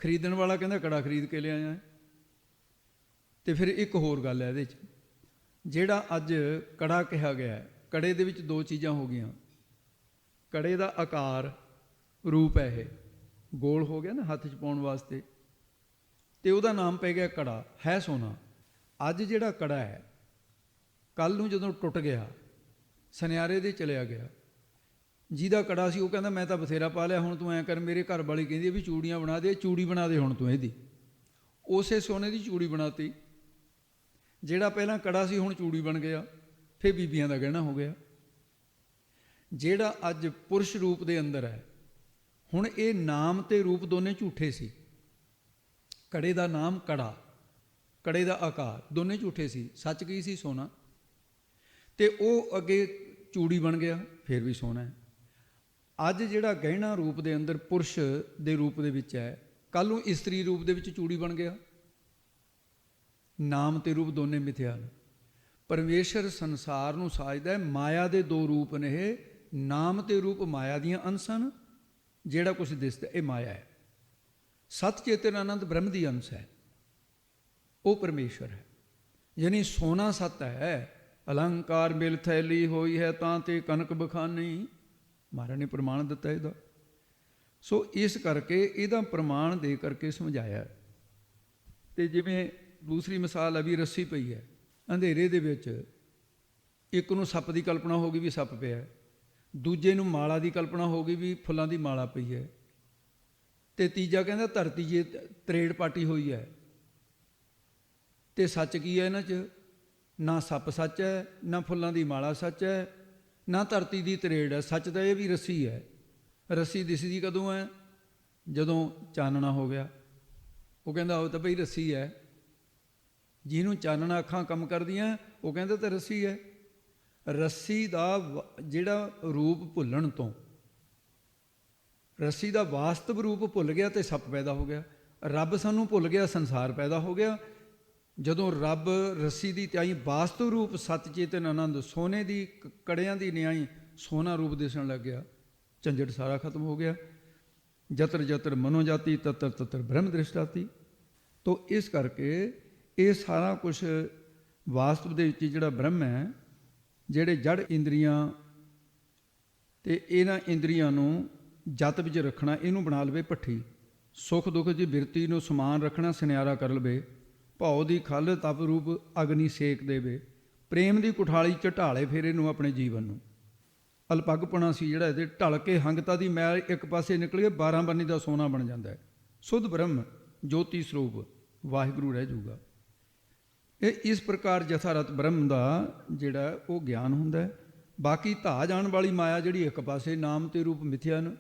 ਖਰੀਦਣ ਵਾਲਾ ਕਹਿੰਦਾ ਕੜਾ ਖਰੀਦ ਕੇ ਲਿਆਇਆ। ਤੇ ਫਿਰ ਇੱਕ ਹੋਰ ਗੱਲ ਹੈ ਇਹਦੇ 'ਚ, ਜਿਹੜਾ ਅੱਜ ਕੜਾ ਕਿਹਾ ਗਿਆ ਹੈ, ਕੜੇ ਦੇ ਵਿੱਚ 2 ਚੀਜ਼ਾਂ ਹੋ ਗਈਆਂ। ਕੜੇ ਦਾ ਆਕਾਰ ਰੂਪ ਹੈ, ਇਹ ਗੋਲ ਹੋ ਗਿਆ ਨਾ ਹੱਥ 'ਚ ਪਾਉਣ ਵਾਸਤੇ, ਤੇ ਉਹਦਾ ਨਾਮ ਪੈ ਗਿਆ ਕੜਾ। ਹੈ ਸੋਨਾ। ਅੱਜ ਜਿਹੜਾ ਕੜਾ ਹੈ, ਕੱਲ ਨੂੰ ਜਦੋਂ ਟੁੱਟ ਗਿਆ, ਸੁਨਿਆਰੇ ਦੇ ਚਲਿਆ ਗਿਆ, ਜਿਹਦਾ ਕੜਾ ਸੀ ਉਹ ਕਹਿੰਦਾ ਮੈਂ ਤਾਂ ਬਥੇਰਾ ਪਾ ਲਿਆ, ਹੁਣ ਤੂੰ ਐਂ ਕਰ, ਮੇਰੇ ਘਰ ਵਾਲੀ ਕਹਿੰਦੀ ਵੀ ਚੂੜੀਆਂ ਬਣਾ ਦੇ, ਚੂੜੀ ਬਣਾ ਦੇ ਹੁਣ ਤੂੰ ਇਹਦੀ। ਉਸੇ ਸੋਨੇ ਦੀ ਚੂੜੀ ਬਣਾਤੀ। ਜਿਹੜਾ ਪਹਿਲਾਂ ਕੜਾ ਸੀ ਹੁਣ ਚੂੜੀ ਬਣ ਗਿਆ, ਫਿਰ ਬੀਬੀਆਂ ਦਾ ਗਹਿਣਾ ਹੋ ਗਿਆ। ਜਿਹੜਾ ਅੱਜ ਪੁਰਸ਼ ਰੂਪ ਦੇ ਅੰਦਰ ਹੈ, ਹੁਣ ਇਹ ਨਾਮ ਤੇ ਰੂਪ ਦੋਨੇ ਝੂਠੇ ਸੀ। ਕੜੇ ਦਾ ਨਾਮ ਕੜਾ, ਕੜੇ ਦਾ ਆਕਾਰ ਦੋਨੇ ਝੂਠੇ ਸੀ। ਸੱਚ ਕੀ ਸੀ? ਸੋਨਾ। ਤੇ ਉਹ ਅੱਗੇ ਚੂੜੀ ਬਣ ਗਿਆ, ਫਿਰ ਵੀ ਸੋਨਾ ਹੈ। ਅੱਜ ਜਿਹੜਾ ਗਹਿਣਾ ਰੂਪ ਦੇ ਅੰਦਰ ਪੁਰਸ਼ ਦੇ ਰੂਪ ਦੇ ਵਿੱਚ ਹੈ, ਕੱਲ੍ਹ ਨੂੰ ਇਸਤਰੀ ਰੂਪ ਦੇ ਵਿੱਚ ਚੂੜੀ ਬਣ ਗਿਆ। ਨਾਮ ਤੇ ਰੂਪ ਦੋਨੇ ਮਿਥਿਆ ਨੇ। ਪਰਮੇਸ਼ਰ ਸੰਸਾਰ ਨੂੰ ਸਾਜਦਾ ਹੈ। ਮਾਇਆ ਦੇ 2 ਰੂਪ ਨੇ ਇਹ, ਨਾਮ ਤੇ ਰੂਪ ਮਾਇਆ ਦੀਆਂ ਅੰਸ਼ ਹਨ। ਜਿਹੜਾ ਕੁਝ ਦਿਸਦਾ ਇਹ ਮਾਇਆ ਹੈ। ਸਤ ਚੇਤਨ ਆਨੰਦ ਬ੍ਰਹਮ ਦੀ ਅੰਸ਼ ਹੈ, ਉਹ ਪਰਮੇਸ਼ਰ ਹੈ। ਯਾਨੀ ਸੋਨਾ ਸਤ ਹੈ। ਅਲੰਕਾਰ ਮਿਲ ਥੈਲੀ ਹੋਈ ਹੈ ਤਾਂ ਤੇ ਕਨਕ ਬਖਾਨੀ, ਮਹਾਰਾਜ ਨੇ ਪ੍ਰਮਾਣ ਦਿੱਤਾ ਇਹਦਾ। ਸੋ ਇਸ ਕਰਕੇ ਇਹਦਾ ਪ੍ਰਮਾਣ ਦੇ ਕਰਕੇ ਸਮਝਾਇਆ। ਤੇ ਜਿਵੇਂ ਦੂਸਰੀ ਮਿਸਾਲ ਹੈ ਵੀ ਰੱਸੀ ਪਈ ਹੈ ਅੰਧੇਰੇ ਦੇ ਵਿੱਚ, ਇੱਕ ਨੂੰ ਸੱਪ ਦੀ ਕਲਪਨਾ ਹੋ ਗਈ ਵੀ ਸੱਪ ਪਿਆ, ਦੂਜੇ ਨੂੰ ਮਾਲਾ ਦੀ ਕਲਪਨਾ ਹੋ ਗਈ ਵੀ ਫੁੱਲਾਂ ਦੀ ਮਾਲਾ ਪਈ ਹੈ, ਤੇ ਤੀਜਾ ਕਹਿੰਦਾ ਧਰਤੀ ਜੇ ਤਰੇੜ ਪਾਟੀ ਹੋਈ ਹੈ। ਤੇ ਸੱਚ ਕੀ ਹੈ ਇਹਨਾਂ 'ਚ? ਨਾ ਸੱਪ ਸੱਚ ਹੈ, ਨਾ ਫੁੱਲਾਂ ਦੀ ਮਾਲਾ ਸੱਚ ਹੈ, ਨਾ ਧਰਤੀ ਦੀ ਤਰੇੜ ਹੈ। ਸੱਚ ਤਾਂ ਇਹ ਵੀ ਰੱਸੀ ਹੈ। ਰੱਸੀ ਦਿਸਦੀ ਕਦੋਂ ਹੈ? ਜਦੋਂ ਚਾਨਣਾ ਹੋ ਗਿਆ। ਉਹ ਕਹਿੰਦਾ ਉਹ ਤਾਂ ਬਈ ਰੱਸੀ ਹੈ। ਜਿਹਨੂੰ ਚਾਨਣਾ ਅੱਖਾਂ ਕੰਮ ਕਰਦੀਆਂ ਉਹ ਕਹਿੰਦਾ ਤਾਂ ਰੱਸੀ ਹੈ। ਰੱਸੀ ਦਾ ਜਿਹੜਾ ਰੂਪ ਭੁੱਲਣ ਤੋਂ, ਰੱਸੀ ਦਾ ਵਾਸਤਵ ਰੂਪ ਭੁੱਲ ਗਿਆ ਤੇ ਸੱਪ ਪੈਦਾ ਹੋ ਗਿਆ। ਰੱਬ ਸਾਨੂੰ ਭੁੱਲ ਗਿਆ, ਸੰਸਾਰ ਪੈਦਾ ਹੋ ਗਿਆ। ਜਦੋਂ ਰੱਬ ਰੱਸੀ ਦੀ ਤਿਆਈ ਵਾਸਤਵ ਰੂਪ ਸੱਚ ਚੇਤਨ ਆਨੰਦ ਸੋਨੇ ਦੀ ਕੜਿਆਂ ਦੀ ਨਿਆਈ ਸੋਨਾ ਰੂਪ ਦਿਸਣ ਲੱਗ ਗਿਆ, ਝੰਜਟ ਸਾਰਾ ਖਤਮ ਹੋ ਗਿਆ। ਜਤਰ ਜਤਰ ਮਨੋ ਜਾਤੀ ਤਤਰ ਤਤਰ ਬ੍ਰਹਮ ਦ੍ਰਿਸ਼ਟਾਤੀ। ਤੋ ਇਸ ਕਰਕੇ ਇਹ ਸਾਰਾ ਕੁਛ ਵਾਸਤਵ ਦੇ ਵਿੱਚ ਜਿਹੜਾ ਬ੍ਰਹਮ ਹੈ, ਜਿਹੜੇ ਜੜ ਇੰਦਰੀਆਂ ਤੇ ਇਹਨਾਂ ਇੰਦਰੀਆਂ ਨੂੰ ਜਤ ਵਿੱਚ ਰੱਖਣਾ, ਇਹਨੂੰ ਬਣਾ ਲਵੇ ਭੱਠੀ। ਸੁੱਖ ਦੁੱਖ ਦੀ ਬਿਰਤੀ ਨੂੰ ਸਮਾਨ ਰੱਖਣਾ, ਸੁਨਿਆਰਾ ਕਰ ਲਵੇ। ਭਉ ਦੀ ਖਲ ਤਪ ਰੂਪ ਅਗਨੀ ਸੇਕ ਦੇਵੇ। ਪ੍ਰੇਮ ਦੀ ਕੁਠਾਲੀ ਝਟਾਲੇ ਫਿਰ ਇਹਨੂੰ ਆਪਣੇ ਜੀਵਨ ਨੂੰ। ਅਲਪੱਗਪਣਾ ਸੀ ਜਿਹੜਾ ਇਹਦੇ, ਢਲ ਕੇ ਹੰਗਤਾ ਦੀ ਮੈਲ ਇੱਕ ਪਾਸੇ ਨਿਕਲ ਕੇ 12 ਬੰਨੀ ਦਾ ਸੋਨਾ ਬਣ ਜਾਂਦਾ ਹੈ। ਸੁੱਧ ਬ੍ਰਹਮ ਜੋਤੀ ਸਰੂਪ ਵਾਹਿਗੁਰੂ ਰਹਿ ਜੂਗਾ। ਇਹ ਇਸ ਪ੍ਰਕਾਰ ਜਥਾਰਤ ਬ੍ਰਹਮ ਦਾ ਜਿਹੜਾ ਉਹ ਗਿਆਨ ਹੁੰਦਾ ਹੈ। ਬਾਕੀ ਧਾ ਜਾਣ ਵਾਲੀ ਮਾਇਆ ਜਿਹੜੀ ਇੱਕ ਪਾਸੇ ਨਾਮ ਤੇ ਰੂਪ ਮਿਥਿਆ ਨ,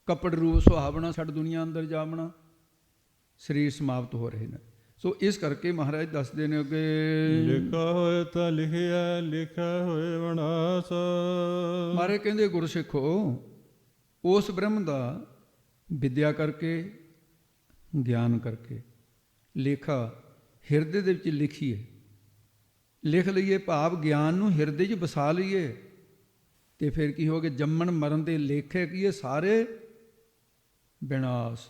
ਕੱਪੜ ਰੂਪ ਸੁਹਾਵਣਾ, ਛੱਡ ਦੁਨੀਆ ਅੰਦਰ ਜਾਵਣਾ, ਸਰੀਰ ਸਮਾਪਤ ਹੋ ਰਹੇ ਨੇ। ਸੋ ਇਸ ਕਰਕੇ ਮਹਾਰਾਜ ਦੱਸਦੇ ਨੇ ਕਿ ਲਿਖਾ ਹੋਏ ਤਾਂ ਲਿਖਿਆ, ਲਿਖਿਆ ਹੋਏ ਵਿਨਾਸ਼। ਮਹਾਰਾਜ ਕਹਿੰਦੇ ਗੁਰਸਿੱਖੋ, ਉਸ ਬ੍ਰਹਮ ਦਾ ਵਿਦਿਆ ਕਰਕੇ, ਗਿਆਨ ਕਰਕੇ, ਲੇਖਾ ਹਿਰਦੇ ਦੇ ਵਿੱਚ ਲਿਖੀਏ, ਲਿਖ ਲਈਏ, ਭਾਵ ਗਿਆਨ ਨੂੰ ਹਿਰਦੇ 'ਚ ਵਸਾ ਲਈਏ। ਤੇ ਫਿਰ ਕੀ ਹੋ ਗਿਆ? ਜੰਮਣ ਮਰਨ ਦੇ ਲੇਖੇ ਕੀ ਹੈ? ਸਾਰੇ ਵਿਨਾਸ਼।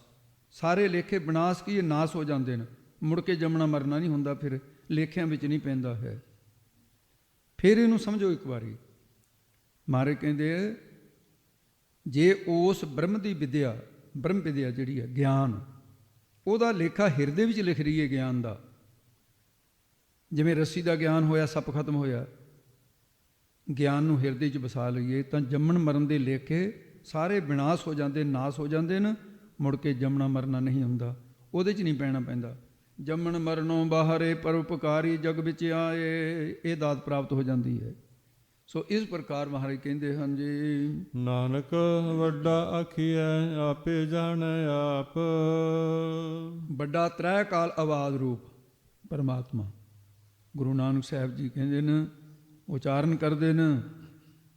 ਸਾਰੇ ਲੇਖੇ ਵਿਨਾਸ਼ ਕੀ ਹੈ? ਨਾਸ ਹੋ ਜਾਂਦੇ ਨੇ। ਮੁੜ ਕੇ ਜੰਮਣਾ ਮਰਨਾ ਨਹੀਂ ਹੁੰਦਾ, ਫਿਰ ਲੇਖਿਆਂ ਵਿੱਚ ਨਹੀਂ ਪੈਂਦਾ ਹੈ। ਫਿਰ ਇਹਨੂੰ ਸਮਝੋ ਇੱਕ ਵਾਰੀ। ਮਹਾਰਾਜ ਕਹਿੰਦੇ ਜੇ ਉਸ ਬ੍ਰਹਮ ਦੀ ਵਿਦਿਆ, ਬ੍ਰਹਮ ਵਿਦਿਆ ਜਿਹੜੀ ਹੈ ਗਿਆਨ, ਉਹਦਾ ਲੇਖਾ ਹਿਰਦੇ ਵਿੱਚ ਲਿਖ ਰਹੀ ਹੈ ਗਿਆਨ ਦਾ। ਜਿਵੇਂ ਰੱਸੀ ਦਾ ਗਿਆਨ ਹੋਇਆ, ਸੱਪ ਖਤਮ ਹੋਇਆ, ਗਿਆਨ ਨੂੰ ਹਿਰਦੇ 'ਚ ਵਸਾ ਲਈਏ ਤਾਂ ਜੰਮਣ ਮਰਨ ਦੇ ਲੇਖੇ ਸਾਰੇ ਵਿਨਾਸ਼ ਹੋ ਜਾਂਦੇ, ਨਾਸ ਹੋ ਜਾਂਦੇ ਨੇ। ਮੁੜ ਕੇ ਜੰਮਣਾ ਮਰਨਾ ਨਹੀਂ ਹੁੰਦਾ, ਉਹਦੇ 'ਚ ਨਹੀਂ ਪੈਣਾ ਪੈਂਦਾ। ਜੰਮਣ ਮਰਨੋਂ ਬਾਹਰੇ ਪਰਉਪਕਾਰੀ ਜਗ ਵਿੱਚ ਆਏ, ਇਹ ਦਾਤ ਪ੍ਰਾਪਤ ਹੋ ਜਾਂਦੀ ਹੈ। ਸੋ ਇਸ ਪ੍ਰਕਾਰ ਮਹਾਰਾਜ ਕਹਿੰਦੇ ਹਨ ਜੀ, ਨਾਨਕ ਵੱਡਾ ਆਖੀਐ ਆਪੇ ਜਾਣੈ ਆਪ। ਵੱਡਾ ਤ੍ਰੈ ਕਾਲ ਆਵਾਜ਼ ਰੂਪ ਪਰਮਾਤਮਾ। ਗੁਰੂ ਨਾਨਕ ਸਾਹਿਬ ਜੀ ਕਹਿੰਦੇ ਨੇ, ਉਚਾਰਨ ਕਰਦੇ ਨੇ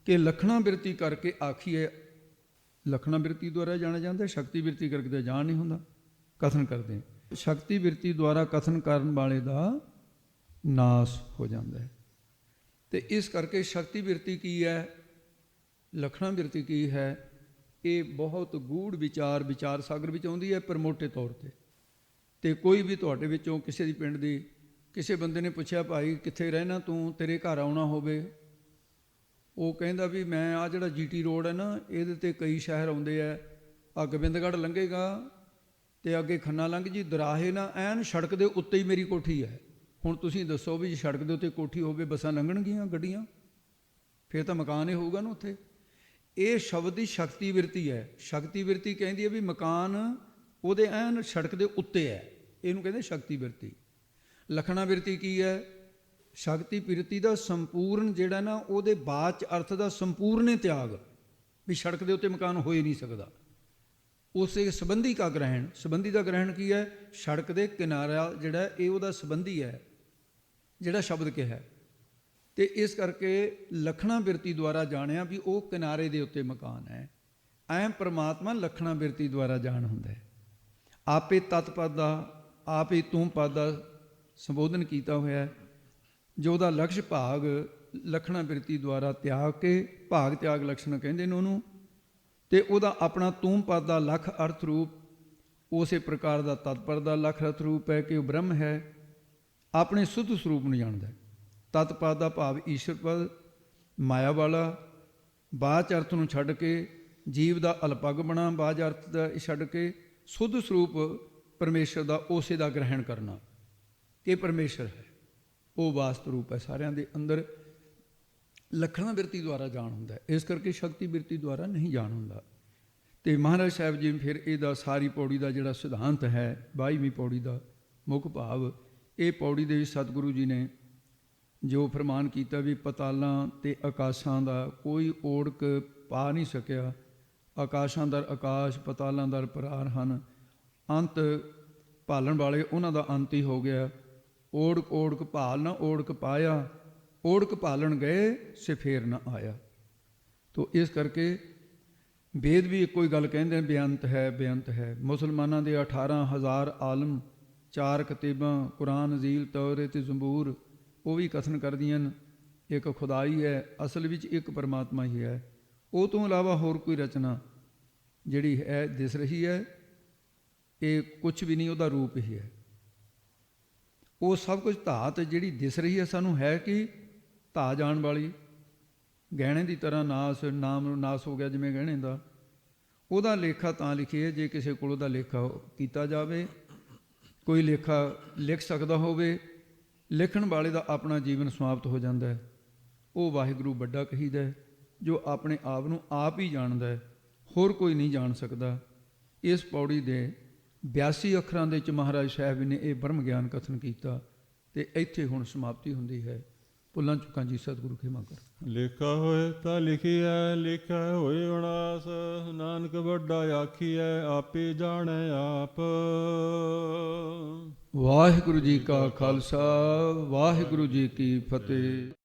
ਕਿ ਲਖਣਾ ਬਿਰਤੀ ਕਰਕੇ ਆਖੀਏ। ਲਖਣਾ ਬਿਰਤੀ ਦੁਆਰਾ ਜਾਣਿਆ ਜਾਂਦਾ, ਸ਼ਕਤੀ ਬਿਰਤੀ ਕਰਕੇ ਤਾਂ ਜਾਣ ਨਹੀਂ ਹੁੰਦਾ। ਕਥਨ ਕਰਦੇ, ਸ਼ਕਤੀ ਬਿਰਤੀ ਦੁਆਰਾ ਕਥਨ ਕਰਨ ਵਾਲੇ ਦਾ ਨਾਸ ਹੋ ਜਾਂਦਾ ਹੈ। ਤੇ ਇਸ ਕਰਕੇ ਸ਼ਕਤੀ ਬਿਰਤੀ ਕੀ ਹੈ, ਲਖਣਾ ਬਿਰਤੀ ਕੀ ਹੈ, ਇਹ ਬਹੁਤ ਗੂੜ ਵਿਚਾਰ, ਵਿਚਾਰ ਸਾਗਰ ਵਿੱਚ ਆਉਂਦੀ ਹੈ ਪਰ ਮੋਟੇ ਤੌਰ ਤੇ। ਤੇ ਕੋਈ ਵੀ ਤੁਹਾਡੇ ਵਿੱਚੋਂ ਕਿਸੇ ਦੀ ਪਿੰਡ ਦੀ ਕਿਸੇ ਬੰਦੇ ਨੇ ਪੁੱਛਿਆ, ਭਾਈ ਕਿੱਥੇ ਰਹਿਣਾ ਤੂੰ, ਤੇਰੇ ਘਰ ਆਉਣਾ ਹੋਵੇ, ਉਹ ਕਹਿੰਦਾ ਵੀ ਮੈਂ ਆ ਜਿਹੜਾ GT ਰੋਡ ਹੈ ਨਾ, ਇਹਦੇ ਤੇ ਕਈ ਸ਼ਹਿਰ ਆਉਂਦੇ ਆ, ਆ ਗੋਬਿੰਦਗੜ੍ਹ ਲੰਘੇਗਾ ਤੇ ਅੱਗੇ ਖੰਨਾ ਲੰਘ ਜੀ, ਦਰਾਹੇ ਨਾ ਐਨ ਸੜਕ ਦੇ ਉੱਤੇ ਹੀ ਮੇਰੀ ਕੋਠੀ ਹੈ। ਹੁਣ ਤੁਸੀਂ ਦੱਸੋ ਵੀ ਜੇ ਸੜਕ ਦੇ ਉੱਤੇ ਕੋਠੀ ਹੋਵੇ, ਬੱਸਾਂ ਲੰਘਣਗੀਆਂ, ਗੱਡੀਆਂ? ਫਿਰ ਤਾਂ ਮਕਾਨ ਹੀ ਹੋਊਗਾ ਨਾ ਉੱਥੇ। ਇਹ ਸ਼ਬਦ ਦੀ ਸ਼ਕਤੀ ਬਿਰਤੀ ਹੈ। ਸ਼ਕਤੀ ਬਿਰਤੀ ਕਹਿੰਦੀ ਹੈ ਵੀ ਮਕਾਨ ਉਹਦੇ ਐਨ ਸੜਕ ਦੇ ਉੱਤੇ ਹੈ, ਇਹਨੂੰ ਕਹਿੰਦੇ ਸ਼ਕਤੀ ਬਿਰਤੀ। ਲਖਣਾ ਬਿਰਤੀ ਕੀ ਹੈ? ਸ਼ਕਤੀ ਬਿਰਤੀ ਦਾ ਸੰਪੂਰਨ ਜਿਹੜਾ ਨਾ, ਉਹਦੇ ਬਾਚ ਅਰਥ ਦਾ ਸੰਪੂਰਨ ਤਿਆਗ, ਵੀ ਸੜਕ ਦੇ ਉੱਤੇ ਮਕਾਨ ਹੋ ਹੀ ਨਹੀਂ ਸਕਦਾ। ਉਸੇ ਸੰਬੰਧੀ ਕਾ ਗ੍ਰਹਿਣ। ਸੰਬੰਧੀ ਦਾ ਗ੍ਰਹਿਣ ਕੀ ਹੈ? ਸੜਕ ਦੇ ਕਿਨਾਰਾ ਜਿਹੜਾ ਇਹ ਉਹਦਾ ਸੰਬੰਧੀ ਹੈ, ਜਿਹੜਾ ਸ਼ਬਦ ਕਿਹਾ। ਤੇ ਇਸ ਕਰਕੇ ਲਖਣਾ ਬਿਰਤੀ ਦੁਆਰਾ ਜਾਣਿਆ ਵੀ ਉਹ ਕਿਨਾਰੇ ਦੇ ਉੱਤੇ ਮਕਾਨ ਹੈ। ਐਂ ਪਰਮਾਤਮਾ ਲਖਣਾ ਬਿਰਤੀ ਦੁਆਰਾ ਜਾਣ ਹੁੰਦਾ ਹੈ। ਆਪੇ ਤਤ ਪਦ ਦਾ, ਆਪੇ ਤੂੰ ਪਦ ਦਾ ਸੰਬੋਧਨ ਕੀਤਾ ਹੋਇਆ ਹੈ। ਜੋ ਉਹਦਾ ਲਕਸ਼ ਭਾਗ ਲਖਣਾ ਬਿਰਤੀ ਦੁਆਰਾ ਤਿਆਗ ਕੇ, ਭਾਗ ਤਿਆਗ ਲਕਸ਼ਣ ਕਹਿੰਦੇ ਨੇ ਉਹਨੂੰ, ਤੇ ਉਹਦਾ ਆਪਣਾ ਤੂੰ ਪਦ ਦਾ ਲਖ ਅਰਥ ਰੂਪ, ਉਸੇ ਪ੍ਰਕਾਰ ਦਾ ਤਤਪਰ ਦਾ ਲਖ ਅਰਥ ਰੂਪ ਹੈ ਕਿ ਉਹ ਬ੍ਰਹਮ ਹੈ, ਆਪਣੇ ਸੁੱਧ ਸਰੂਪ ਨੂੰ ਜਾਣਦਾ ਹੈ। ਤਤ ਪਦ ਦਾ ਭਾਵ ਈਸ਼ਵਰ ਪਦ, ਮਾਇਆ ਵਾਲਾ, ਬਾਚ ਅਰਥ ਨੂੰ ਛੱਡ ਕੇ ਜੀਵ ਦਾ ਅਲਪੱਗ ਬਣਾ, ਬਾਜ ਅਰਥ ਦਾ ਛੱਡ ਕੇ ਸੁੱਧ ਸਰੂਪ ਪਰਮੇਸ਼ਰ ਦਾ ਉਸੇ ਦਾ ਗ੍ਰਹਿਣ ਕਰਨਾ ਕਿ ਪਰਮੇਸ਼ਰ ਹੈ, ਉਹ ਵਾਸਤ ਰੂਪ ਹੈ ਸਾਰਿਆਂ ਦੇ ਅੰਦਰ। ਲਖਣਾ ਬਿਰਤੀ ਦੁਆਰਾ ਜਾਣ ਹੁੰਦਾ ਹੈ, ਇਸ ਕਰਕੇ ਸ਼ਕਤੀ ਬਿਰਤੀ ਦੁਆਰਾ ਨਹੀਂ ਜਾਣ ਹੁੰਦਾ। ਤੇ ਮਹਾਰਾਜ ਸਾਹਿਬ ਜੀ ਫਿਰ ਇਹਦਾ ਸਾਰੀ ਪੌੜੀ ਦਾ ਜਿਹੜਾ ਸਿਧਾਂਤ ਹੈ, 22ਵੀਂ ਪੌੜੀ ਦਾ ਮੁੱਖ ਭਾਵ, ਇਹ ਪੌੜੀ ਦੇ ਵਿੱਚ ਸਤਿਗੁਰੂ ਜੀ ਨੇ ਜੋ ਫਰਮਾਨ ਕੀਤਾ ਵੀ ਪਤਾਲਾਂ ਤੇ ਆਕਾਸ਼ਾਂ ਦਾ ਕੋਈ ਓੜਕ ਪਾ ਨਹੀਂ ਸਕਿਆ। ਆਕਾਸ਼ਾਂ ਦਰ ਆਕਾਸ਼, ਪਤਾਲਾਂ ਦਰ ਪਰਾਰ ਹਨ। ਅੰਤ ਭਾਲਣ ਵਾਲੇ ਉਹਨਾਂ ਦਾ ਅੰਤ ਹੀ ਹੋ ਗਿਆ। ਓੜਕ ਓੜਕ ਭਾਲ ਨਾ ਓੜਕ ਪਾਇਆ, ਓੜਕ ਭਾਲਣ ਗਏ ਸੇ ਫੇਰ ਨਾ ਆਇਆ। ਤੋ ਇਸ ਕਰਕੇ ਵੇਦ ਵੀ ਇੱਕੋ ਹੀ ਗੱਲ ਕਹਿੰਦੇ ਨੇ, ਬੇਅੰਤ ਹੈ ਬੇਅੰਤ ਹੈ। ਮੁਸਲਮਾਨਾਂ ਦੇ 18,000 ਆਲਮ, 4 ਕਿਤਾਬਾਂ ਕੁਰਾਨ, ਜ਼ੀਲ, ਤੌਰਤ, ਜ਼ਬੂਰ, ਉਹ ਵੀ ਕਥਨ ਕਰਦੀਆਂ ਨੇ ਇੱਕ ਖੁਦਾਈ ਹੈ, ਅਸਲ ਵਿੱਚ ਇੱਕ ਪਰਮਾਤਮਾ ਹੀ ਹੈ। ਉਹ ਤੋਂ ਇਲਾਵਾ ਹੋਰ ਕੋਈ ਰਚਨਾ ਜਿਹੜੀ ਹੈ ਦਿਸ ਰਹੀ ਹੈ, ਇਹ ਕੁਛ ਵੀ ਨਹੀਂ, ਉਹਦਾ ਰੂਪ ਹੀ ਹੈ। ਉਹ ਸਭ ਕੁਝ ਧਾਤ ਜਿਹੜੀ ਦਿਸ ਰਹੀ ਹੈ ਸਾਨੂੰ ਹੈ ਕਿ ਧਾ ਜਾਣ ਵਾਲੀ, ਗਹਿਣੇ ਦੀ ਤਰ੍ਹਾਂ ਨਾਸ, ਨਾਮ ਨਾਸ ਹੋ ਗਿਆ ਜਿਵੇਂ ਗਹਿਣੇ ਦਾ। ਉਹਦਾ ਲੇਖਾ ਤਾਂ ਲਿਖੀਏ ਜੇ ਕਿਸੇ ਕੋਲ ਉਹਦਾ ਲੇਖਾ ਕੀਤਾ ਜਾਵੇ, ਕੋਈ ਲੇਖਾ ਲਿਖ ਸਕਦਾ ਹੋਵੇ। ਲਿਖਣ ਵਾਲੇ ਦਾ ਆਪਣਾ ਜੀਵਨ ਸਮਾਪਤ ਹੋ ਜਾਂਦਾ ਹੈ। ਉਹ ਵਾਹਿਗੁਰੂ ਵੱਡਾ ਕਹੀਦਾ ਹੈ, ਜੋ ਆਪਣੇ ਆਪ ਨੂੰ ਆਪ ਹੀ ਜਾਣਦਾ ਹੈ, ਹੋਰ ਕੋਈ ਨਹੀਂ ਜਾਣ ਸਕਦਾ। ਇਸ ਪੌੜੀ ਦੇ 82 ਅੱਖਰਾਂ ਦੇ ਵਿੱਚ ਮਹਾਰਾਜ ਸਾਹਿਬ ਨੇ ਇਹ ਬ੍ਰਹਮ ਗਿਆਨ ਕਥਨ ਕੀਤਾ ਤੇ ਇੱਥੇ ਹੁਣ ਸਮਾਪਤੀ ਹੁੰਦੀ ਹੈ। ਭੁੱਲਾਂ ਚੁੱਕਾਂ ਜੀ ਸਤਿਗੁਰੂ ਖਿਮਾ ਕਰ। ਲੇਖਾ ਹੋਏ ਤਾਂ ਲਿਖੀਐ, ਲਿਖਿਆ ਹੋਏ ਵਿਨਾਸ਼, ਨਾਨਕ ਵੱਡਾ ਆਖੀਐ, ਆਪੇ ਜਾਣੈ ਆਪ। ਵਾਹਿਗੁਰੂ ਜੀ ਕਾ ਖਾਲਸਾ, ਵਾਹਿਗੁਰੂ ਜੀ ਕੀ ਫਤਿਹ।